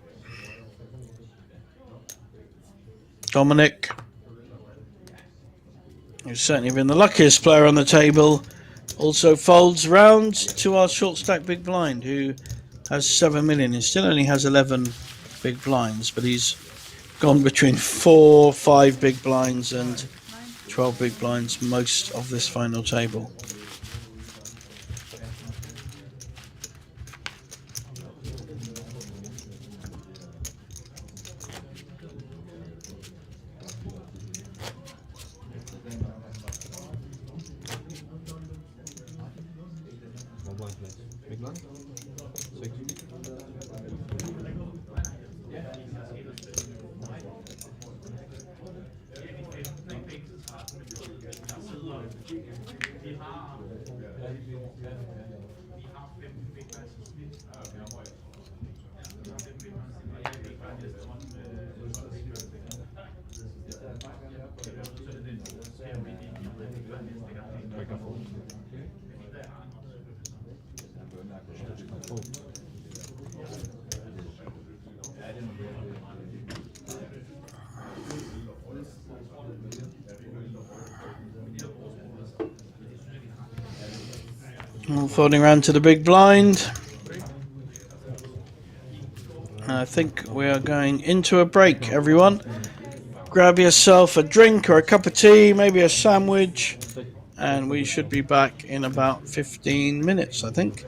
Dominic, who's certainly been the luckiest player on the table, also folds round to our short stack big blind, who has 7 million. He still only has 11 big blinds, but he's gone between 4, 5 big blinds and 12 big blinds most of this final table. Big blind? 6. Wake up fold. Folding around to the big blind. I think we are going into a break, everyone. Grab yourself a drink or a cup of tea, maybe a sandwich, and we should be back in about 15 minutes, I think.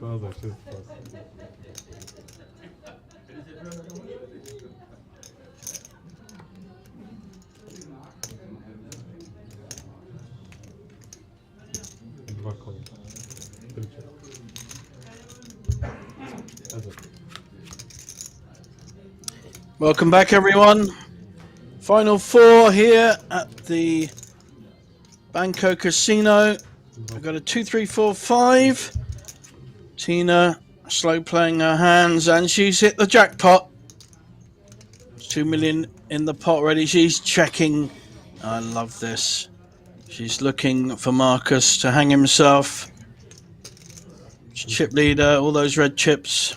Тоже 6 пас. Два кола. 3 чек. Welcome back, everyone. Final four here at the Banco Casino. I've got a 2, 3, 4, 5. Tina slow playing her hands, and she's hit the jackpot. 2 million in the pot already. She's checking. I love this. She's looking for Marcus to hang himself. Chip leader, all those red chips.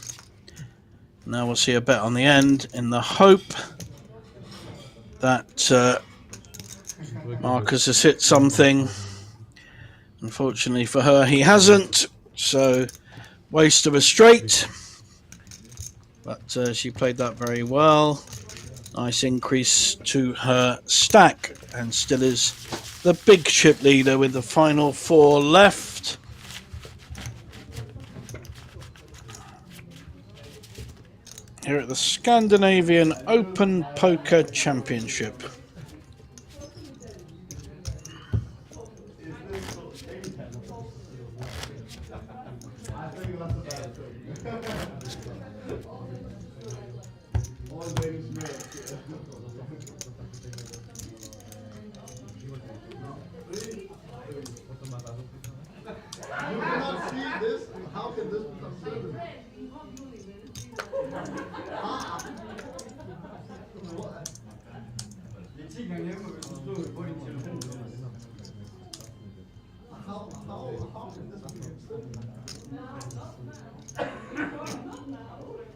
Now we'll see a bet on the end in the hope that Marcus has hit something. Unfortunately for her, he hasn't. So, waste of a straight. But she played that very well. Nice increase to her stack. And still is the big chip leader with the final 4 left. Here at the Scandinavian Open Poker Championship.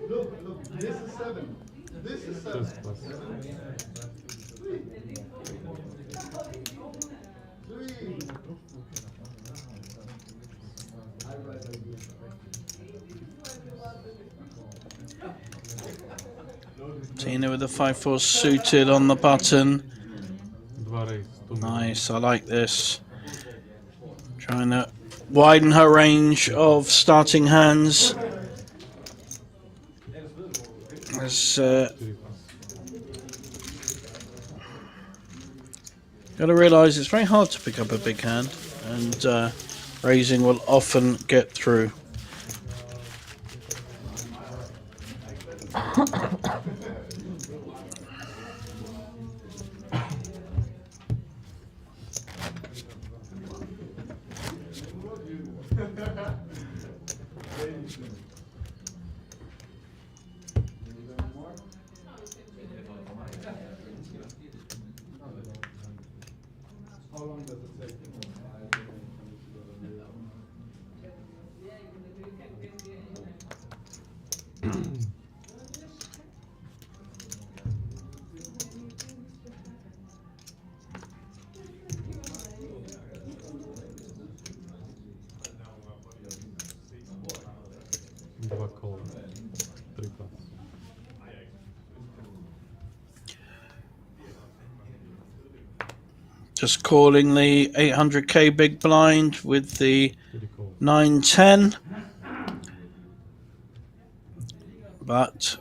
Look, this is 7. This is 7. 6 пас. 3. Tina with the 5-4 suited on the button. 2 raise. 2 million. Nice, I like this. Trying to widen her range of starting hands. As 3 pass. got to realise it's very hard to pick up a big hand, and raising will often get through. How long does it take? Два кола. 3 пас. Just calling the 800k big blind with the 4 кола. 910. But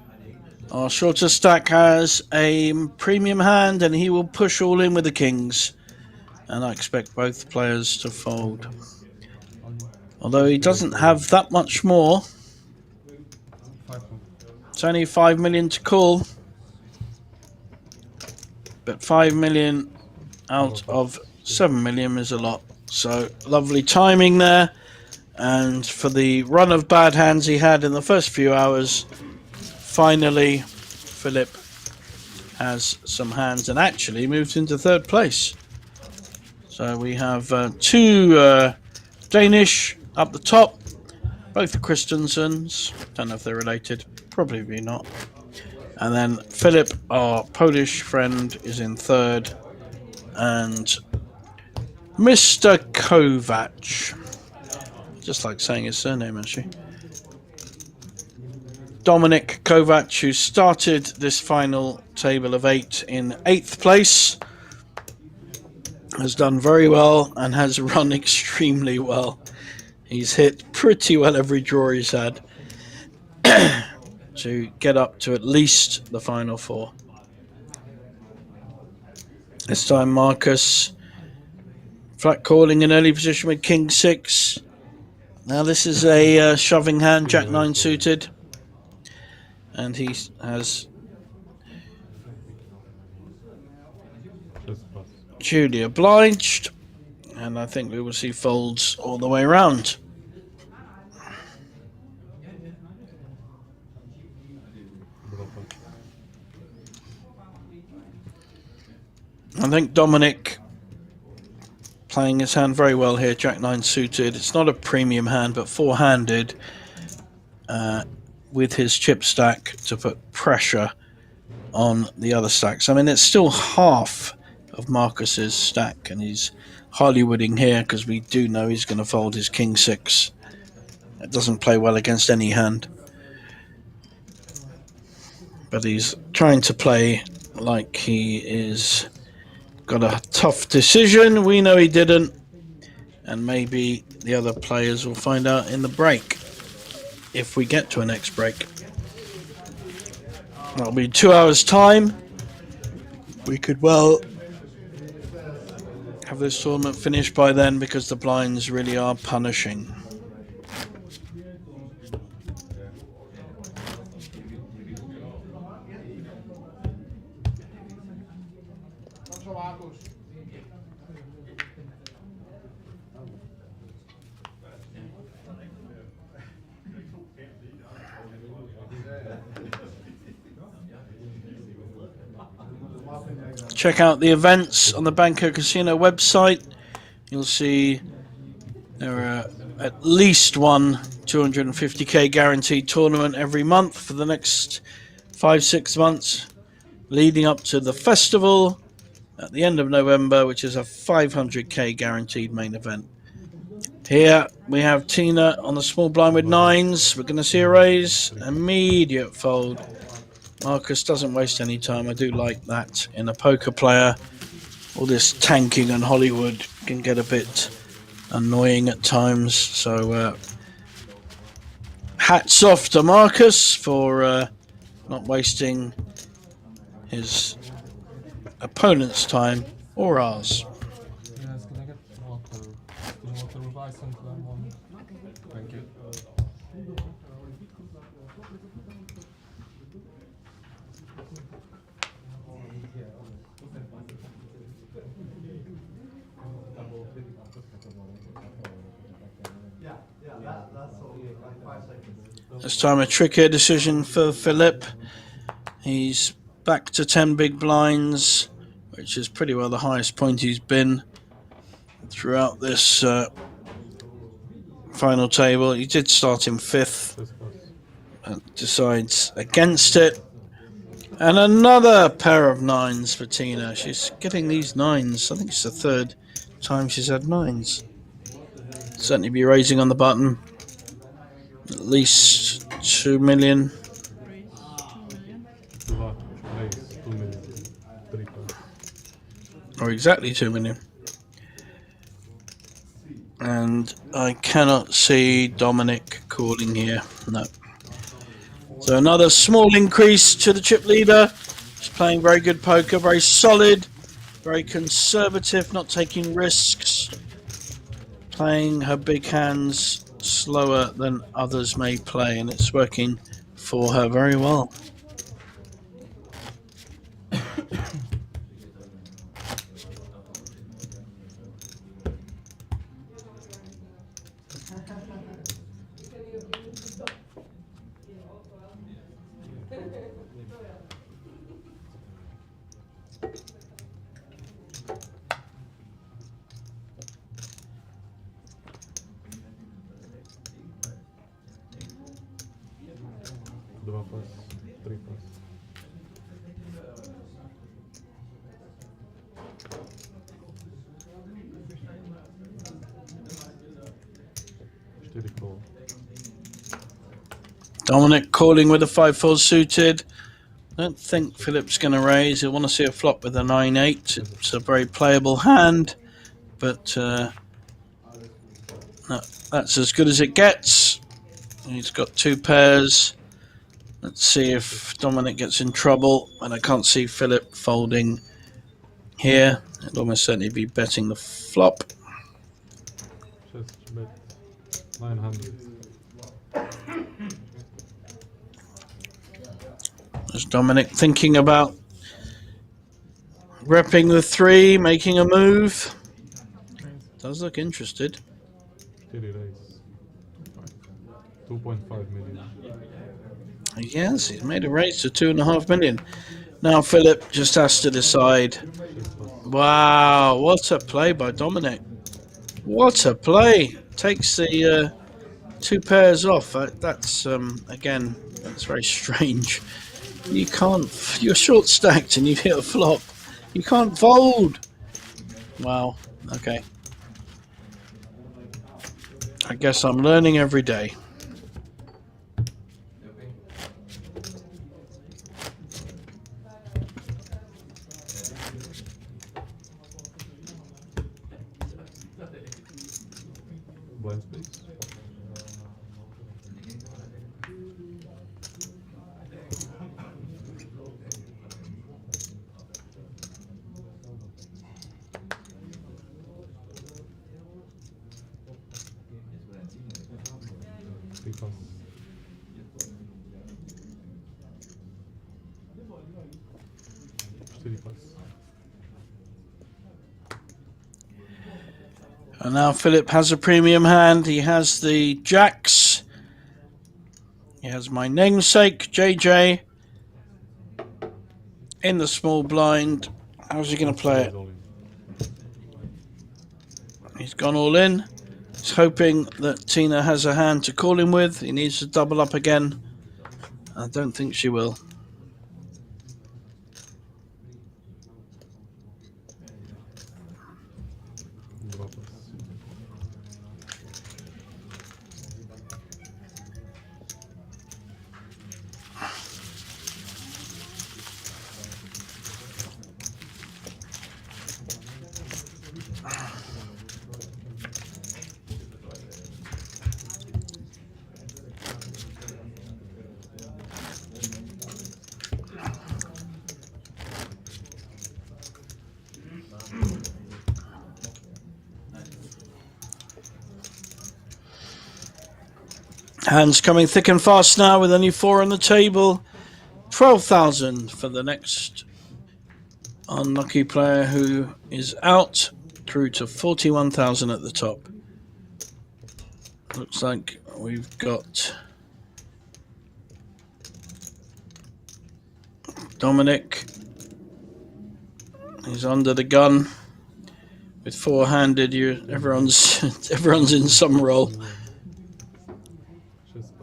our shorter stack has a premium hand, and he will push all in with the kings. And I expect both players to fold. Although he doesn't have that much more. It's only 5 million to call. But 5 million out of 7 million is a lot. So lovely timing there. And for the run of bad hands he had in the first few hours, finally Philip has some hands and actually moves into 3rd place. So we have 2 Danish up the top, both Christensens. Don't know if they're related, probably not. And then Philip, our Polish friend, is in 3rd, and Mr. Kovac, just like saying his surname actually, Dominic Kovac, who started this final table of 8 in 8th place, has done very well and has run extremely well. He's hit pretty well every draw he's had to get up to at least the final four. This time Marcus flat calling an early position with King 6. Now this is a shoving hand, Jack 9 suited. And he has duly obliged. And I think we will see folds all the way around. I think Dominic playing his hand very well here, Jack 9 suited. It's not a premium hand, but four-handed with his chip stack to put pressure on the other stacks. I mean, it's still half of Marcus's stack, and he's Hollywooding here because we do know he's going to fold his King 6. It doesn't play well against any hand. But he's trying to play like he is got a tough decision. We know he didn't, and maybe the other players will find out in the break if we get to a next break. That'll be 2 hours time. We could well have this tournament finished by then because the blinds really are punishing. Check out the events on the Banco Casino website. You'll see there are at least one 250k guaranteed tournament every month for the next 5-6 months, leading up to the festival at the end of November, which is a 500k guaranteed main event. Here we have Tina on the small blind with 9s. We're going to see a raise, immediate fold. Marcus doesn't waste any time. I do like that in a poker player. All this tanking and Hollywood can get a bit annoying at times. So hats off to Marcus for not wasting his opponent's time or ours. Yes, can I get water? Water with ice and lemon. Thank you. This time a trickier decision for Philip. He's back to 10 big blinds, which is pretty well the highest point he's been throughout this final table. He did start in 5th, and decides against it. And another pair of 9s for Tina. She's getting these 9s. I think it's the 3rd time she's had 9s. Certainly be raising on the button. At least 2 million. Or exactly 2 million. And I cannot see Dominic calling here. No. So another small increase to the chip leader. She's playing very good poker, very solid, very conservative, not taking risks. Playing her big hands slower than others may play, and it's working for her very well. Dominic calling with a 5-4 suited. I don't think Philip's going to raise. He'll want to see a flop with a 9-8. It's a very playable hand, but No, that's as good as it gets. He's got 2 pairs. Let's see if Dominic gets in trouble. And I can't see Philip folding here. It'll almost certainly be betting the flop. Just bet 900. There's Dominic thinking about repping the 3, making a move. Does look interested. Did he raise? 2.5 million. Yes, he's made a raise to 2.5 million. Now Philip just has to decide. Wow, what a play by Dominic. What a play. Takes the 2 pairs off. That's, again, that's very strange. You can't, you're short stacked and you hit a flop. You can't fold. Wow, okay. I guess I'm learning every day. Blind space. Because 4 pass. And now Philip has a premium hand. He has the jacks. He has my namesake, JJ, in the small blind. How's he going to play it? He's gone all in. He's hoping that Tina has a hand to call him with. He needs to double up again. I don't think she will. Hands coming thick and fast now with only 4 on the table. 12,000 for the next unlucky player who is out, through to 41,000 at the top. Looks like we've got Dominic. He's under the gun with 4-handed. Everyone's in some role.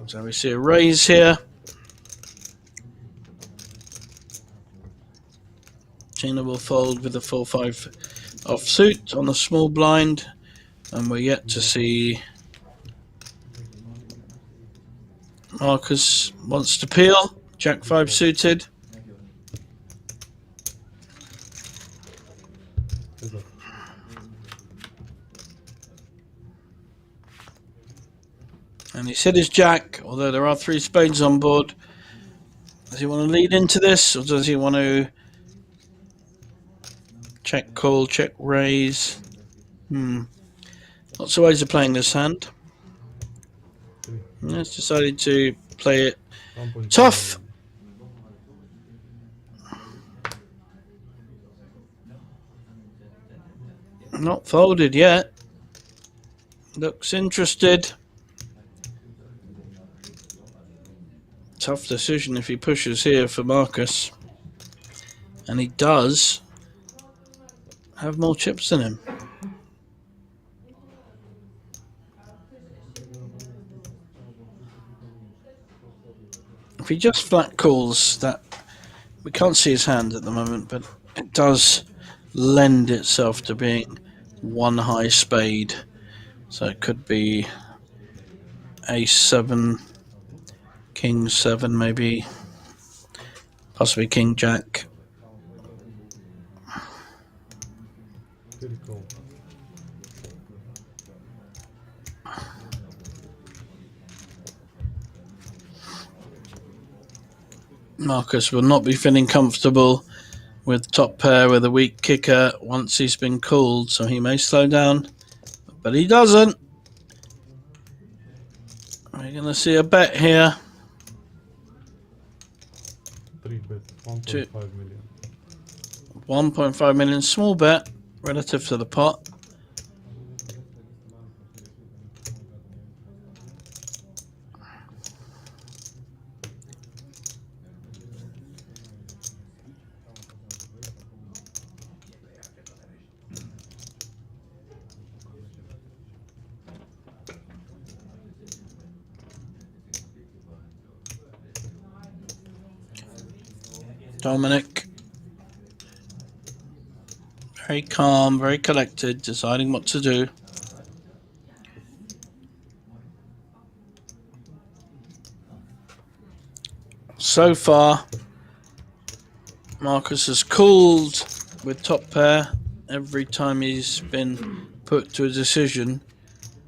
So we see a raise here. Tina will fold with a 4-5 offsuit on the small blind, and we're yet to see. Marcus wants to peel. Jack 5 suited. And he's hit his jack, although there are 3 spades on board. Does he want to lead into this, or does he want to check call, check raise? Lots of ways of playing this hand. He's decided to play it tough. Not folded yet. Looks interested. Tough decision if he pushes here for Marcus. And he does have more chips than him. If he just flat calls, that we can't see his hand at the moment, but it does lend itself to being 1 high spade. So it could be ace 7, king 7 maybe, possibly king jack. Marcus will not be feeling comfortable with top pair with a weak kicker once he's been called, so he may slow down, but he doesn't. We're going to see a bet here. 3 bet, 1.5 million. 1.5 million, small bet relative to the pot. Dominic, very calm, very collected, deciding what to do. So far, Marcus has called with top pair every time he's been put to a decision.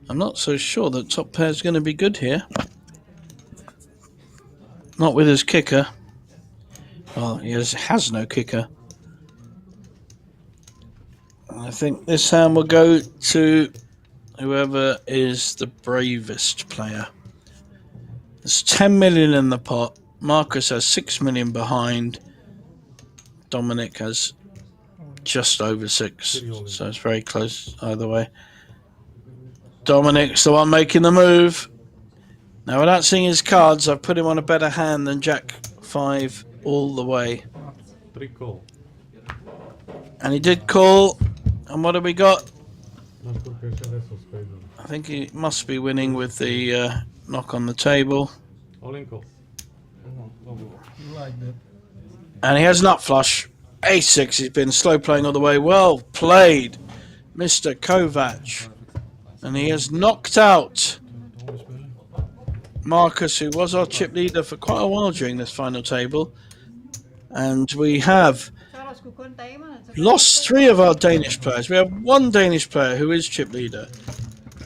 I'm not so sure that top pair is going to be good here. Not with his kicker. Well, he has no kicker. I think this hand will go to whoever is the bravest player. There's 10 million in the pot. Marcus has 6 million behind. Dominic has just over 6. So it's very close either way. Dominic's the one making the move. Now, without seeing his cards, I've put him on a better hand than Jack 5 all the way. 3 call. And he did call. And what have we got? I I think he must be winning with the knock on the table. All in call. Like that. And he has nut flush. A6, he's been slow playing all the way. Well played, Mr. Kovac. And he has knocked out Marcus, who was our chip leader for quite a while during this final table. And we have lost 3 of our Danish players. We have 1 Danish player who is chip leader.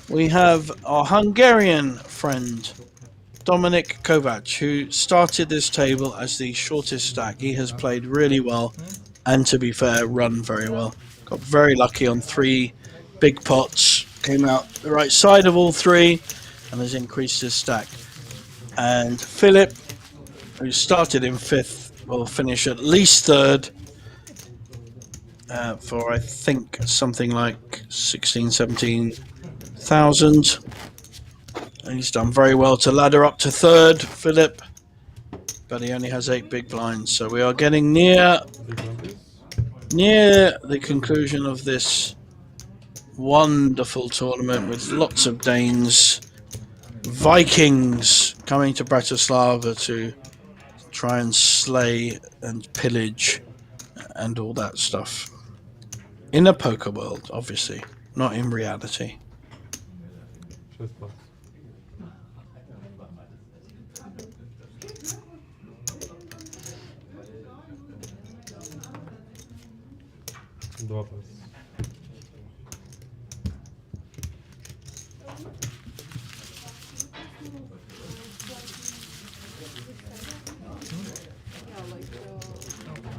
We have our Hungarian friend, Dominic Kovac, who started this table as the shortest stack. He has played really well and, to be fair, run very well. Got very lucky on 3 big pots. Came out the right side of all 3 and has increased his stack. And Philip, who started in 5th, will finish at least 3rd for, I think, something like 16, 17,000. And he's done very well to ladder up to 3rd, Philip, but he only has 8 big blinds. So we are getting near the conclusion of this wonderful tournament with lots of Danes, Vikings coming to Bratislava to try and slay and pillage and all that stuff. In a poker world, obviously, not in reality.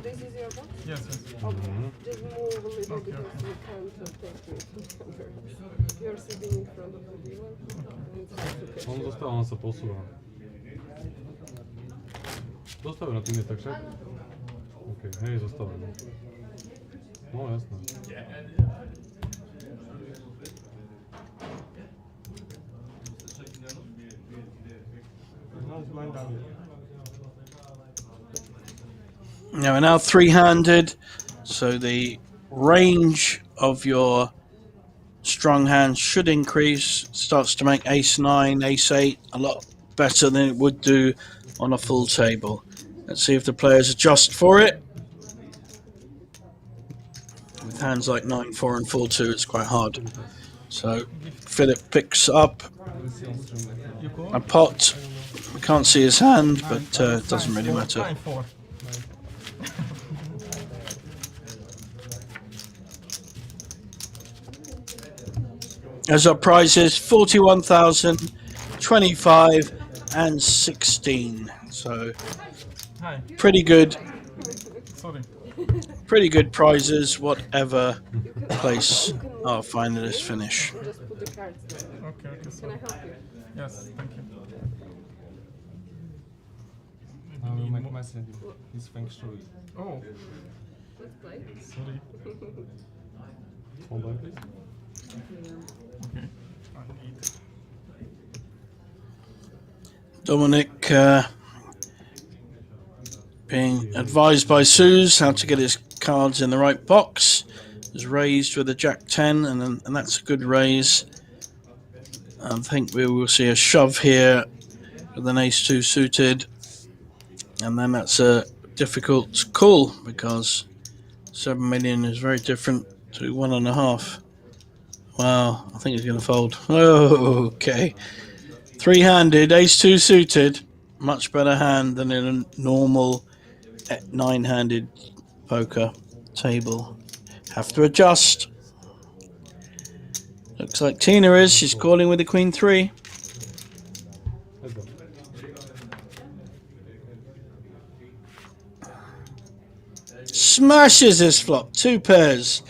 This is your box? Yes, yes. Okay. Just move a little because you can't take me. You're sitting in front of the dealer. On został, on se posúva. Zostavené, tým je tak však? OK, hej, zostavené. No, jasné. Now we're now 3-handed, so the range of your strong hands should increase. Starts to make ace-9, ace-8 a lot better than it would do on a full table. Let's see if the players adjust for it. With hands like 9-4 and 4-2, it's quite hard. So Philip picks up a pot. We can't see his hand, but it doesn't really matter. 9-4. As our prizes, 41,000, 25 and 16. So Hi. Pretty good. Sorry. Pretty good prizes, whatever place You can our finalists finish. just put the cards there. Okay, okay, Can sorry. I help you? Yes, thank you. Now Maybe we make more- message. His feng shui. Oh, Let's play. sorry. Hold on, please. Okay. I need. Dominic being advised by Suze how to get his cards in the right box. Is raised with a Jack-10, and that's a good raise. I think we will see a shove here with an Ace-2 suited, and then that's a difficult call because 7 million is very different to 1.5. Wow, I think he's going to fold. Oh, okay. Three-handed, Ace-2 suited. Much better hand than in a normal 9-handed poker table. Have to adjust. Looks like Tina is. She's calling with the Queen 3. Heads up. Smashes this flop. 2 pairs.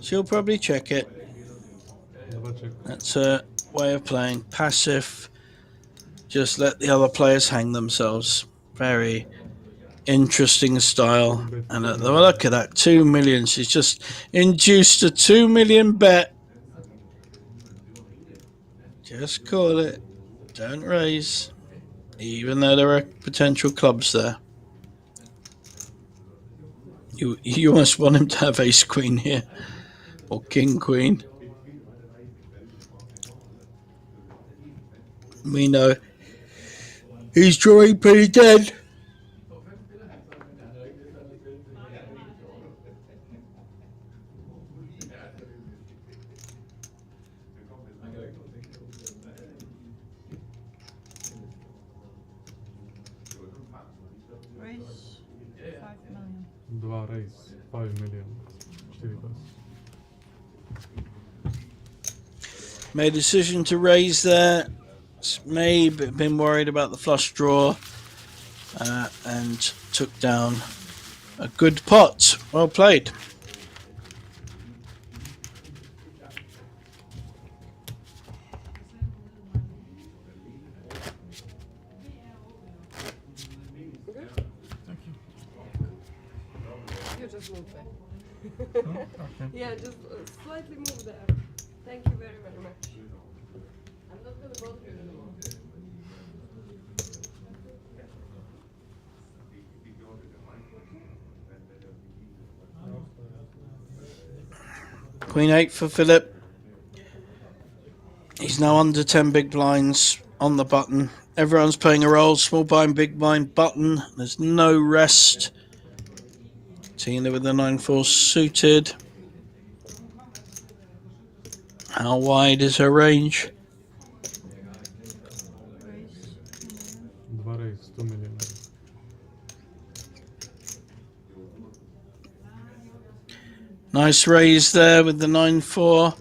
She'll probably check it. Double check. That's her way of playing. Passive. Just let the other players hang themselves. Very interesting style. And look at that. 2 million. She's just induced a 2 million bet. Just call it. Don't raise. Even though there are potential clubs there. You almost want him to have Ace Queen here. Or King Queen. We know he's drawing pretty dead. Raise 5 million. 2 raise, 5 million. 4 pass. Made a decision to raise there. May have been worried about the flush draw and took down a good pot. Well played. Thank you. You just move back. Oh, okay. Yeah, just slightly move there. Thank you very, very much. I'm not gonna bother you anymore. Queen 8 for Philip. He's now under 10 big blinds on the button. Everyone's playing a role. Small blind, big blind, button. There's no rest. Tina with the 9-4 suited. How wide is her range? Raise 2 million. 2 raise, 2 million. Nice raise there with the 9-4.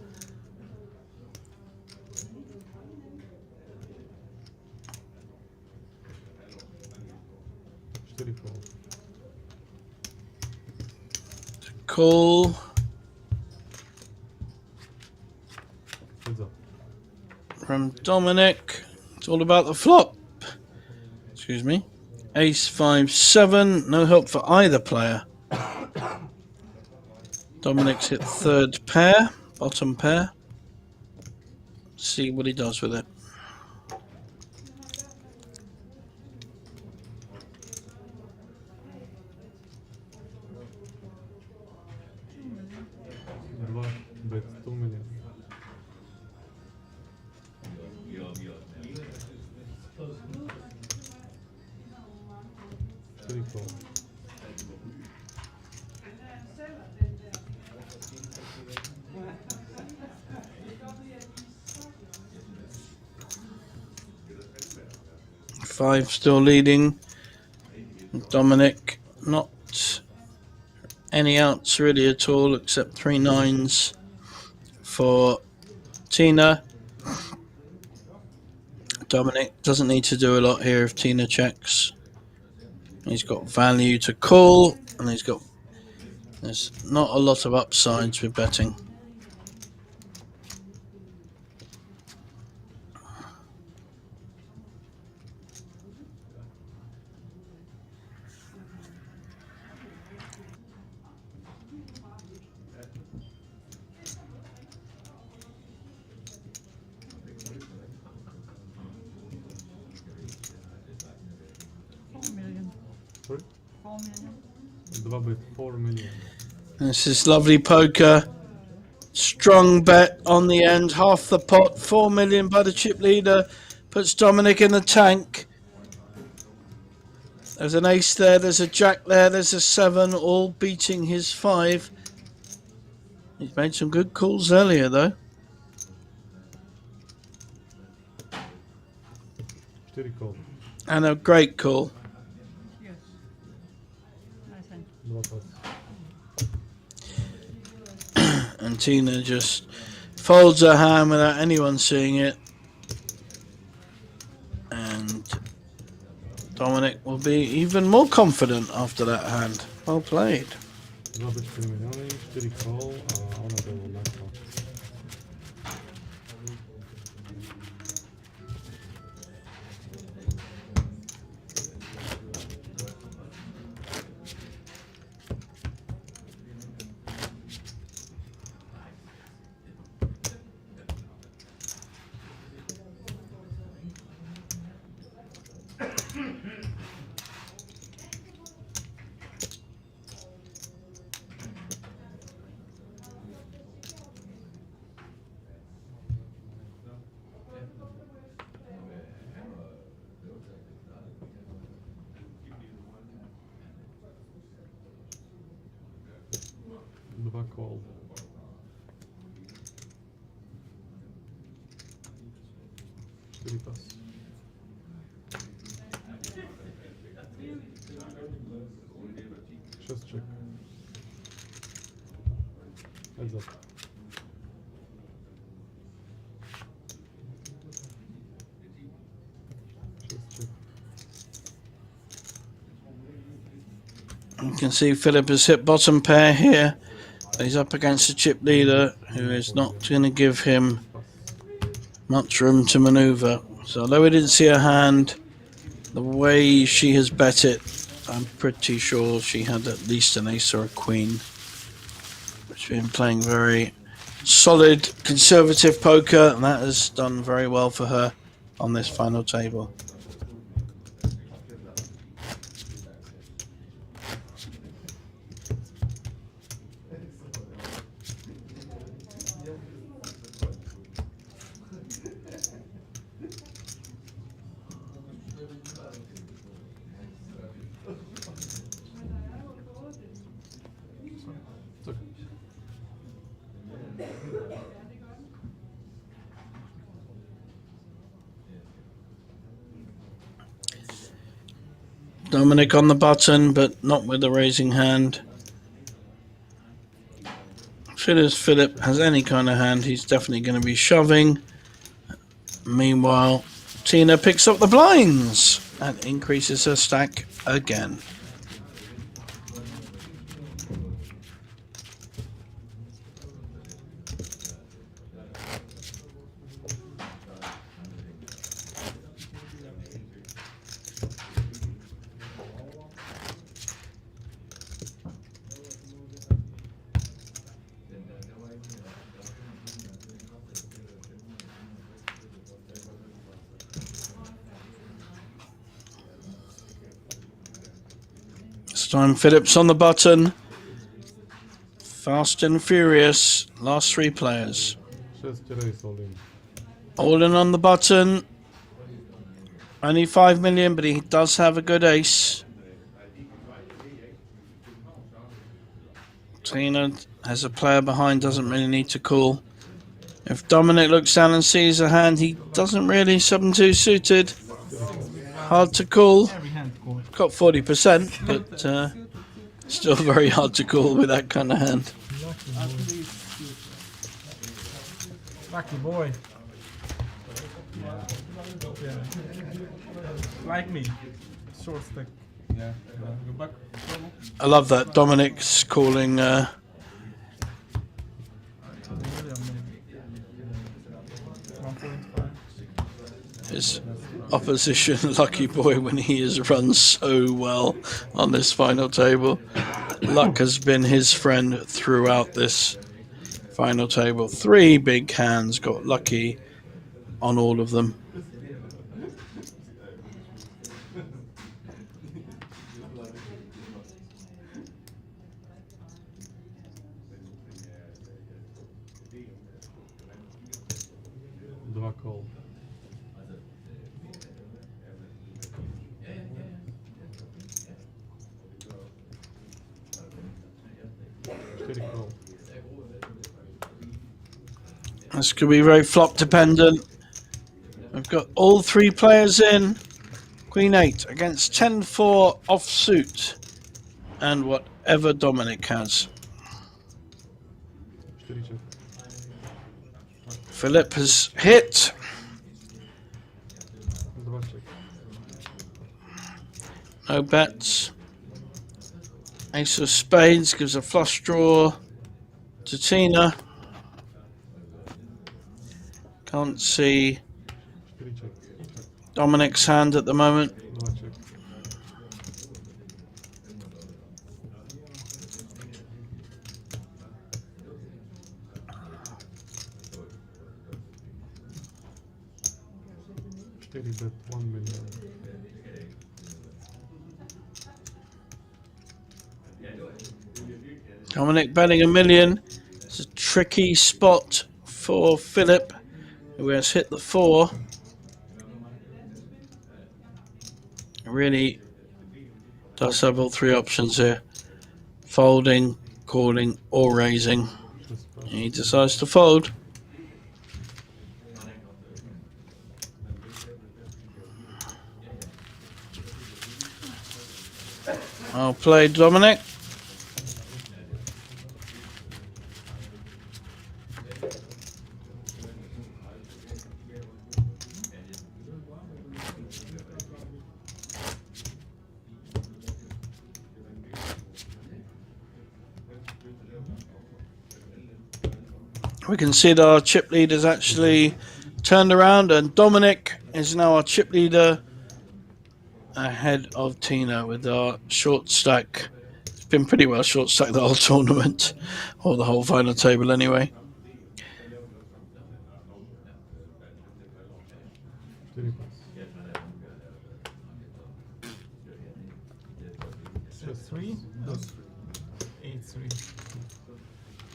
Call. Heads up. From Dominic. It's all about the flop. Excuse me. Ace 5-7. No help for either player. Dominic's hit third pair. Bottom pair. See what he does with it. Bet 2 million. Three call. Five still leading. Dominic not any outs really at all except 3 9s for Tina. Dominic doesn't need to do a lot here if Tina checks. He's got value to call, and there's not a lot of upsides with betting. Sorry? 4 million. 4 million. This is lovely poker. Strong bet on the end. Half the pot. 4 million by the chip leader. Puts Dominic in the tank. There's an ace there. There's a jack there. There's a 7. All beating his 5. He's made some good calls earlier though. Call. And a great call. Yes. Nice hand. 2 pass. And Tina just folds her hand without anyone seeing it. And Dominic will be even more confident after that hand. Well played. Robić kryminalny, 4 call, a ona była lekko. Dwa call. Cztery pas. Sześć check. Heads up. Sześć check. You can see Philip has hit bottom pair here. He's up against the chip leader, who is not going to give him much room to manoeuvre. So although we didn't see her hand, the way she has bet it, I'm pretty sure she had at least an ace or a queen. She's been playing very solid, conservative poker, and that has done very well for her on this final table. Dominic on the button, but not with the raising hand. As soon as Philip has any kind of hand, he's definitely going to be shoving. Meanwhile, Tina picks up the blinds and increases her stack again. This time Philip's on the button. Fast and furious. Last 3 players. Sześć race all in. All in on the button. Only 5 million, but he does have a good ace. Tina has a player behind, doesn't really need to call. If Dominic looks down and sees a hand, he doesn't really 7-2 suited. Hard to call. Every hand call. Got 40%, but still very hard to call with that kind of hand. Lucky boy. Yeah. Like me. Short stack. Yeah, go back. I love that Dominic's calling his opposition lucky boy when he has run so well on this final table. Luck has been his friend throughout this final table. 3 big hands, got lucky on all of them. Dwa call. Cztery call. This could be very flop dependent. We've got all 3 players in. Queen 8 against 10-4 offsuit. And whatever Dominic has. Cztery check. Philip has hit. Dwa check. No bets. Ace of spades gives a flush draw to Tina. Can't see Cztery check. Dominic's hand at the moment. Dwa check. Cztery bet 1 million. Dominic betting $1 million. It's a tricky spot for Philip, who has hit the 4. Really does have all 3 options here. Folding, calling, or raising. He decides to fold. I'll play Dominic. We can see that our chip leader's actually turned around, and Dominic is now our chip leader ahead of Tina with our short stack. It's been pretty well short stacked the whole tournament, or the whole final table anyway. Cztery pass. 3? 8-3.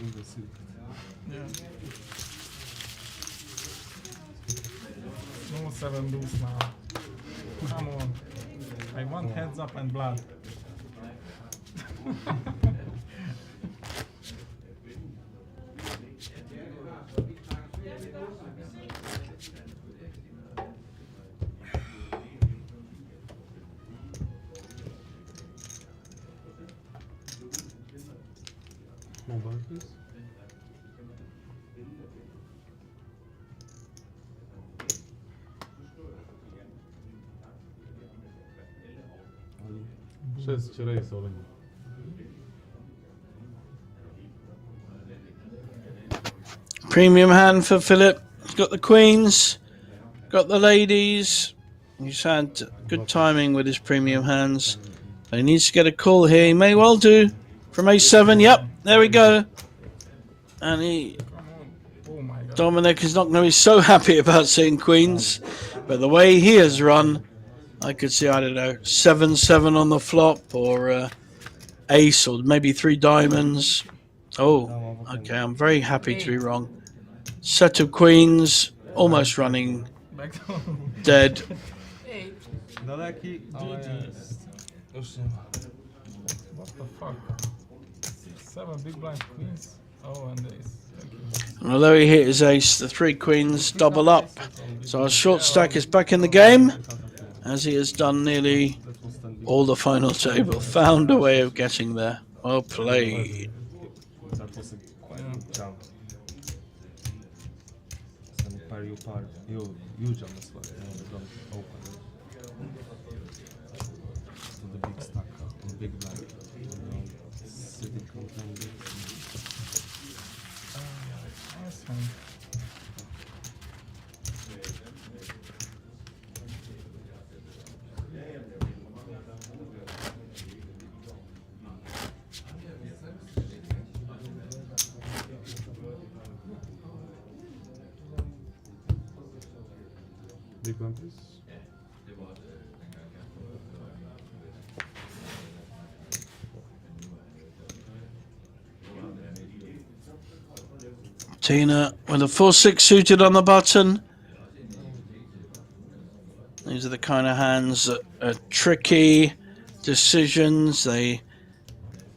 In the suit. Yeah. No 7 deuce now. Come on. I want heads up and blood. Small blind, please. Sześć race all in. Premium hand for Philip. He's got the queens, got the ladies. He's had good timing with his premium hands. But he needs to get a call here. He may well do. From A7, yep, there we go. And he, Oh my god. Dominic is not going to be so happy about seeing queens. But the way he has run, I could see, I don't know, 7-7 on the flop, or ace, or maybe 3 diamonds. Oh, okay, I'm very happy to be wrong. Set of queens, almost running Back to dead. Daleki, ale jest. Już nie ma. what the fuck? 7 big blind queens. Oh, and ace. Thank you. And although he hit his ace, the 3 queens double up. So our short stack is back in the game, as he has done nearly all the final table. Found a way of getting there. Well played. That was a quite jump. Some pair you par. You jump as well. You don't open. To the big stack. big blind. Sitting confronted. Nice hand. Big blind, please. Tina with a 4-6 suited on the button. These are the kind of hands that are tricky decisions. They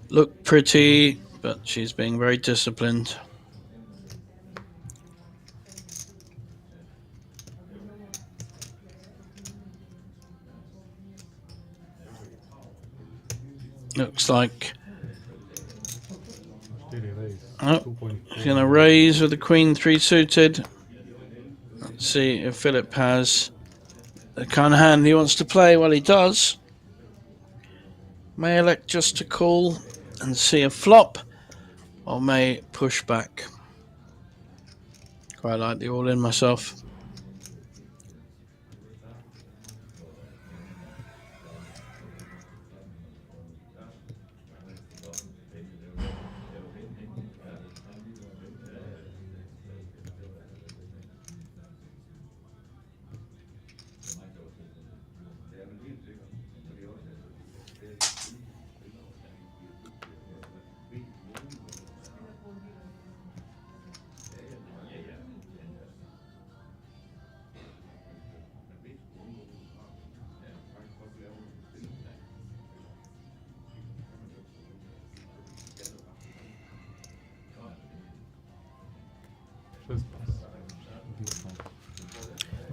look pretty, but she's being very disciplined. Looks like oh, she's going to raise with the Queen 3 suited. Let's see if Philip has the kind of hand he wants to play. Well, he does. May elect just to call and see a flop, or may push back. Quite like the all-in myself.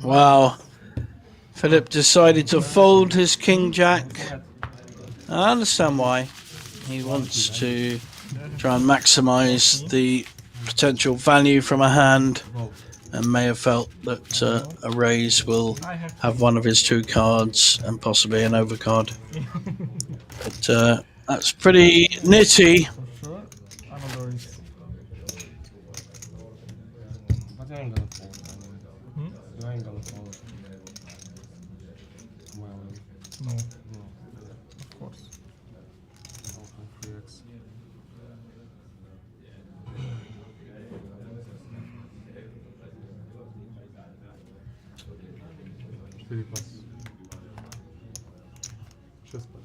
Wow. Philip decided to fold his King Jack. I understand why. He wants to try and maximize the potential value from a hand, and may have felt that a raise will have one of his 2 cards and possibly an overcard. But that's pretty nitty. For sure. Another is. But you ain't gonna fold. You ain't gonna fold. Well, No, no. of course. Open 3x. Четыре пас. 6 пас.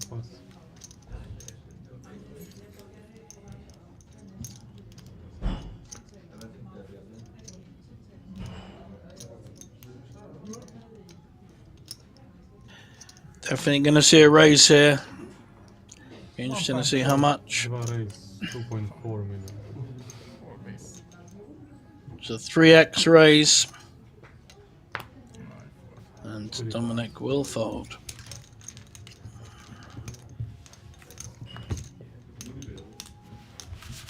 Пас. Definitely going to see a raise here. Interesting to see how much. 2 raise, 2.4 million. 4 base. It's a 3x raise. And Dominic will fold.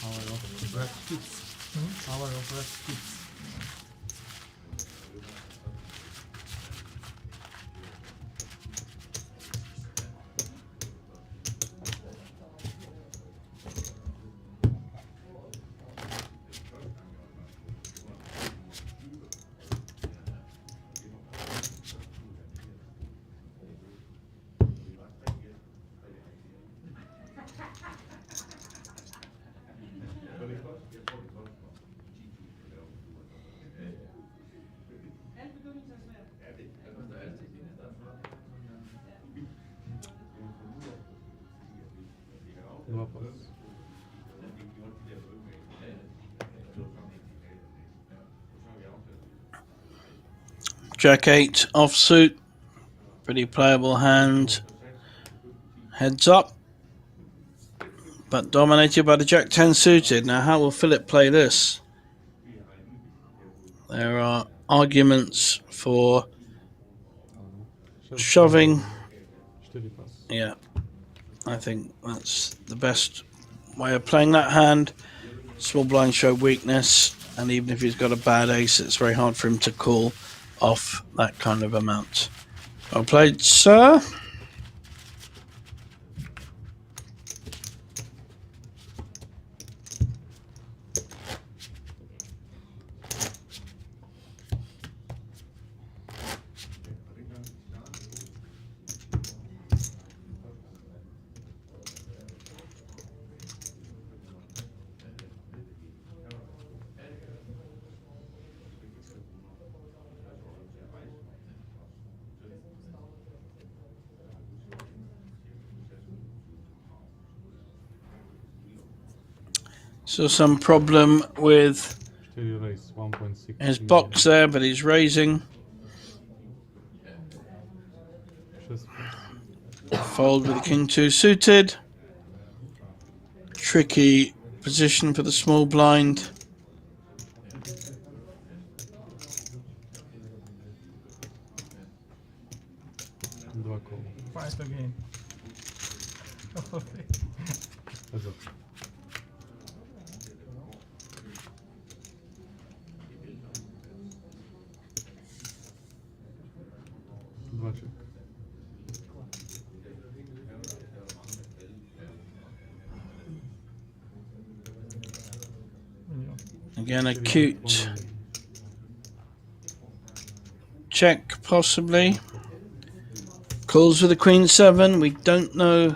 Power of red skips. Power of red skips. Jack 8 offsuit. Pretty playable hand. Heads up. But dominated by the Jack 10 suited. Now how will Philip play this? There are arguments for shoving. Yeah, I think that's the best way of playing that hand. Small blind show weakness, and even if he's got a bad ace, it's very hard for him to call off that kind of amount. Well played, sir. So some problem with his box there, but he's raising. Fold with the king 2 suited. Tricky position for the small blind. Fight again. Again, acute check, possibly. Calls with the queen 7. We don't know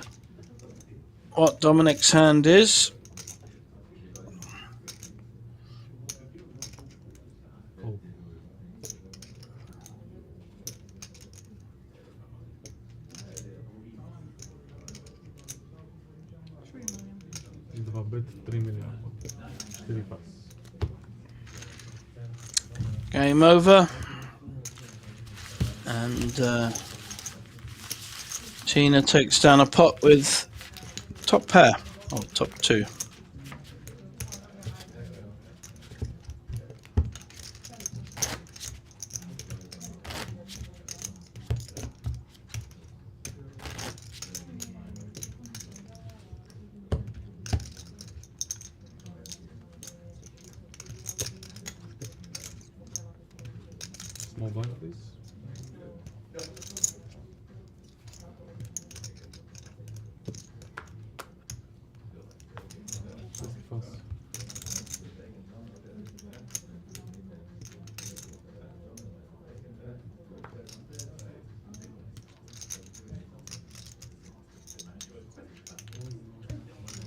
what Dominic's hand is. Game over. And Tina takes down a pot with top pair, or top 2. Small blind, please.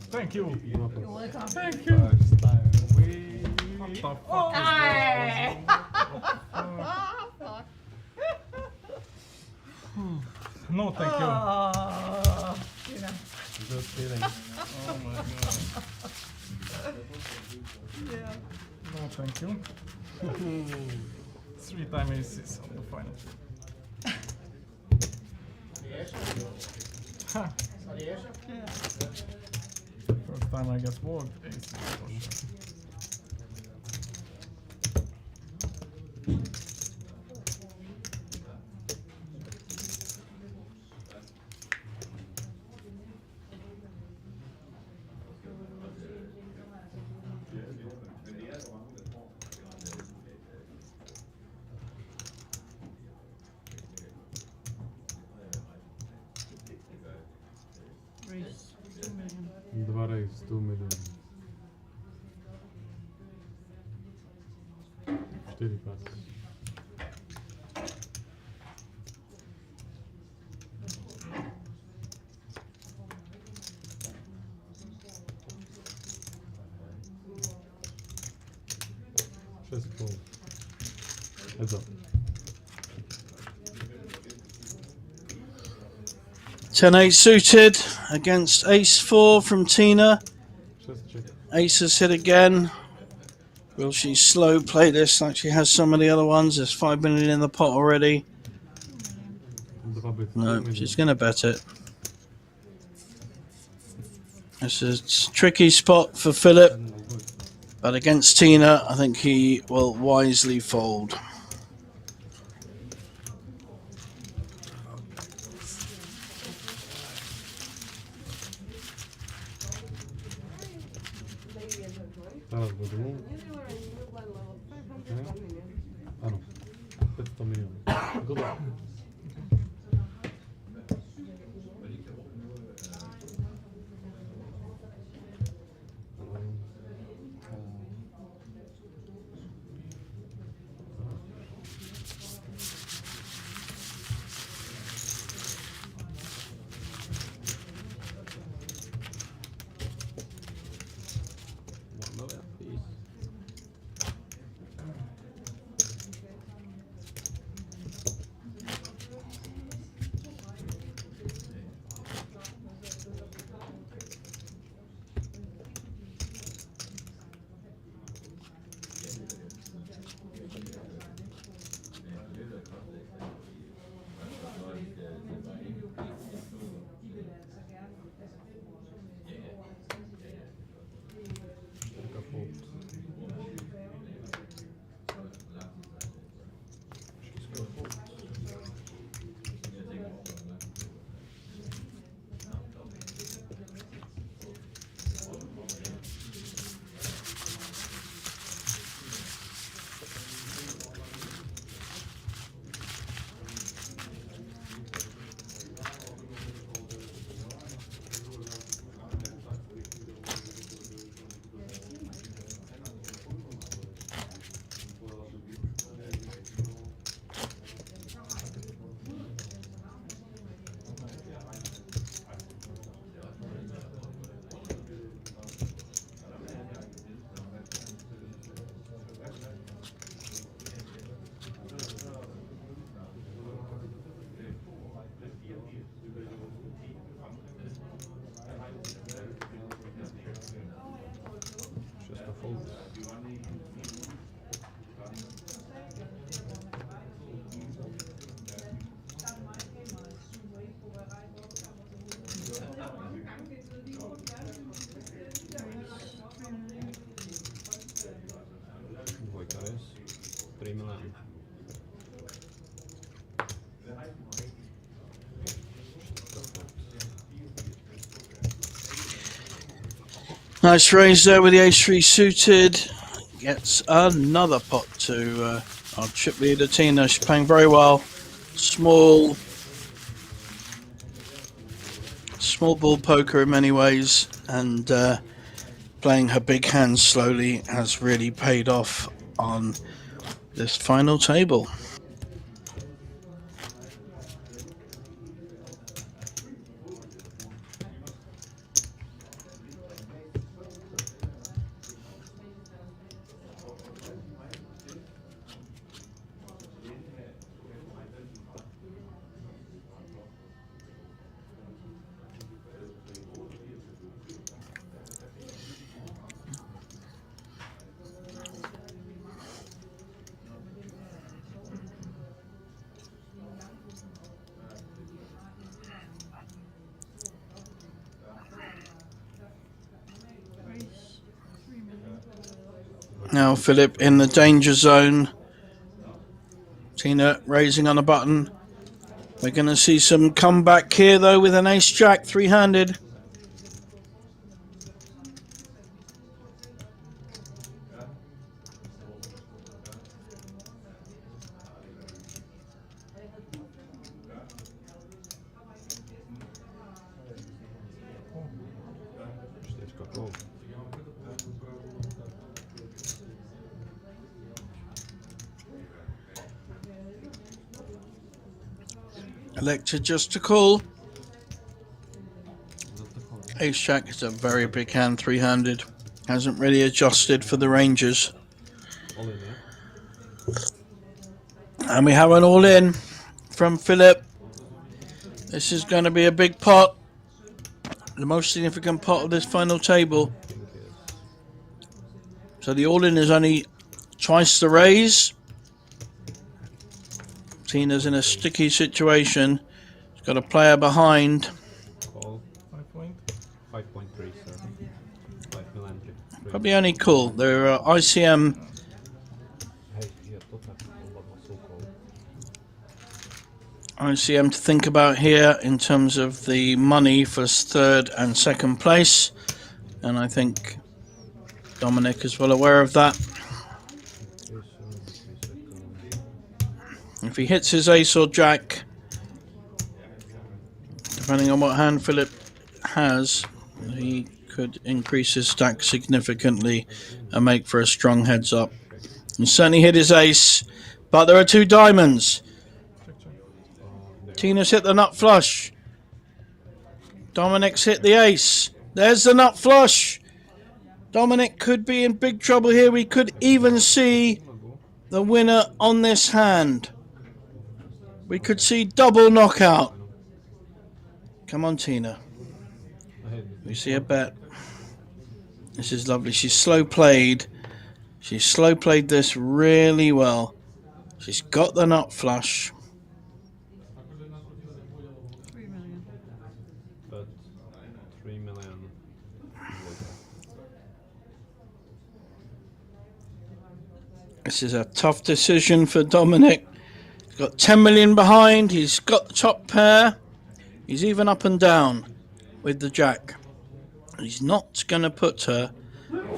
Thank you. You're welcome. Thank you. First time we... What the fuck is Aye. No, thank you. You know. Good feeling. Oh my god. Yeah. No, thank you. 3-time aces on the final. Ha. First time I get warped aces for sure. Raise 2 million. 2 raise, 2 million. 4 pas. Just call. Heads up. 10-8 suited against ace 4 from Tina. Just check. Aces hit again. Will she slow play this like she has some of the other ones? There's 5 million in the pot already. No, she's going to bet it. This is a tricky spot for Philip, but against Tina, I think he will wisely fold. That was good move. You were in new blind level 500 million. I know. 500 million. Good luck. Dvojka is 3 million. Nice raise there with the ace-3 suited. Gets another pot to our chip leader Tina. She's playing very well. Small ball poker in many ways, and playing her big hands slowly has really paid off on this final table. Now Philip in the danger zone. Tina raising on a button. We're going to see some comeback here though with an ace-jack three-handed. Elected just to call. Ace-jack is a very big hand, three-handed. Hasn't really adjusted for the ranges. And we have an all-in from Philip. This is going to be a big pot. The most significant pot of this final table. So the all-in is only twice the raise. Tina's in a sticky situation. She's got a player behind. Call 5 point. 5.3, sir. 5 mil entry. Probably only cool. There are ICM. Hej, ja to tak oba jsou call. ICM to think about here in terms of the money for third and second place, and I think Dominic is well aware of that. If he hits his ace or jack, depending on what hand Philip has, he could increase his stack significantly and make for a strong heads up. He certainly hit his ace, but there are 2 diamonds. Tina's hit the nut flush. Dominic's hit the ace. There's the nut flush. Dominic could be in big trouble here. We could even see the winner on this hand. We could see double knockout. Come on, Tina. We see a bet. This is lovely. She's slow played. She's slow played this really well. She's got the nut flush. 3 million. But 3 million. This is a tough decision for Dominic. He's got 10 million behind. He's got the top pair. He's even up and down with the jack. He's not going to put her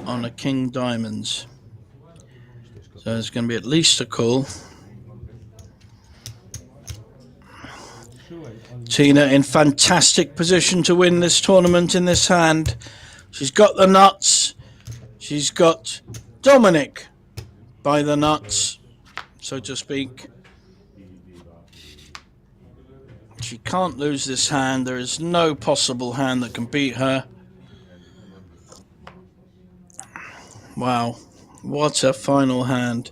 on a king diamonds. So it's going to be at least a call. Tina in fantastic position to win this tournament in this hand. She's got the nuts. She's got Dominic by the nuts, so to speak. She can't lose this hand. There is no possible hand that can beat her. Wow, what a final hand.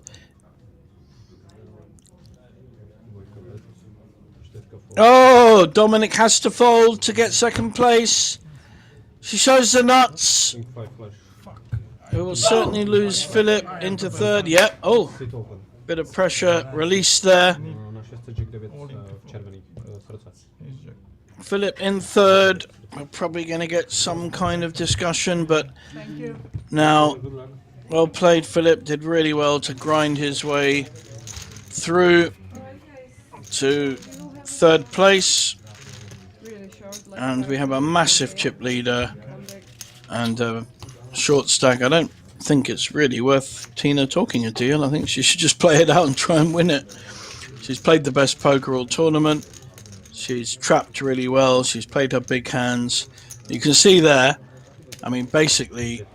Oh, Dominic has to fold to get second place. She shows the nuts. King 5 flush. It will certainly lose Philip into third. Yep. Oh, Sit open. bit of pressure released there. Na 6 jack 9 w czervených srdce. Ace jack. Philip in third. We're probably going to get some kind of discussion, but Thank you. now, Good luck. well played, Philip. Did really well to grind his way through to third place. Really short. Like And we have a massive chip leader and a short stack. I don't think it's really worth Tina talking a deal. I think she should just play it out and try and win it. She's played the best poker all tournament. She's trapped really well. She's played her big hands. You can see there, I mean, basically,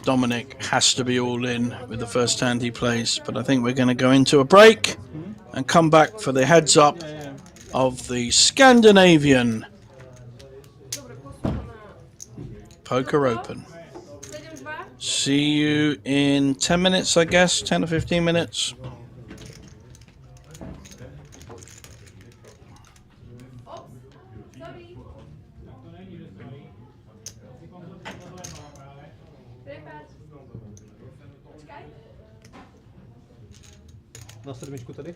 Dominic has to be all in with the first hand he plays. But I think we're going to go into a break and come back for the heads up of the Scandinavian Poker Open. See you in 10 minutes, I guess, 10 or 15 minutes. Na sedmičku tady?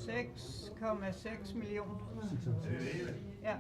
6,6 millioner. Ja.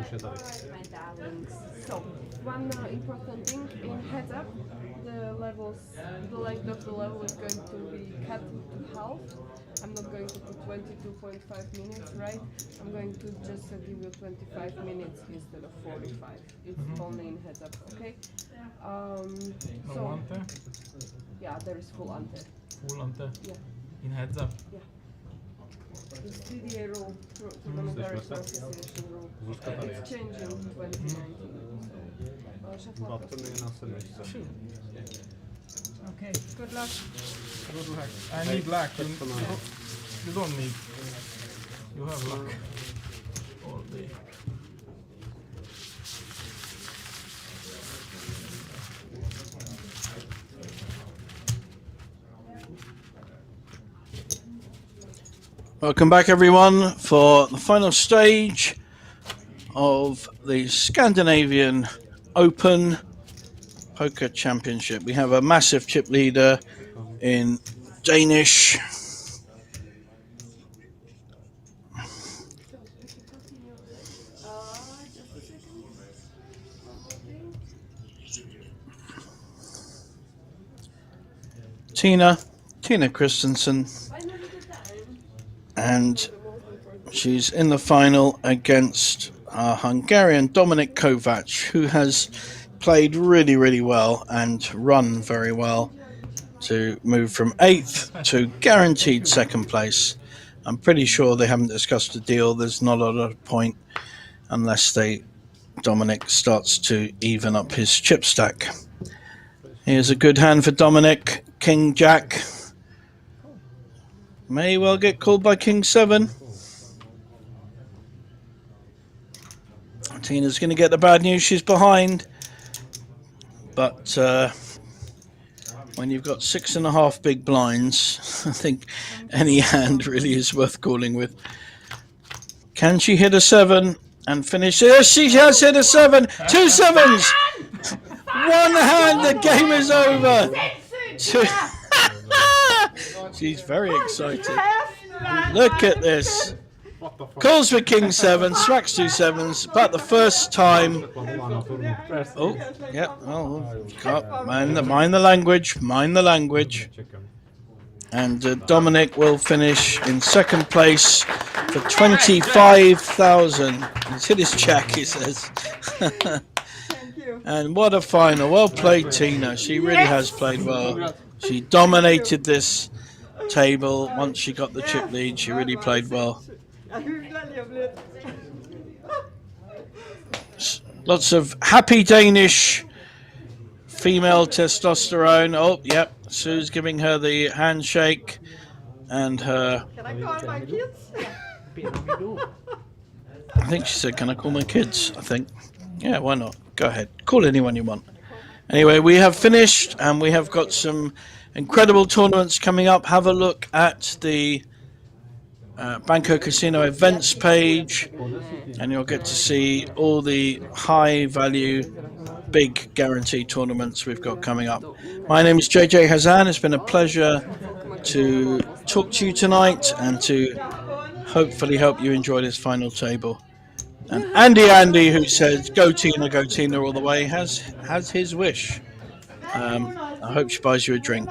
Właśnie tak. My darlings. So, one important thing in heads up, the length of the level is going to be cut to half. I'm not going to put 22.5 minutes, right? I'm going to just give you 25 minutes instead of 45. It's only in heads up, okay? No So, ante? yeah, there is full ante. Full ante? Yeah. In heads up? Yeah. It's TDA rule, Tournament Association rule. It's changing in 2019. So, Battemy na semestr. Okay, good luck. Good luck. I need luck. You don't need. You have luck. All day. Welcome back, everyone, for the final stage of the Scandinavian Open Poker Championship. We have a massive chip leader in Danish. Tina Christensen, and she's in the final against Hungarian Dominik Kovac, who has played really, really well and run very well to move from 8th to guaranteed 2nd place. I'm pretty sure they haven't discussed a deal. There's not a lot of point unless Dominik starts to even up his chip stack. Here's a good hand for Dominik. King Jack. May well get called by King 7. Tina's going to get the bad news. She's behind. But when you've got 6.5 big blinds, I think any hand really is worth calling with. Can she hit a 7 and finish? Yes, she has hit a 7. 2 sevens. One hand. The game is over. She's very excited. Look at this. Calls for King 7, smacks 2 sevens, but the first time. Oh, yeah. Oh, mind the language. Mind the language. And Dominik will finish in 2nd place for 25,000. He's hit his check, he says. And what a final. Well played, Tina. She really has played well. She dominated this table once she got the chip lead. She really played well. Lots of happy Danish female testosterone. Oh, yep. Sue's giving her the handshake and her. Can I call my kids? I think she said, "Can I call my kids?" I think. Yeah, why not? Go ahead. Call anyone you want. Anyway, we have finished and we have got some incredible tournaments coming up. Have a look at the Banco Casino events page and you'll get to see all the high value, big guarantee tournaments we've got coming up. My name is JJ Hazan. It's been a pleasure to talk to you tonight and to hopefully help you enjoy this final table. And Andy, who says go Tina all the way, has his wish. I hope she buys you a drink.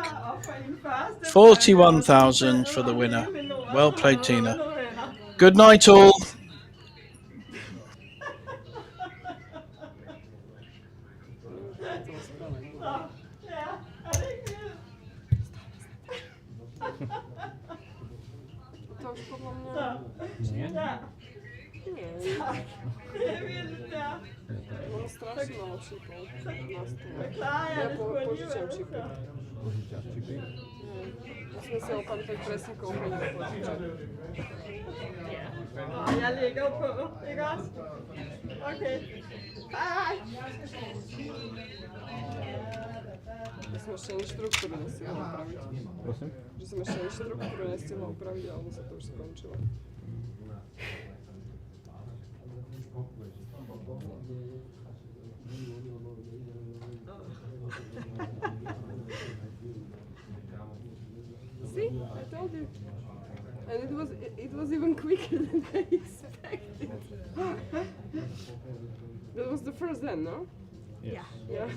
41,000 for the winner. Well played, Tina. Good night, all. To już podło mnie... Nie? No strasznie mało chipów na stół. Ja pożyczyłam chipy. Ja sobie pan tak presję koło mnie pożyczyłam. Jeg lægger på, ikke også? Okay. Bye! Że są jeszcze instruktory nie chciała uprawić. Prosím? Że są jeszcze instruktory nie chciała uprawić, a ona się to już skończyła. See? I told you. And it was even quicker than I expected. That was the first then, no? Yes. Yeah.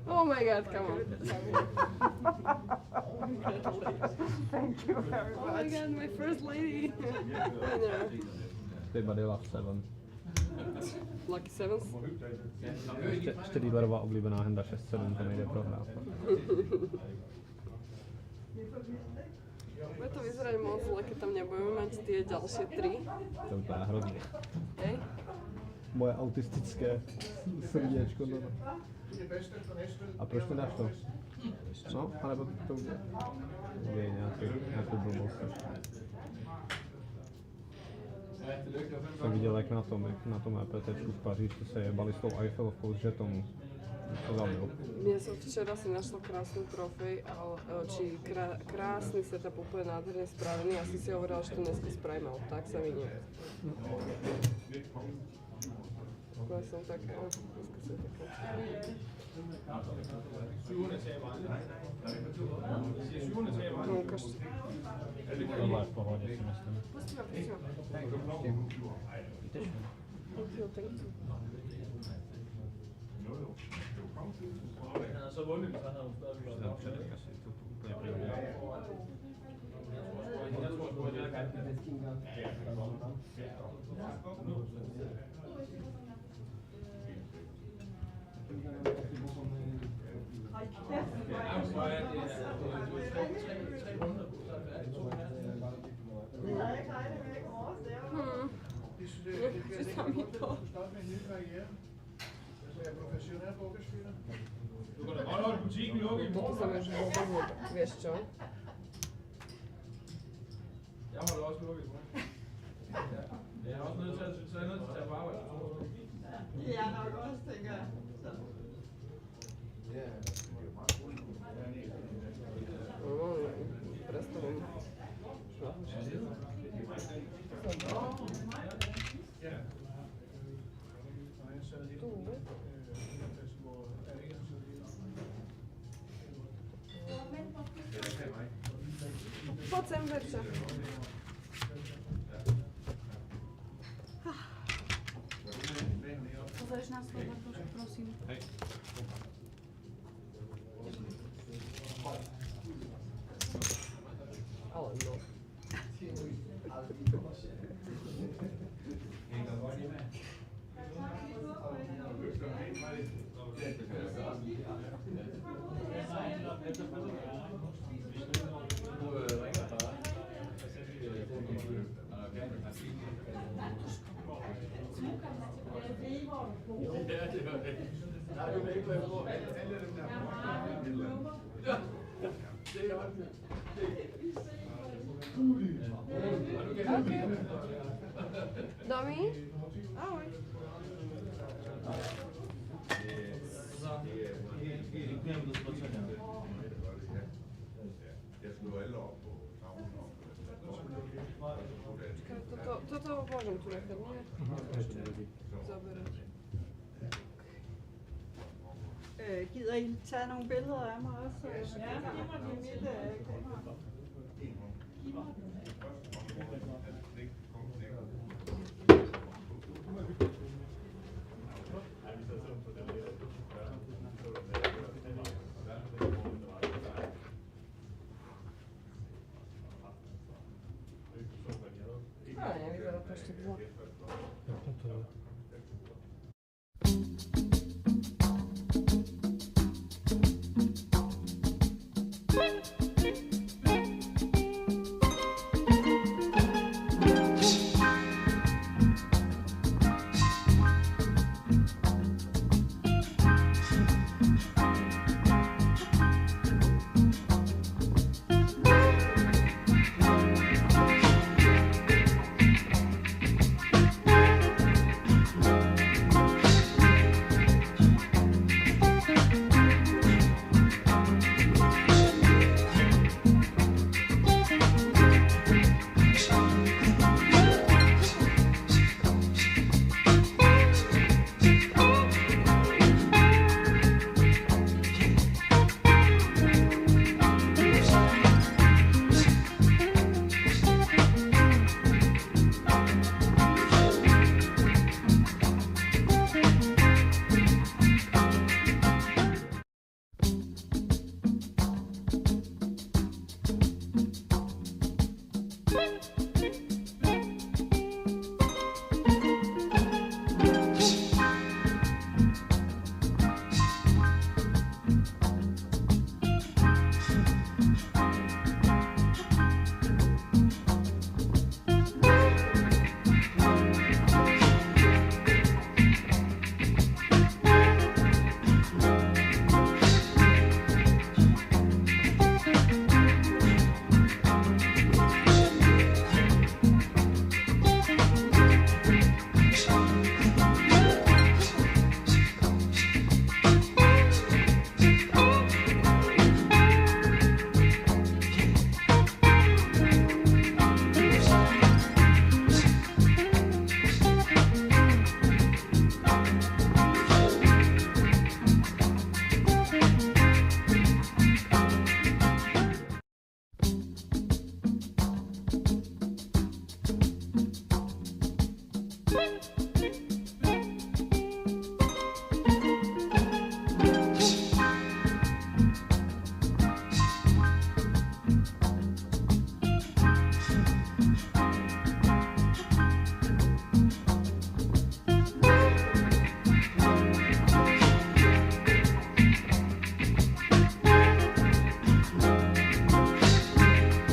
Oh my god, come on. Thank you very Oh my god, my first lady. Winner. Everybody loves 7. Lucky sevens. 4 oblíbená henda 6-7, to nejde prohrát. Bude to vyzerať moc zle, keď tam nebudeme mať tie ďalšie 3. To vypadá hrozně. Hej? Moje autistické srdíčko. No. A proč mi dáš to? No, anebo to je nějakou blbost. Jsem viděl, jak na tom EPTčku v Paříži se jebali s tou Eiffelovkou z žetonu. To zabil. Mne som včera si našla krásnu trofej, či krásny setup úplne nádherne spravený a si hovorila, že to dneska spravím, ale tak sa mi nie. Ja som taká, dneska som taká. No, ukážte. Tohle je v pohodě, si myslím. Pustím. Thank you, thank you. Ty sa mi to. Toto sa mi už vôbec nedá. Vieš čo? Ja, nok også, tænker jeg. Predstavujem. Poď sem, Verča. Pozrieš nás to, Bartoš, prosím. Hej. Ale no. Okay. Domi? Ahoj. Toto môžem tu nechať, nie? Zaberať. Gider I tage nogle billeder af mig også? Ja, giv mig mit kamera.